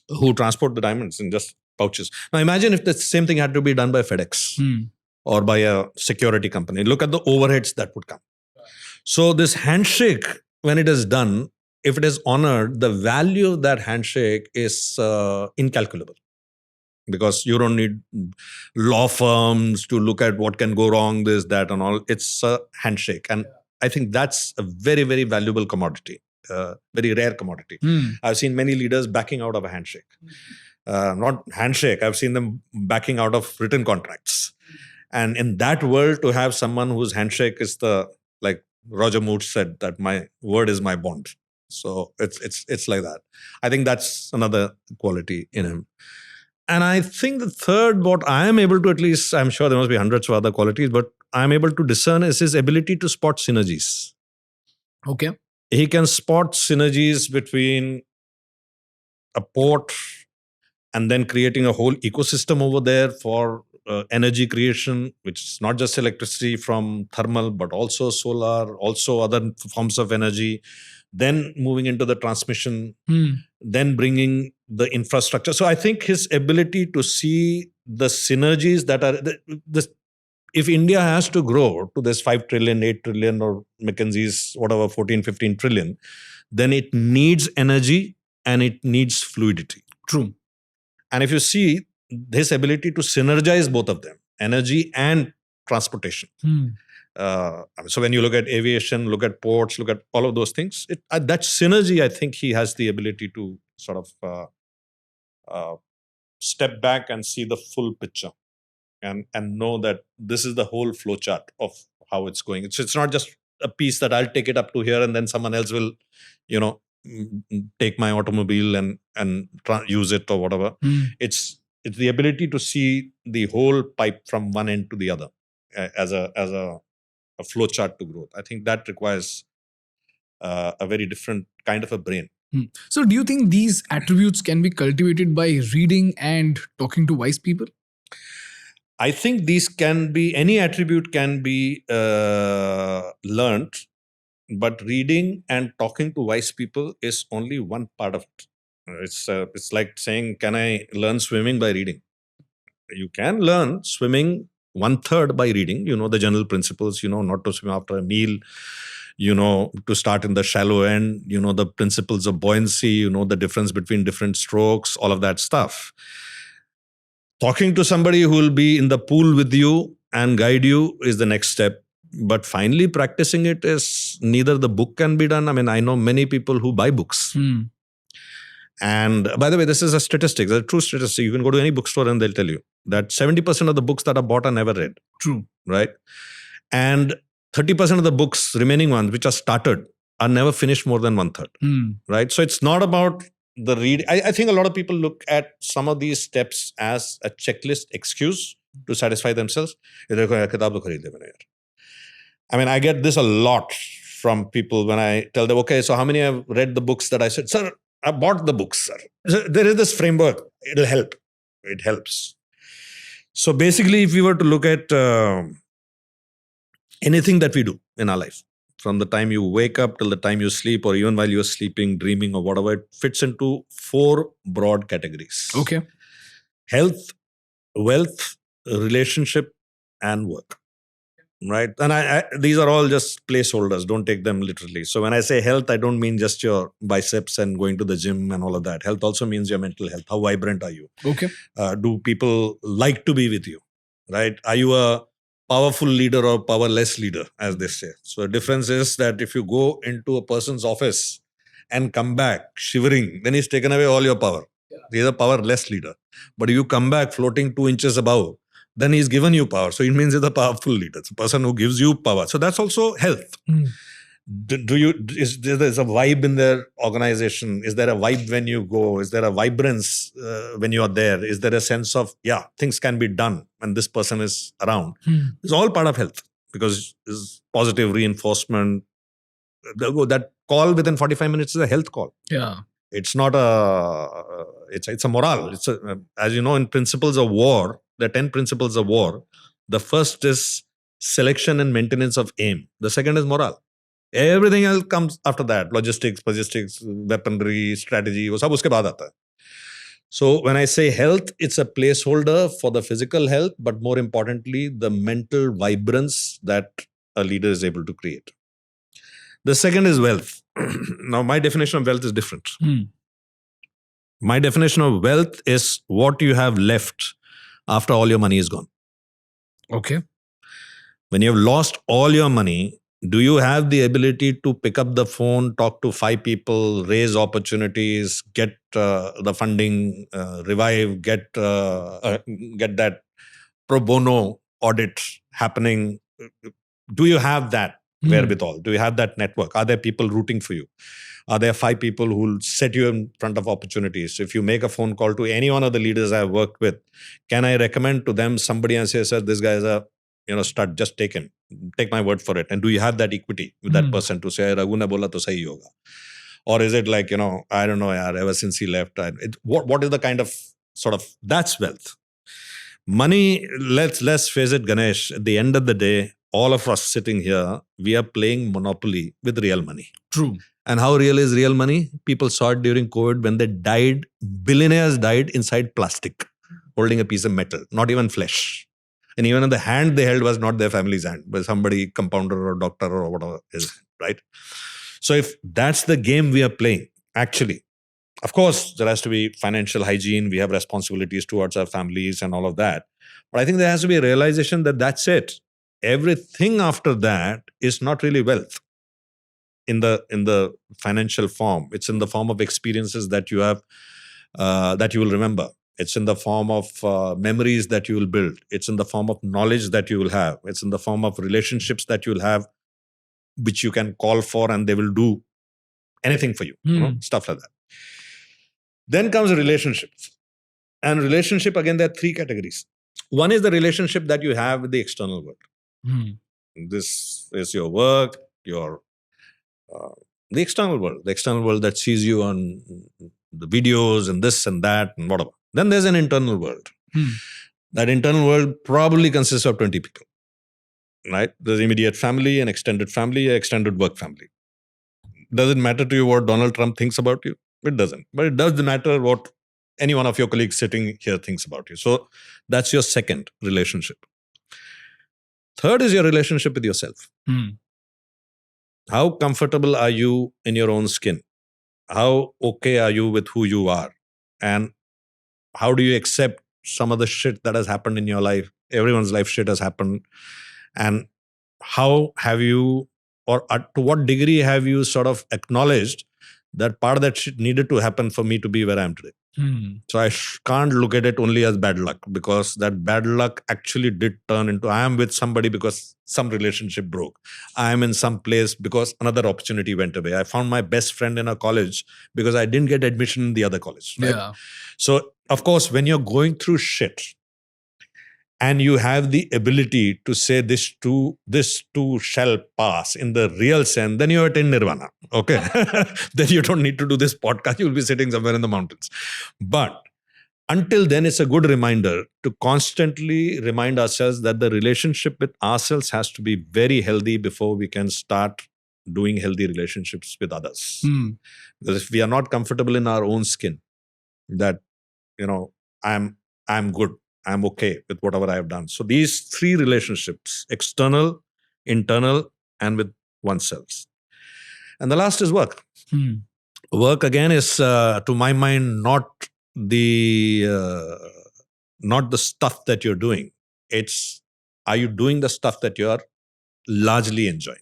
Who transport the diamonds in just pouches. Now imagine if the same thing had to be done by FedEx or by a security company. Look at the overheads that would come. So this handshake, when it is done, if it is honored, the value of that handshake is incalculable. Because you don't need law firms to look at what can go wrong, this, that, and all. It's a handshake. And I think that's a very, very valuable commodity, very rare commodity. I've seen many leaders backing out of a handshake. Not handshake, I've seen them backing out of written contracts. And in that world, to have someone whose handshake is like Roger Moore said, that my word is my bond. So it's like that. I think that's another quality in him. And I think the third, what I am able to, at least, I'm sure there must be hundreds of other qualities, but I'm able to discern is his ability to spot synergies. Okay. He can spot synergies between a port and then creating a whole ecosystem over there for energy creation, which is not just electricity from thermal, but also solar, also other forms of energy. Then moving into the transmission, then bringing the infrastructure. So I think his ability to see the synergies that are, if India has to grow to this 5 trillion, 8 trillion, or McKinsey's whatever, 14, 15 trillion, then it needs energy and it needs fluidity. True. And if you see his ability to synergize both of them, energy and transportation. So when you look at aviation, look at ports, look at all of those things, that synergy, I think he has the ability to sort of step back and see the full picture and know that this is the whole flowchart of how it's going. It's not just a piece that I'll take it up to here and then someone else will, take my automobile and use it or whatever. It's the ability to see the whole pipe from one end to the other as a flowchart to growth. I think that requires a very different kind of a brain. So do you think these attributes can be cultivated by reading and talking to wise people? I think any attribute can be learned, but reading and talking to wise people is only one part of it. It's like saying, can I learn swimming by reading? You can learn swimming 1/3 by reading, the general principles, not to swim after a meal, to start in the shallow end, the principles of buoyancy, the difference between different strokes, all of that stuff. Talking to somebody who will be in the pool with you and guide you is the next step. But finally practicing it is neither the book can be done. I mean, I know many people who buy books. And by the way, this is a statistic, a true statistic. You can go to any bookstore and they'll tell you that 70% of the books that are bought are never read. True. Right? And 30% of the books, remaining ones, which are started, are never finished more than 1/3. Right? So it's not about the read. I think a lot of people look at some of these steps as a checklist excuse to satisfy themselves. I mean, I get this a lot from people when I tell them, okay, so how many have read the books that I said? Sir, I bought the books, sir. So there is this framework. It'll help. It helps. So basically, if we were to look at anything that we do in our life, from the time you wake up till the time you sleep, or even while you're sleeping, dreaming, or whatever, it fits into 4 broad categories. Okay. Health, wealth, relationship, and work. Right? And these are all just placeholders. Don't take them literally. So when I say health, I don't mean just your biceps and going to the gym and all of that. Health also means your mental health. How vibrant are you? Okay. Do people like to be with you? Right? Are you a powerful leader or powerless leader, as they say? So the difference is that if you go into a person's office and come back shivering, then he's taken away all your power. He's a powerless leader. But if you come back floating 2 inches above, then he's given you power. So it means he's a powerful leader. It's a person who gives you power. So that's also health. Is there a vibe in their organization? Is there a vibe when you go? Is there a vibrance when you are there? Is there a sense of, things can be done when this person is around? It's all part of health, because it's positive reinforcement. That call within 45 minutes is a health call. Yeah. It's not it's a morale. As you know, in principles of war, there are 10 principles of war. The first is selection and maintenance of aim. The second is morale. Everything else comes after that. Logistics, weaponry, strategy, वो सब उसके बाद आता है. So when I say health, it's a placeholder for the physical health, but more importantly, the mental vibrance that a leader is able to create. The second is wealth. Now, my definition of wealth is different. My definition of wealth is what you have left after all your money is gone. Okay. When you have lost all your money, do you have the ability to pick up the phone, talk to 5 people, raise opportunities, get the funding, revive, get that pro bono audit happening? Do you have that wherewithal? Do you have that network? Are there people rooting for you? Are there 5 people who will set you in front of opportunities? If you make a phone call to any one of the leaders I've worked with, can I recommend to them somebody and say, sir, this guy is a stud, just take him. Take my word for it. And do you have that equity with that person to say, Raghu ne bola to sahi hoga? Or is it like, I don't know, ever since he left, what is the kind of sort of, that's wealth. Money, let's face it, Ganesh, at the end of the day, all of us sitting here, we are playing monopoly with real money. True. And how real is real money? People saw it during COVID when they died, billionaires died inside plastic, holding a piece of metal, not even flesh. And even in the hand they held was not their family's hand, but somebody, compounder or doctor or whatever is, right? So if that's the game we are playing, actually, of course, there has to be financial hygiene. We have responsibilities towards our families and all of that. But I think there has to be a realization that that's it. Everything after that is not really wealth in the financial form. It's in the form of experiences that you have, that you will remember. It's in the form of memories that you will build. It's in the form of knowledge that you will have. It's in the form of relationships that you will have, which you can call for and they will do anything for you, stuff like that. Then comes relationships. And relationship, again, there are 3 categories. One is the relationship that you have with the external world. This is your work, the external world that sees you on the videos and this and that and whatever. Then there's an internal world. That internal world probably consists of 20 people, right? There's immediate family, an extended work family. Does it matter to you what Donald Trump thinks about you? It doesn't. But it does matter what any one of your colleagues sitting here thinks about you. So that's your second relationship. Third is your relationship with yourself. How comfortable are you in your own skin? How okay are you with who you are? And how do you accept some of the shit that has happened in your life? Everyone's life shit has happened. And how have you, or to what degree have you sort of acknowledged that part of that shit needed to happen for me to be where I am today? So I can't look at it only as bad luck, because that bad luck actually did turn into, I am with somebody because some relationship broke. I am in some place because another opportunity went away. I found my best friend in a college because I didn't get admission in the other college. Right? Yeah. So, of course, when you're going through shit and you have the ability to say this too shall pass in the real sense, then you attain nirvana. Okay. Then you don't need to do this podcast. You'll be sitting somewhere in the mountains. But until then, it's a good reminder to constantly remind ourselves that the relationship with ourselves has to be very healthy before we can start doing healthy relationships with others. Because if we are not comfortable in our own skin, that, I'm good, I'm okay with whatever I have done. So these 3 relationships, external, internal, and with oneself. And the last is work. Work, again, is, to my mind, not the stuff that you're doing. It's, are you doing the stuff that you are largely enjoying?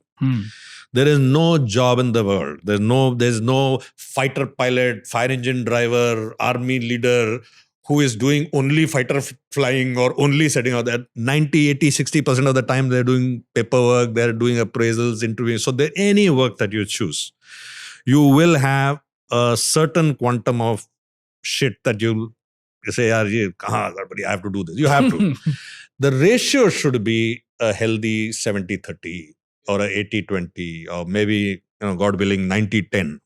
There is no job in the world. There's no fighter pilot, fire engine driver, army leader who is doing only fighter flying or only setting out that 90, 80, 60% of the time they're doing paperwork, they're doing appraisals, interviews. So any work that you choose, you will have a certain quantum of shit that you'll say, I have to do this. You have to. The ratio should be a healthy 70-30 or a 80-20 or maybe, God willing, 90-10.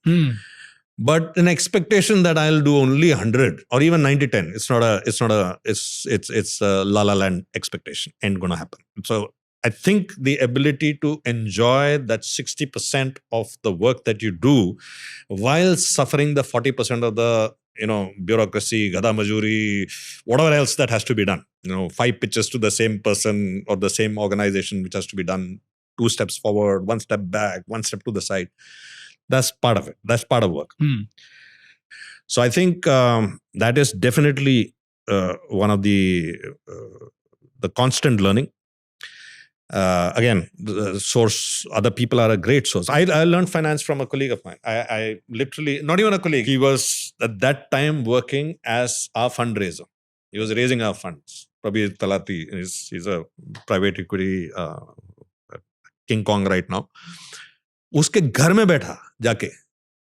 But an expectation that I'll do only 100 or even 90-10, it's a la la land expectation. Ain't gonna happen. So I think the ability to enjoy that 60% of the work that you do while suffering the 40% of the bureaucracy, gada majuri, whatever else that has to be done. 5 pitches to the same person or the same organization which has to be done 2 steps forward, 1 step back, 1 step to the side. That's part of it. That's part of work. So I think that is definitely one of the constant learning. Again, the source, other people are a great source. I learned finance from a colleague of mine. I literally, not even a colleague, he was at that time working as our fundraiser. He was raising our funds. Probably Talati, he's a private equity King Kong right now. उसके घर में बैठा जाके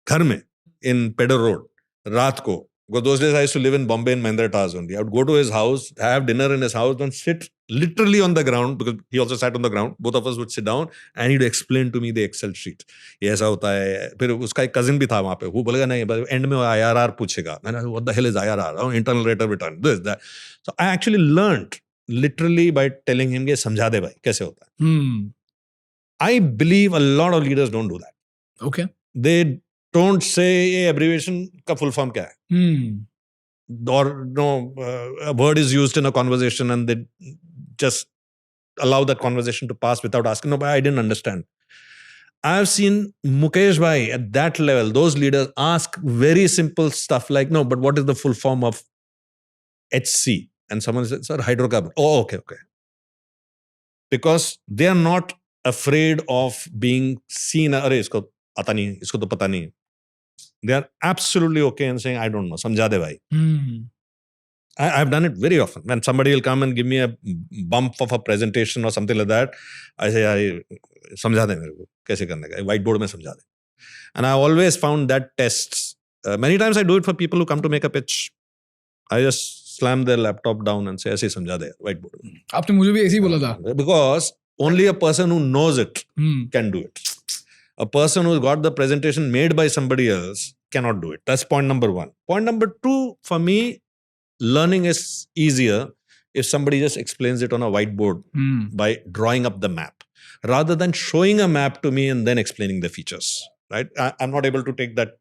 घर में in Pedder Road रात को, because those days I used to live in Bombay in Mahindra Towers only. I would go to his house, have dinner in his house, and sit literally on the ground, because he also sat on the ground. Both of us would sit down and he'd explain to me the Excel sheet. ये ऐसा होता है. फिर उसका एक cousin भी था वहाँ पे. वो बोलेगा नहीं, end में IRR पूछेगा. मैंने what the hell is IRR? Oh, internal rate of return. This, that. So I actually learned literally by telling him, ये समझा दे भाई कैसे होता है. I believe a lot of leaders don't do that. Okay. They don't say, hey, abbreviation ka full form kya hai? Or a word is used in a conversation and they just allow that conversation to pass without asking. No, but I didn't understand. I've seen Mukesh bhai at that level, those leaders ask very simple stuff like, no, but what is the full form of HC? And someone said, sir, hydrocarbon. Oh, okay. Because they are not afraid of being seen. Arey, isko ata nahi, isko to pata nahi. They are absolutely okay in saying, I don't know, samjha de bhai. I've done it very often. When somebody will come and give me a bump of a presentation or something like that, I say, samjha de mere ko, kaise karne ka, whiteboard mein samjha de. And I always found that tests. Many times I do it for people who come to make a pitch. I just slam their laptop down and say, ऐसे समझा दे whiteboard. आपने मुझे भी ऐसे ही बोला था. Because only a person who knows it can do it. A person who's got the presentation made by somebody else cannot do it. That's point number 1. Point number 2, for me, learning is easier if somebody just explains it on a whiteboard by drawing up the map, rather than showing a map to me and then explaining the features. Right? I'm not able to take that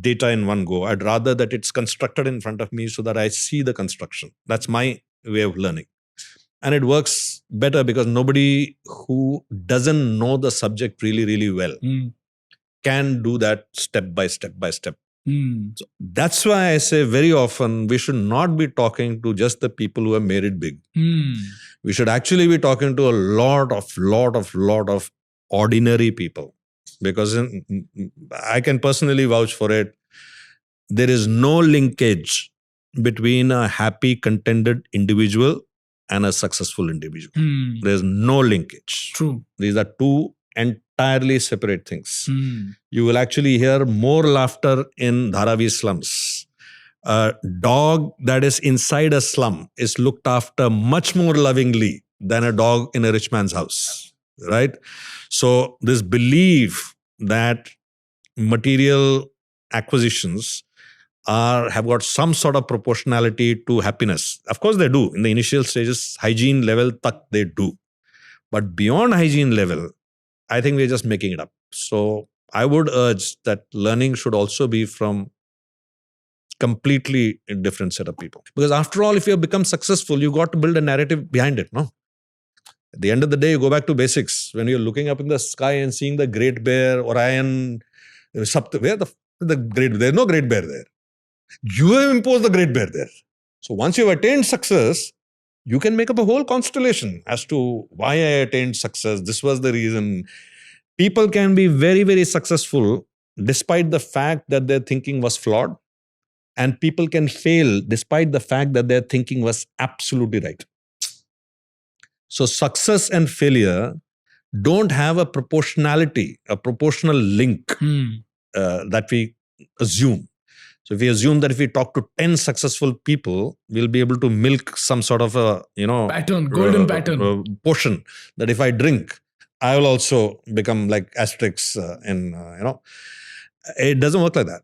data in one go. I'd rather that it's constructed in front of me so that I see the construction. That's my way of learning. And it works better because nobody who doesn't know the subject really, really well can do that step by step by step. So that's why I say very often we should not be talking to just the people who have made it big. We should actually be talking to a lot of ordinary people. Because I can personally vouch for it. There is no linkage between a happy, contented individual and a successful individual. There's no linkage. True. These are two entirely separate things. You will actually hear more laughter in Dharavi slums. A dog that is inside a slum is looked after much more lovingly than a dog in a rich man's house. Right? So this belief that material acquisitions have got some sort of proportionality to happiness. Of course they do. In the initial stages, hygiene level tak they do. But beyond hygiene level, I think we're just making it up. So I would urge that learning should also be from completely different set of people. Because after all, if you have become successful, you got to build a narrative behind it, no? At the end of the day, you go back to basics. When you're looking up in the sky and seeing the Great Bear, Orion, where the Great Bear? There's no Great Bear there. You have imposed the Great Bear there. So once you've attained success, you can make up a whole constellation as to why I attained success. This was the reason. People can be very, very successful despite the fact that their thinking was flawed. And people can fail despite the fact that their thinking was absolutely right. So success and failure don't have a proportionality, a proportional link that we assume. So if we assume that if we talk to 10 successful people, we'll be able to milk some sort of a, pattern, golden pattern. Potion that if I drink, I will also become like Asterix It doesn't work like that.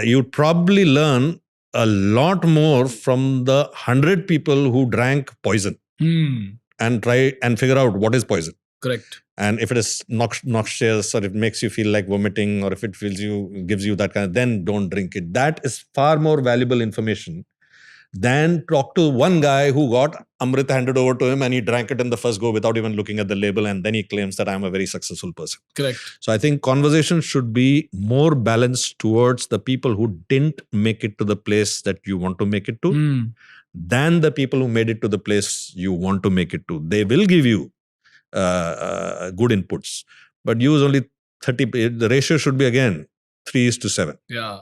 you'd probably learn a lot more from the 100 people who drank poison and try and figure out what is poison. Correct. And if it is noxious, or it makes you feel like vomiting, or if it gives you that kind of, then don't drink it. That is far more valuable information than talk to one guy who got Amrit handed over to him and he drank it in the first go without even looking at the label, and then he claims that I'm a very successful person. Correct. So I think conversation should be more balanced towards the people who didn't make it to the place that you want to make it to than the people who made it to the place you want to make it to. They will give you good inputs, but use only 30. The ratio should be again 3:7. Yeah.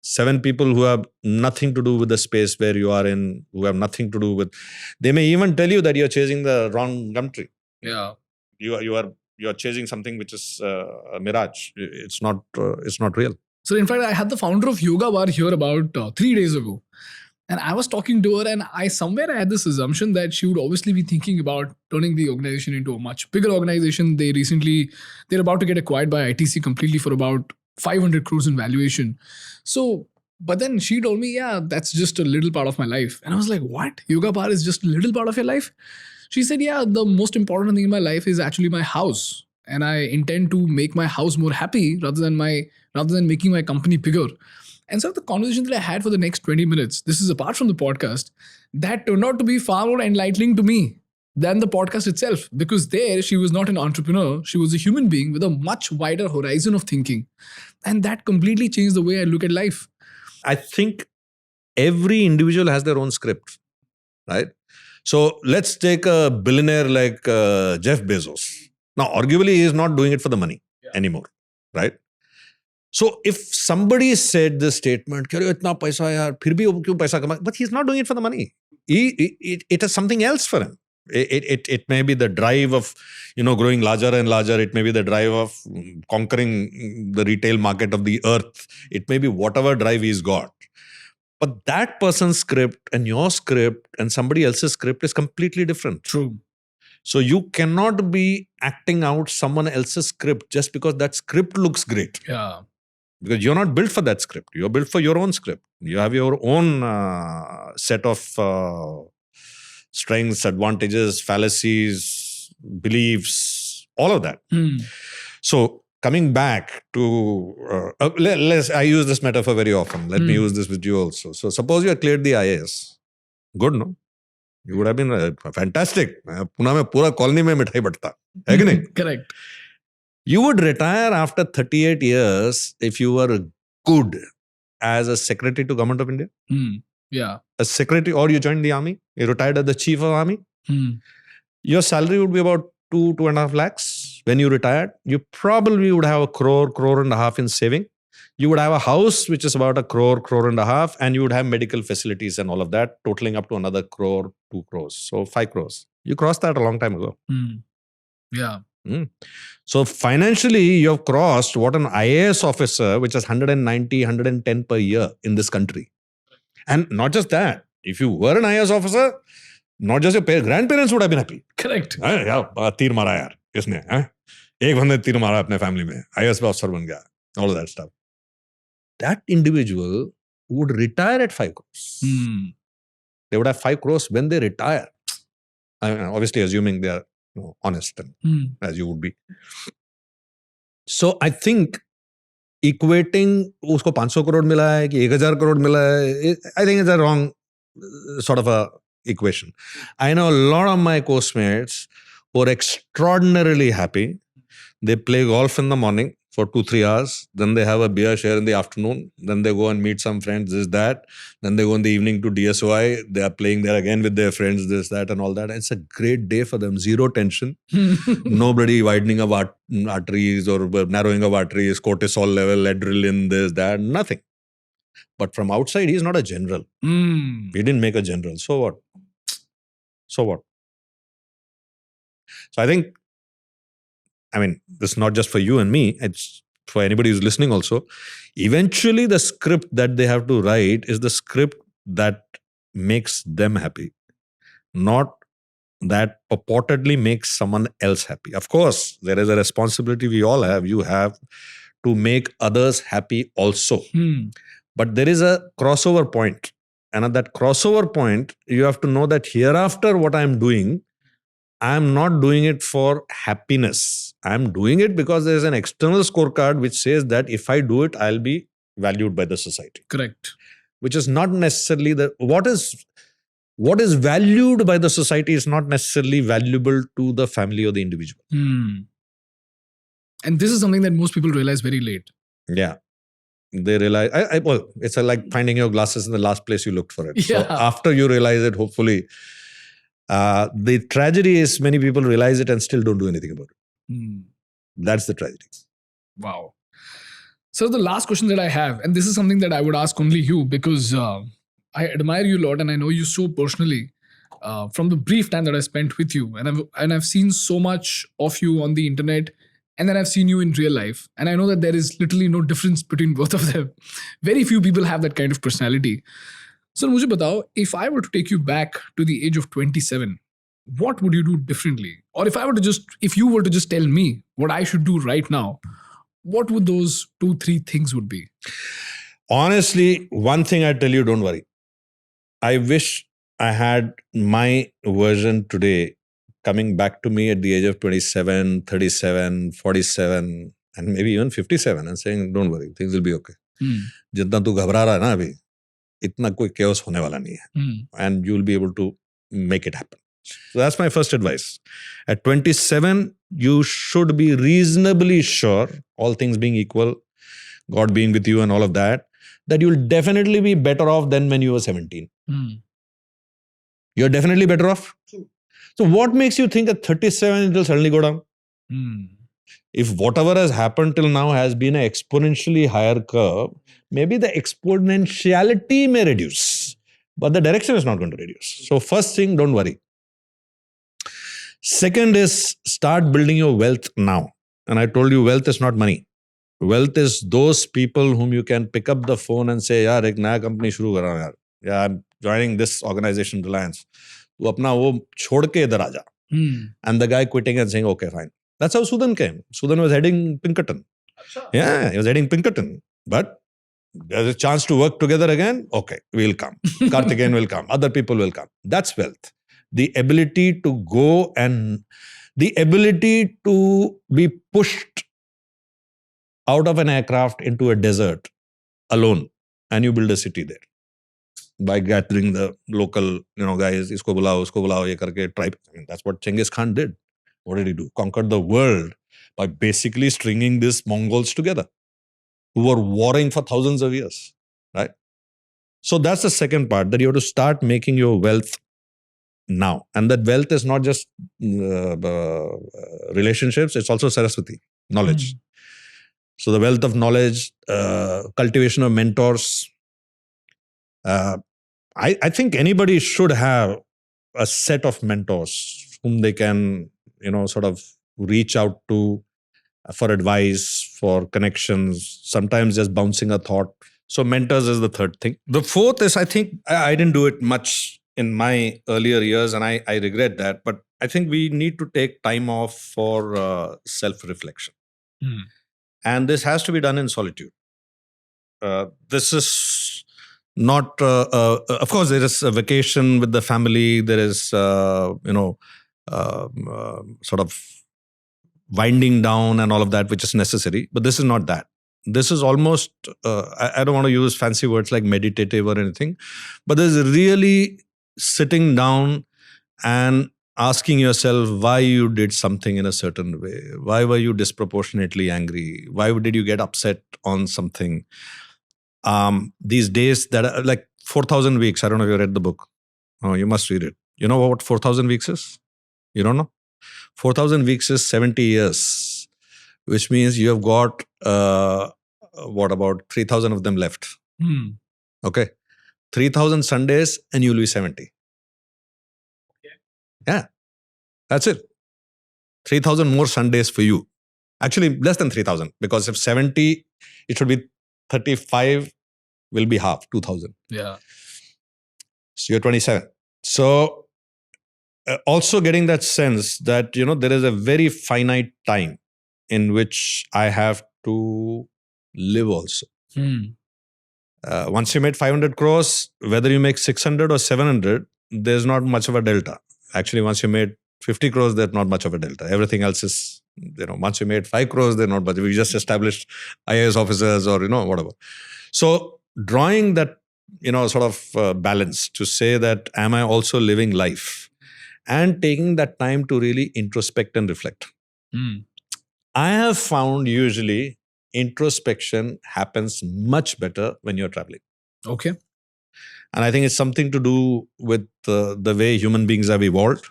7 people who have nothing to do with the space where you are in, who have nothing to do with. They may even tell you that you're chasing the wrong gum tree. Yeah. You're chasing something which is a mirage. It's not real. So in fact, I had the founder of Yoga Bar here about 3 days ago. And I was talking to her, and I had this assumption that she would obviously be thinking about turning the organization into a much bigger organization. They're about to get acquired by ITC completely for about 500 crores in valuation. So, but then she told me, yeah, that's just a little part of my life. And I was like, what? Yoga Bar is just a little part of your life? She said, yeah, the most important thing in my life is actually my house. And I intend to make my house more happy rather than making my company bigger. And so the conversation that I had for the next 20 minutes, this is apart from the podcast, that turned out to be far more enlightening to me than the podcast itself. Because there, she was not an entrepreneur. She was a human being with a much wider horizon of thinking. And that completely changed the way I look at life. I think every individual has their own script, right? So let's take a billionaire like Jeff Bezos. Now, arguably, he is not doing it for the money anymore, right? So if somebody said this statement, itna paisa yaar, phir bhi wo kyun paisa kama? But he's not doing it for the money. It is something else for him. It may be the drive of growing larger and larger. It may be the drive of conquering the retail market of the earth. It may be whatever drive he's got. But that person's script and your script and somebody else's script is completely different. True. So you cannot be acting out someone else's script just because that script looks great. Yeah. Because you're not built for that script. You're built for your own script. You have your own set of strengths, advantages, fallacies, beliefs, all of that. So coming back to, I use this metaphor very often. Let me use this with you also. So suppose you have cleared the IAS. Good, no? You would have been fantastic. Pune mein pura colony mein mithai batta. Hai ki nahi? Correct. You would retire after 38 years if you were good as a secretary to Government of India. Yeah. A secretary, or you joined the army. You retired as the chief of army. Your salary would be about 2.5 lakhs. When you retired, you probably would have a crore and a half in saving. You would have a house which is about a crore and a half, and you would have medical facilities and all of that, totaling up to another crore, 2 crores. So 5 crores. You crossed that a long time ago. Yeah. So financially, you have crossed what an IAS officer, which is 190, 110 per year in this country. And not just that, if you were an IAS officer, not just your grandparents would have been happy. Correct. तीर मारा यार इसने, एक बंदे तीर मारा अपने family में, IAS officer बन गया, all of that stuff. That individual would retire at 5 crores. They would have 5 crores when they retire. I mean, obviously assuming they are honest and as you would be. So I think equating usko 500 crore mila hai ki 1000 crore mila hai, I think it's a wrong sort of a equation. I know a lot of my course-mates who are extraordinarily happy. They play golf in the morning for 2-3 hours. Then they have a beer share in the afternoon. Then they go and meet some friends, this, that. Then they go in the evening to DSOI. They are playing there again with their friends, this, that, and all that. And it's a great day for them. Zero tension. Nobody widening of arteries or narrowing of arteries, cortisol level, adrenaline, this, that, nothing. But from outside, he's not a general. He didn't make a general. So what? So what? So I think, this is not just for you and me, it's for anybody who's listening also. Eventually, the script that they have to write is the script that makes them happy, not that purportedly makes someone else happy. Of course, there is a responsibility we all have. You have to make others happy also. Hmm. But there is a crossover point. And at that crossover point, you have to know that hereafter what I'm doing, I'm not doing it for happiness. I'm doing it because there's an external scorecard which says that if I do it, I'll be valued by the society. Correct. Which is not necessarily what is valued by the society is not necessarily valuable to the family or the individual. Hmm. And this is something that most people realize very late. Yeah. They realize, well, it's like finding your glasses in the last place you looked for it. So Yeah. after you realize it, hopefully, the tragedy is many people realize it and still don't do anything about it. Hmm. That's the tragedy. Wow. So the last question that I have, and this is something that I would ask only you because I admire you a lot and I know you so personally from the brief time that I spent with you, and I've seen so much of you on the internet, and then I've seen you in real life, and I know that there is literally no difference between both of them. Very few people have that kind of personality. So मुझे बताओ, if I were to take you back to the age of 27, what would you do differently? Or if you were to just tell me what I should do right now, what would those 2-3 things would be? Honestly, one thing I tell you, don't worry. I wish I had my version today coming back to me at the age of 27, 37, 47, and maybe even 57 and saying, don't worry, things will be okay. जितना तू घबरा रहा है ना अभी, इतना कोई chaos होने वाला नहीं है. And you'll be able to make it happen. So that's my first advice. At 27, you should be reasonably sure, all things being equal, God being with you and all of that you'll definitely be better off than when you were 17. You're definitely better off. So what makes you think at 37 it will suddenly go down? If whatever has happened till now has been an exponentially higher curve, maybe the exponentiality may reduce, but the direction is not going to reduce. So first thing, don't worry. Second is start building your wealth now. And I told you wealth is not money. Wealth is those people whom you can pick up the phone and say, yaar, ek naya company shuru kar raha hu yaar. Yeah, I'm joining this organization, Reliance. Tu apna wo chhod ke idhar aaja. And the guy quitting and saying, okay, fine. That's how Sudan came. Sudan was heading Pinkerton. Yeah, he was heading Pinkerton. But there's a chance to work together again. Okay, we'll come. Karthikeyan will come. Other people will come. That's wealth. The ability to go and the ability to be pushed out of an aircraft into a desert alone, and you build a city there by gathering the local, guys, isko bulao, ye karke tribe. I mean, that's what Genghis Khan did. What did he do? Conquered the world by basically stringing these Mongols together who were warring for thousands of years, right? So that's the second part, that you have to start making your wealth now. And that wealth is not just relationships, it's also Saraswati, knowledge. So the wealth of knowledge, cultivation of mentors. I think anybody should have a set of mentors whom they can, sort of reach out to for advice, for connections, sometimes just bouncing a thought. So mentors is the third thing. The fourth is, I think, I didn't do it much in my earlier years, and I regret that, but I think we need to take time off for self-reflection. And this has to be done in solitude. This is not, of course, there is a vacation with the family, there is, sort of winding down and all of that, which is necessary, but this is not that. This is almost, I don't want to use fancy words like meditative or anything, but there's really sitting down and asking yourself why you did something in a certain way. Why were you disproportionately angry? Why did you get upset on something? These days that are like 4,000 weeks. I don't know if you read the book. Oh, you must read it. You know what 4,000 weeks is? You don't know? 4,000 weeks is 70 years, which means you have got, about 3,000 of them left. Okay. 3,000 Sundays and you will be 70. Yeah, that's it. 3,000 more Sundays for you. Actually, less than 3,000, because if 70, it should be 35, will be half, 2,000. Yeah. So you're 27. So also getting that sense that, there is a very finite time in which I have to live also. Hmm. Once you made 500 crores, whether you make 600 or 700, there's not much of a delta. Actually, once you made 50 crores, there's not much of a delta. Everything else is, once you made 5 crores, there's not much. We just established IAS officers or, whatever. So drawing that, sort of balance to say that, am I also living life? And taking that time to really introspect and reflect. Hmm. I have found usually introspection happens much better when you're traveling. Okay. And I think it's something to do with the way human beings have evolved.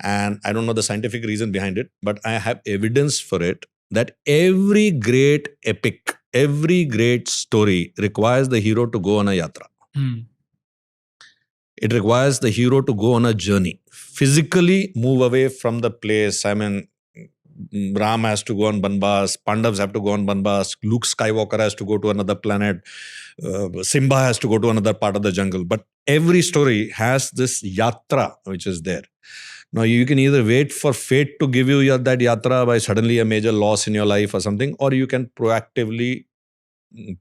And I don't know the scientific reason behind it, but I have evidence for it that every great epic, every great story requires the hero to go on a yatra. Hmm. It requires the hero to go on a journey, physically move away from the place. I mean, Ram has to go on Banbas, Pandavas have to go on Banbas, Luke Skywalker has to go to another planet, Simba has to go to another part of the jungle. But every story has this yatra which is there. Now, you can either wait for fate to give you that yatra by suddenly a major loss in your life or something, or you can proactively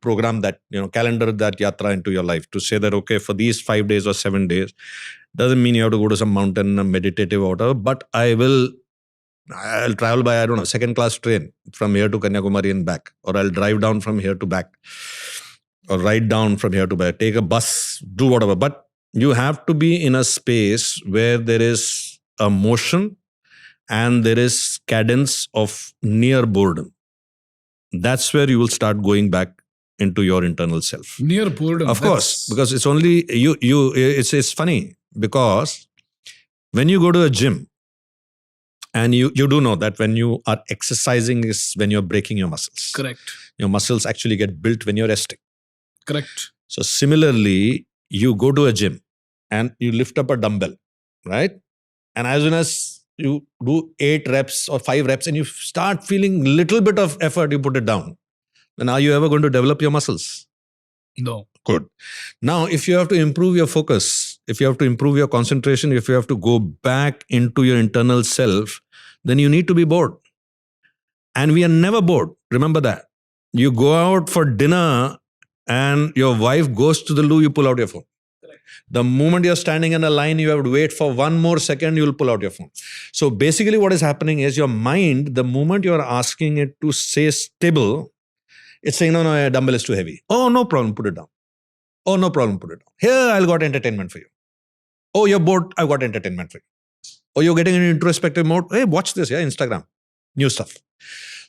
program that, calendar that yatra into your life to say that, okay, for these 5 days or 7 days, doesn't mean you have to go to some mountain, meditative or whatever, but I'll travel by, second class train from here to Kanyakumari and back, or I'll drive down from here to back, or ride down from here to back, take a bus, do whatever. But you have to be in a space where there is a motion and there is cadence of near boredom. That's where you will start going back into your internal self. Near boredom. Of course, because it's only you. It's funny because when you go to a gym, and you do know that when you are exercising is when you're breaking your muscles. Correct. Your muscles actually get built when you're resting. Correct. So similarly, you go to a gym and you lift up a dumbbell, right? And as soon as you do 8 reps or 5 reps and you start feeling little bit of effort, you put it down. Then are you ever going to develop your muscles? No. Good. Now, if you have to improve your focus, if you have to improve your concentration, if you have to go back into your internal self, then you need to be bored. And we are never bored. Remember that. You go out for dinner and your wife goes to the loo, you pull out your phone. The moment you're standing in a line, you have to wait for 1 more second, you'll pull out your phone. So basically what is happening is your mind, the moment you're asking it to say stable, it's saying, no, a dumbbell is too heavy. Oh, no problem, put it down. Oh, no problem, put it down. Here, I'll got entertainment for you. Oh, you're bored, I've got entertainment for you. Oh, you're getting in introspective mode. Hey, watch this, Instagram, new stuff.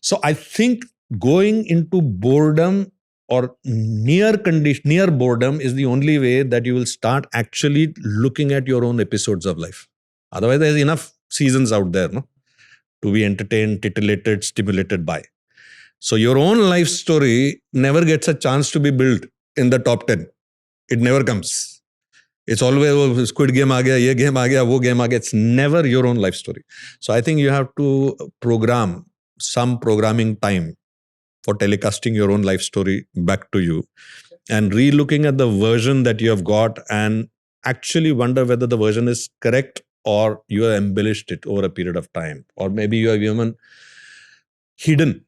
So I think going into boredom or near boredom is the only way that you will start actually looking at your own episodes of life. Otherwise, there's enough seasons out there, no, to be entertained, titillated, stimulated by. So your own life story never gets a chance to be built in the top 10. It never comes. It's always Squid Game aa gaya, ye game aa gaya, wo game aa gaya. It's never your own life story. So I think you have to program some programming time for telecasting your own life story back to you and re-looking at the version that you have got and actually wonder whether the version is correct or you have embellished it over a period of time. Or maybe you have even hidden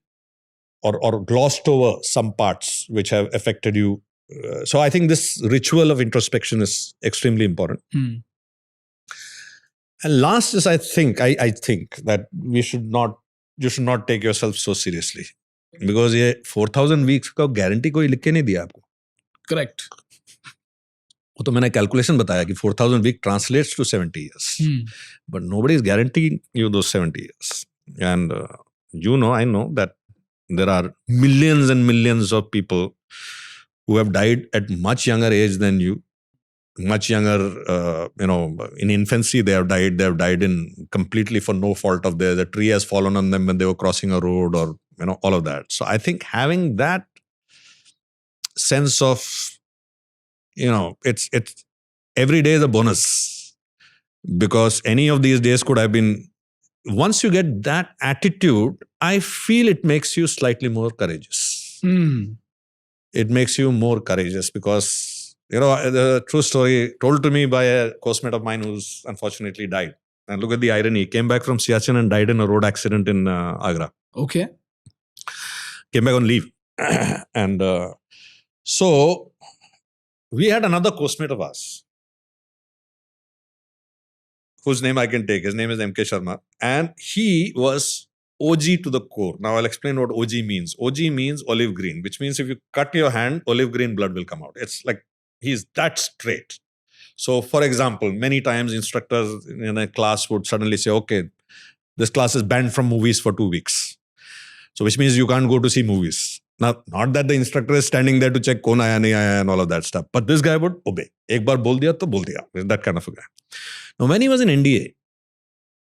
or glossed over some parts which have affected you. So I think this ritual of introspection is extremely important. Hmm. And last is, I think that you should not take yourself so seriously. Because ये 4,000 weeks का guarantee कोई लिख के नहीं दिया आपको. Correct. वो तो मैंने calculation बताया कि 4,000 week translates to 70 years. But nobody is guaranteeing you those 70 years. And I know that there are millions and millions of people who have died at much younger age than you. Much younger, in infancy they have died. They have died in completely for no fault of theirs. The tree has fallen on them when they were crossing a road, or all of that. So I think having that sense of, it's every day is a bonus, because any of these days could have been. Once you get that attitude, I feel it makes you slightly more courageous. It makes you more courageous because. The true story told to me by a coursemate of mine who's unfortunately died. And look at the irony. He came back from Siachen and died in a road accident in Agra. Okay. Came back on leave. And so we had another coursemate of ours, whose name I can take. His name is Mukesh Sharma. And he was OG to the core. Now I'll explain what OG means. OG means olive green, which means if you cut your hand, olive green blood will come out. It's like he's that straight. So, for example, many times instructors in a class would suddenly say, okay, this class is banned from movies for 2 weeks. So, which means you can't go to see movies. Now, not that the instructor is standing there to check kaun aaya, nahi aaya and all of that stuff. But this guy would obey. Ek baar bol diya to bol diya. That kind of a guy. Now, when he was in NDA,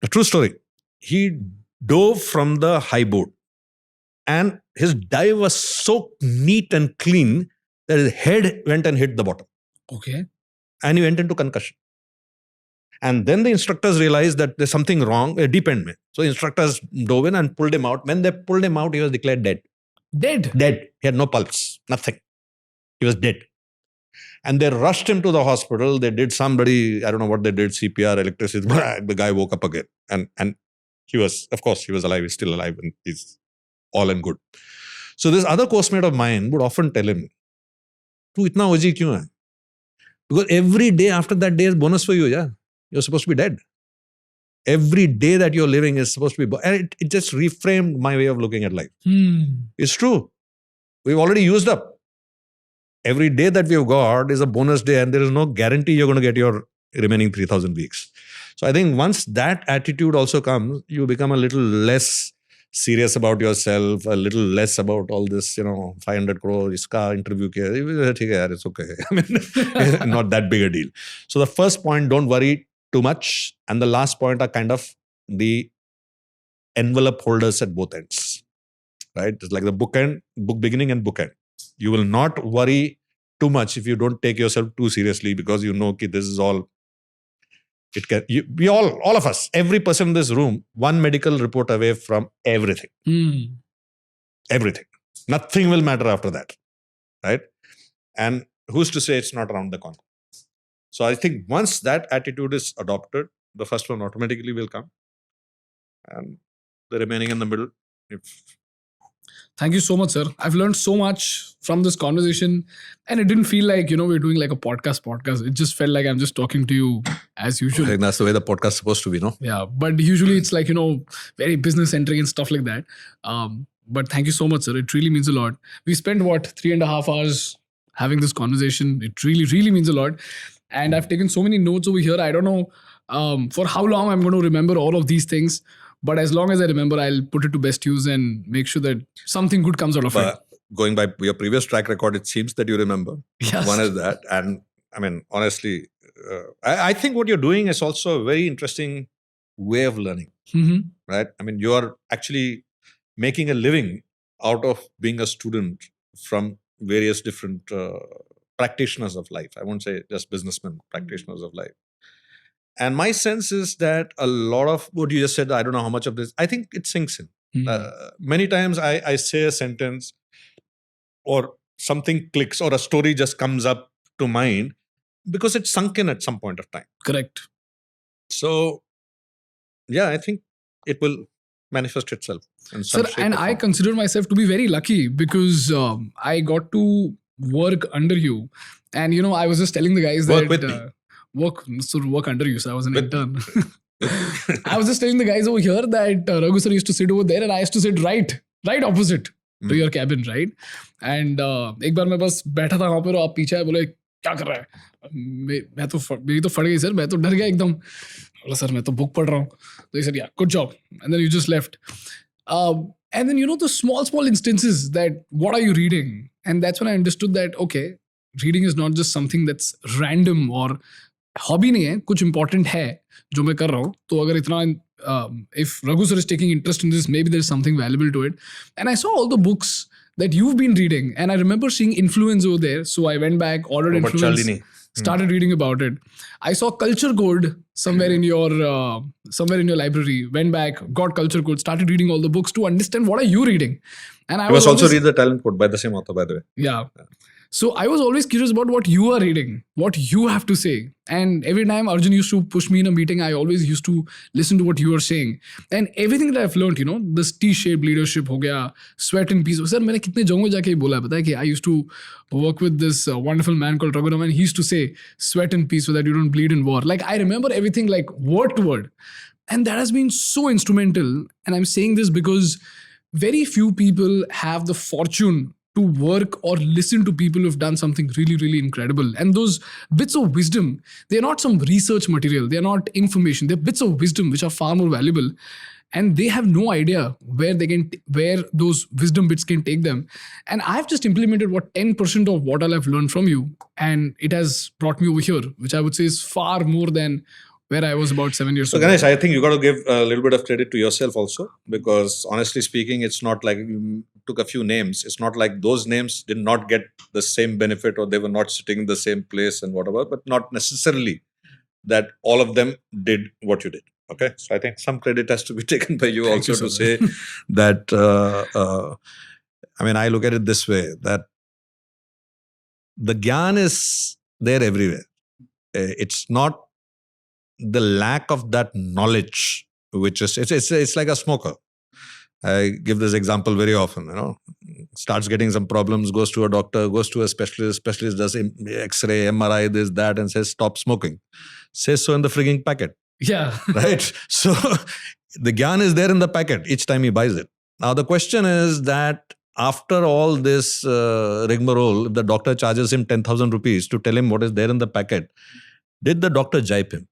a true story, he dove from the high board. And his dive was so neat and clean that his head went and hit the bottom. Okay. And he went into concussion. And then the instructors realized that there's something wrong, deep end mein. So instructors dove in and pulled him out. When they pulled him out, he was declared dead. Dead? Dead. He had no pulse, nothing. He was dead. And they rushed him to the hospital. They did somebody, I don't know what they did, CPR, electricity. The guy woke up again. And he was, of course, he was alive. He's still alive and he's all and good. So this other coursemate of mine would often tell him, "Tu itna OG kyun hai?" Because every day after that day is bonus for you, yeah. You're supposed to be dead. Every day that you're living is supposed to be... And it just reframed my way of looking at life. It's true. We've already used up. Every day that we've got is a bonus day and there is no guarantee you're going to get your remaining 3,000 weeks. So I think once that attitude also comes, you become a little less serious about yourself, a little less about all this, 500 crore, iska interview kiya, it's okay. I mean, not that big a deal. So the first point, don't worry too much. And the last point are kind of the envelope holders at both ends, right? It's like the book beginning and book end. You will not worry too much if you don't take yourself too seriously because you know that this is all. We all of us, every person in this room, one medical report away from everything. Everything. Nothing will matter after that. Right? And who's to say it's not around the corner? So I think once that attitude is adopted, the first one automatically will come. And the remaining in the middle, Thank you so much, sir. I've learned so much from this conversation and it didn't feel like, we're doing like a podcast. It just felt like I'm just talking to you as usual. I think that's the way the podcast is supposed to be, no? Yeah, but usually it's like, very business centric and stuff like that. But thank you so much, sir. It really means a lot. We spent 3.5 hours having this conversation. It really, really means a lot. And I've taken so many notes over here. I don't know for how long I'm going to remember all of these things. But as long as I remember, I'll put it to best use and make sure that something good comes out of it. Going by your previous track record, it seems that you remember. Yes. One is that. And I mean, honestly, I think what you're doing is also a very interesting way of learning. Right? I mean, you're actually making a living out of being a student from various different practitioners of life. I won't say just businessmen, practitioners of life. And my sense is that a lot of what you just said, I don't know how much of this, I think it sinks in. Many times I say a sentence or something clicks or a story just comes up to mind because it's sunk in at some point of time. Correct. So, yeah, I think it will manifest itself. Sir, and I consider myself to be very lucky because I got to work under you. And, I was just telling the guys work that... with me. Work under you, so I was an intern. I was just telling the guys over here that Raghu sir used to sit over there and I used to sit right opposite to your cabin, right? And एक बार मैं बस बैठा था वहाँ पर और आप पीछे आए बोले क्या कर रहा है? मेरी तो फट गई सर, मैं तो डर गया एकदम. बोला सर मैं तो बुक पढ़ रहा हूँ. So he said, yeah, good job. And then you just left. And then the small instances that what are you reading? And that's when I understood that okay, reading is not just something that's random or hobby नहीं है, कुछ important है जो मैं कर रहा हूँ. तो अगर इतना if Raghu sir is taking interest in this, maybe there's something valuable to it. And I saw all the books that you've been reading and I remember seeing Influence over there. So I went back, ordered Influence, started reading about it. I saw Culture Code somewhere in your library, went back, got Culture Code, started reading all the books to understand what are you reading. And I must also read the Talent Code by the same author, by the way. Yeah. So I was always curious about what you are reading, what you have to say. And every time Arjun used to push me in a meeting, I always used to listen to what you were saying. And everything that I've learned, this T-shaped leadership ho gaya, sweat and peace. Sir, मैंने कितने जगहों जाके बोला पता है कि I used to work with this wonderful man called Raghu Raman. He used to say, sweat and peace so that you don't bleed in war. Like I remember everything like word to word. And that has been so instrumental. And I'm saying this because very few people have the fortune to work or listen to people who've done something really, really incredible. And those bits of wisdom, they're not some research material, they're not information, they're bits of wisdom which are far more valuable. And they have no idea where those wisdom bits can take them. And I've just implemented 10% of what I've learned from you. And it has brought me over here, which I would say is far more than where I was about 7 years So ago. Ganesh, I think you got to give a little bit of credit to yourself also, because honestly speaking, it's not like you took a few names. It's not like those names did not get the same benefit or they were not sitting in the same place and whatever, but not necessarily that all of them did what you did. Okay. So I think some credit has to be taken by you Thank also you, to sir. say that, I look at it this way, that the gyan is there everywhere. It's not the lack of that knowledge, which is, it's like a smoker. I give this example very often, starts getting some problems, goes to a doctor, goes to a specialist does X-ray, MRI, this, that, and says, stop smoking. Says so in the frigging packet, Yeah. right? So the gyan is there in the packet each time he buys it. Now the question is that after all this rigmarole, if the doctor charges him 10,000 rupees to tell him what is there in the packet, did the doctor jipe him?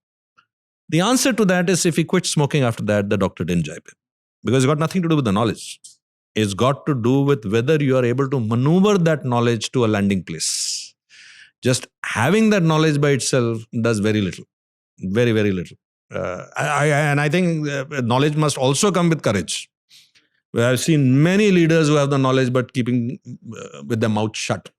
The answer to that is if he quit smoking after that, the doctor didn't jipe him. Because it's got nothing to do with the knowledge. It's got to do with whether you are able to maneuver that knowledge to a landing place. Just having that knowledge by itself does very little. Very, very little. And I think knowledge must also come with courage. I've seen many leaders who have the knowledge but keeping with their mouth shut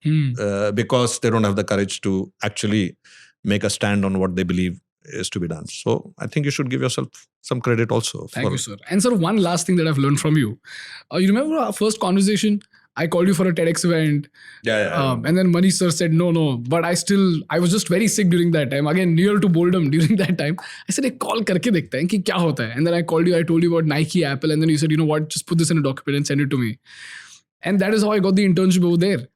because they don't have the courage to actually make a stand on what they believe is to be done. So I think you should give yourself some credit also. Thank you, sir. And sir, one last thing that I've learned from you. You remember our first conversation? I called you for a TEDx event. Yeah. And then Manish sir said, no. But I was just very sick during that time. Again, near to boredom during that time. I said, call karke dekhte hain ki kya hota hai. And then I called you, I told you about Nike, Apple. And then you said, you know what, just put this in a document and send it to me. And that is how I got the internship over there.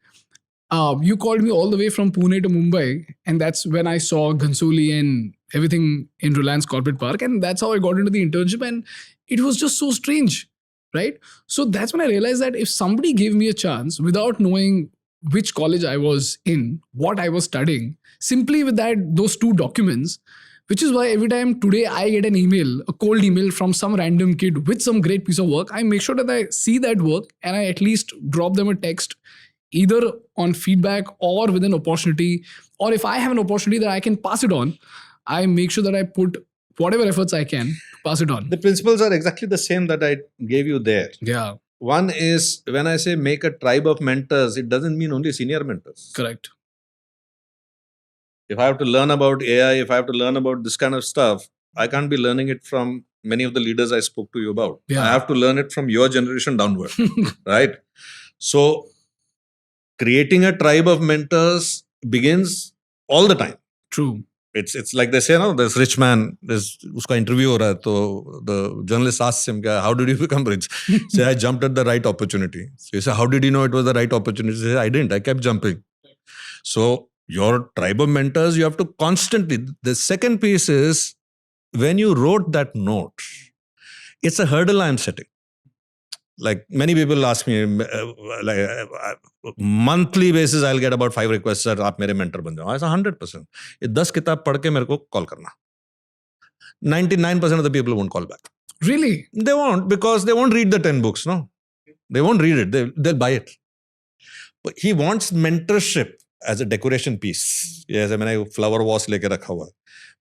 You called me all the way from Pune to Mumbai. And that's when I saw Ghansoli and everything in Reliance Corporate Park. And that's how I got into the internship. And it was just so strange, right? So that's when I realized that if somebody gave me a chance without knowing which college I was in, what I was studying, simply with those two documents, which is why every time today I get an email, a cold email from some random kid with some great piece of work, I make sure that I see that work and I at least drop them a text either on feedback or with an opportunity, or if I have an opportunity that I can pass it on, I make sure that I put whatever efforts I can to pass it on. The principles are exactly the same that I gave you there. Yeah. One is, when I say make a tribe of mentors, it doesn't mean only senior mentors. Correct. If I have to learn about AI, if I have to learn about this kind of stuff, I can't be learning it from many of the leaders I spoke to you about. Yeah. I have to learn it from your generation downward, right? So creating a tribe of mentors begins all the time. True. It's like they say, this rich man, uska interview ho raha hai, so the journalist asks him, how did you become rich? Say, I jumped at the right opportunity. So he said, how did you know it was the right opportunity? He said, I didn't, I kept jumping. So your tribe of mentors, you have to constantly. The second piece is, when you wrote that note, it's a hurdle I'm setting. Like many people ask me, monthly basis, I'll get about 5 requests that aap mere mentor ban jao. I say 100%. Ye 10 kitab padh ke mere ko call karna. 99% of the people won't call back. Really? They won't, because they won't read the 10 books, no? They won't read it. They'll buy it. But he wants mentorship as a decoration piece. Yes, I flower vase leke rakha hua.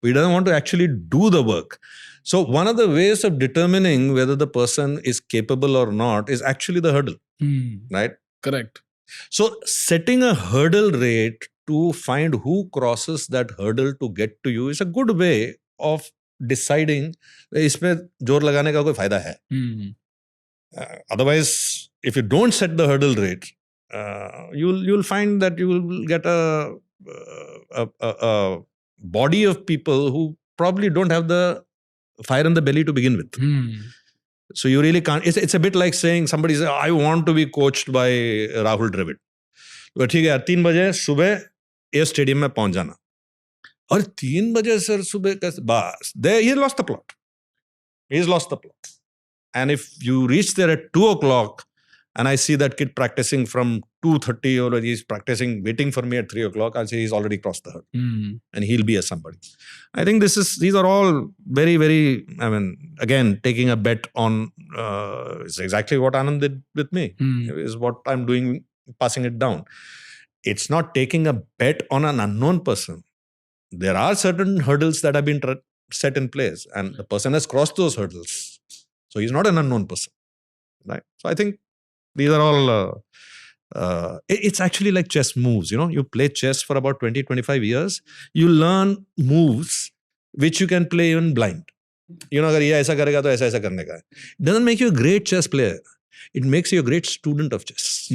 But he doesn't want to actually do the work. So one of the ways of determining whether the person is capable or not is actually the hurdle, right? Correct. So setting a hurdle rate to find who crosses that hurdle to get to you is a good way of deciding isme जोर लगाने का कोई फायदा है. Otherwise, if you don't set the hurdle rate, you'll find that you will get a body of people who probably don't have the fire in the belly to begin with. So you really can't. It's a bit like saying somebody says, I want to be coached by Rahul Dravid. तो ठीक है यार 3 बजे सुबह ये stadium में पहुंच जाना और 3 बजे सर सुबह कैसे बस he lost the plot. He's lost the plot. And if you reach there at 2 o'clock and I see that kid practicing from 2:30 or he's practicing waiting for me at 3 o'clock, I'll say he's already crossed the hurdle and he'll be a somebody. I think these are all very, very, again, taking a bet on, it's exactly what Anand did with me, is what I'm doing, passing it down. It's not taking a bet on an unknown person. There are certain hurdles that have been set in place and the person has crossed those hurdles. So he's not an unknown person, right? So I think these are all, it's actually like chess moves, you play chess for about 20-25 years, you learn moves which you can play even blind. अगर ये ऐसा करेगा तो ऐसा करने का है. It doesn't make you a great chess player. It makes you a great student of chess,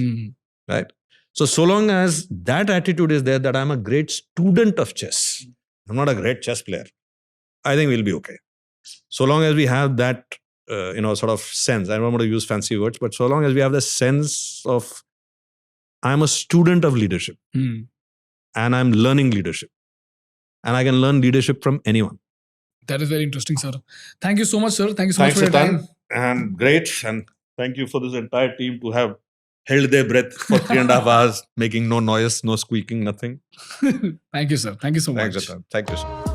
right? So long as that attitude is there that I'm a great student of chess, I'm not a great chess player, I think we'll be okay. So long as we have that, sort of sense, I don't want to use fancy words, but so long as we have the sense of I'm a student of leadership and I'm learning leadership and I can learn leadership from anyone. That is very interesting, sir. Thank you so much, sir. Thank you so much for your time. And great. And thank you for this entire team to have held their breath for 3.5 hours, making no noise, no squeaking, nothing. Thank you, sir. Thank you so much. Thanks, Gautam. Thank you, sir.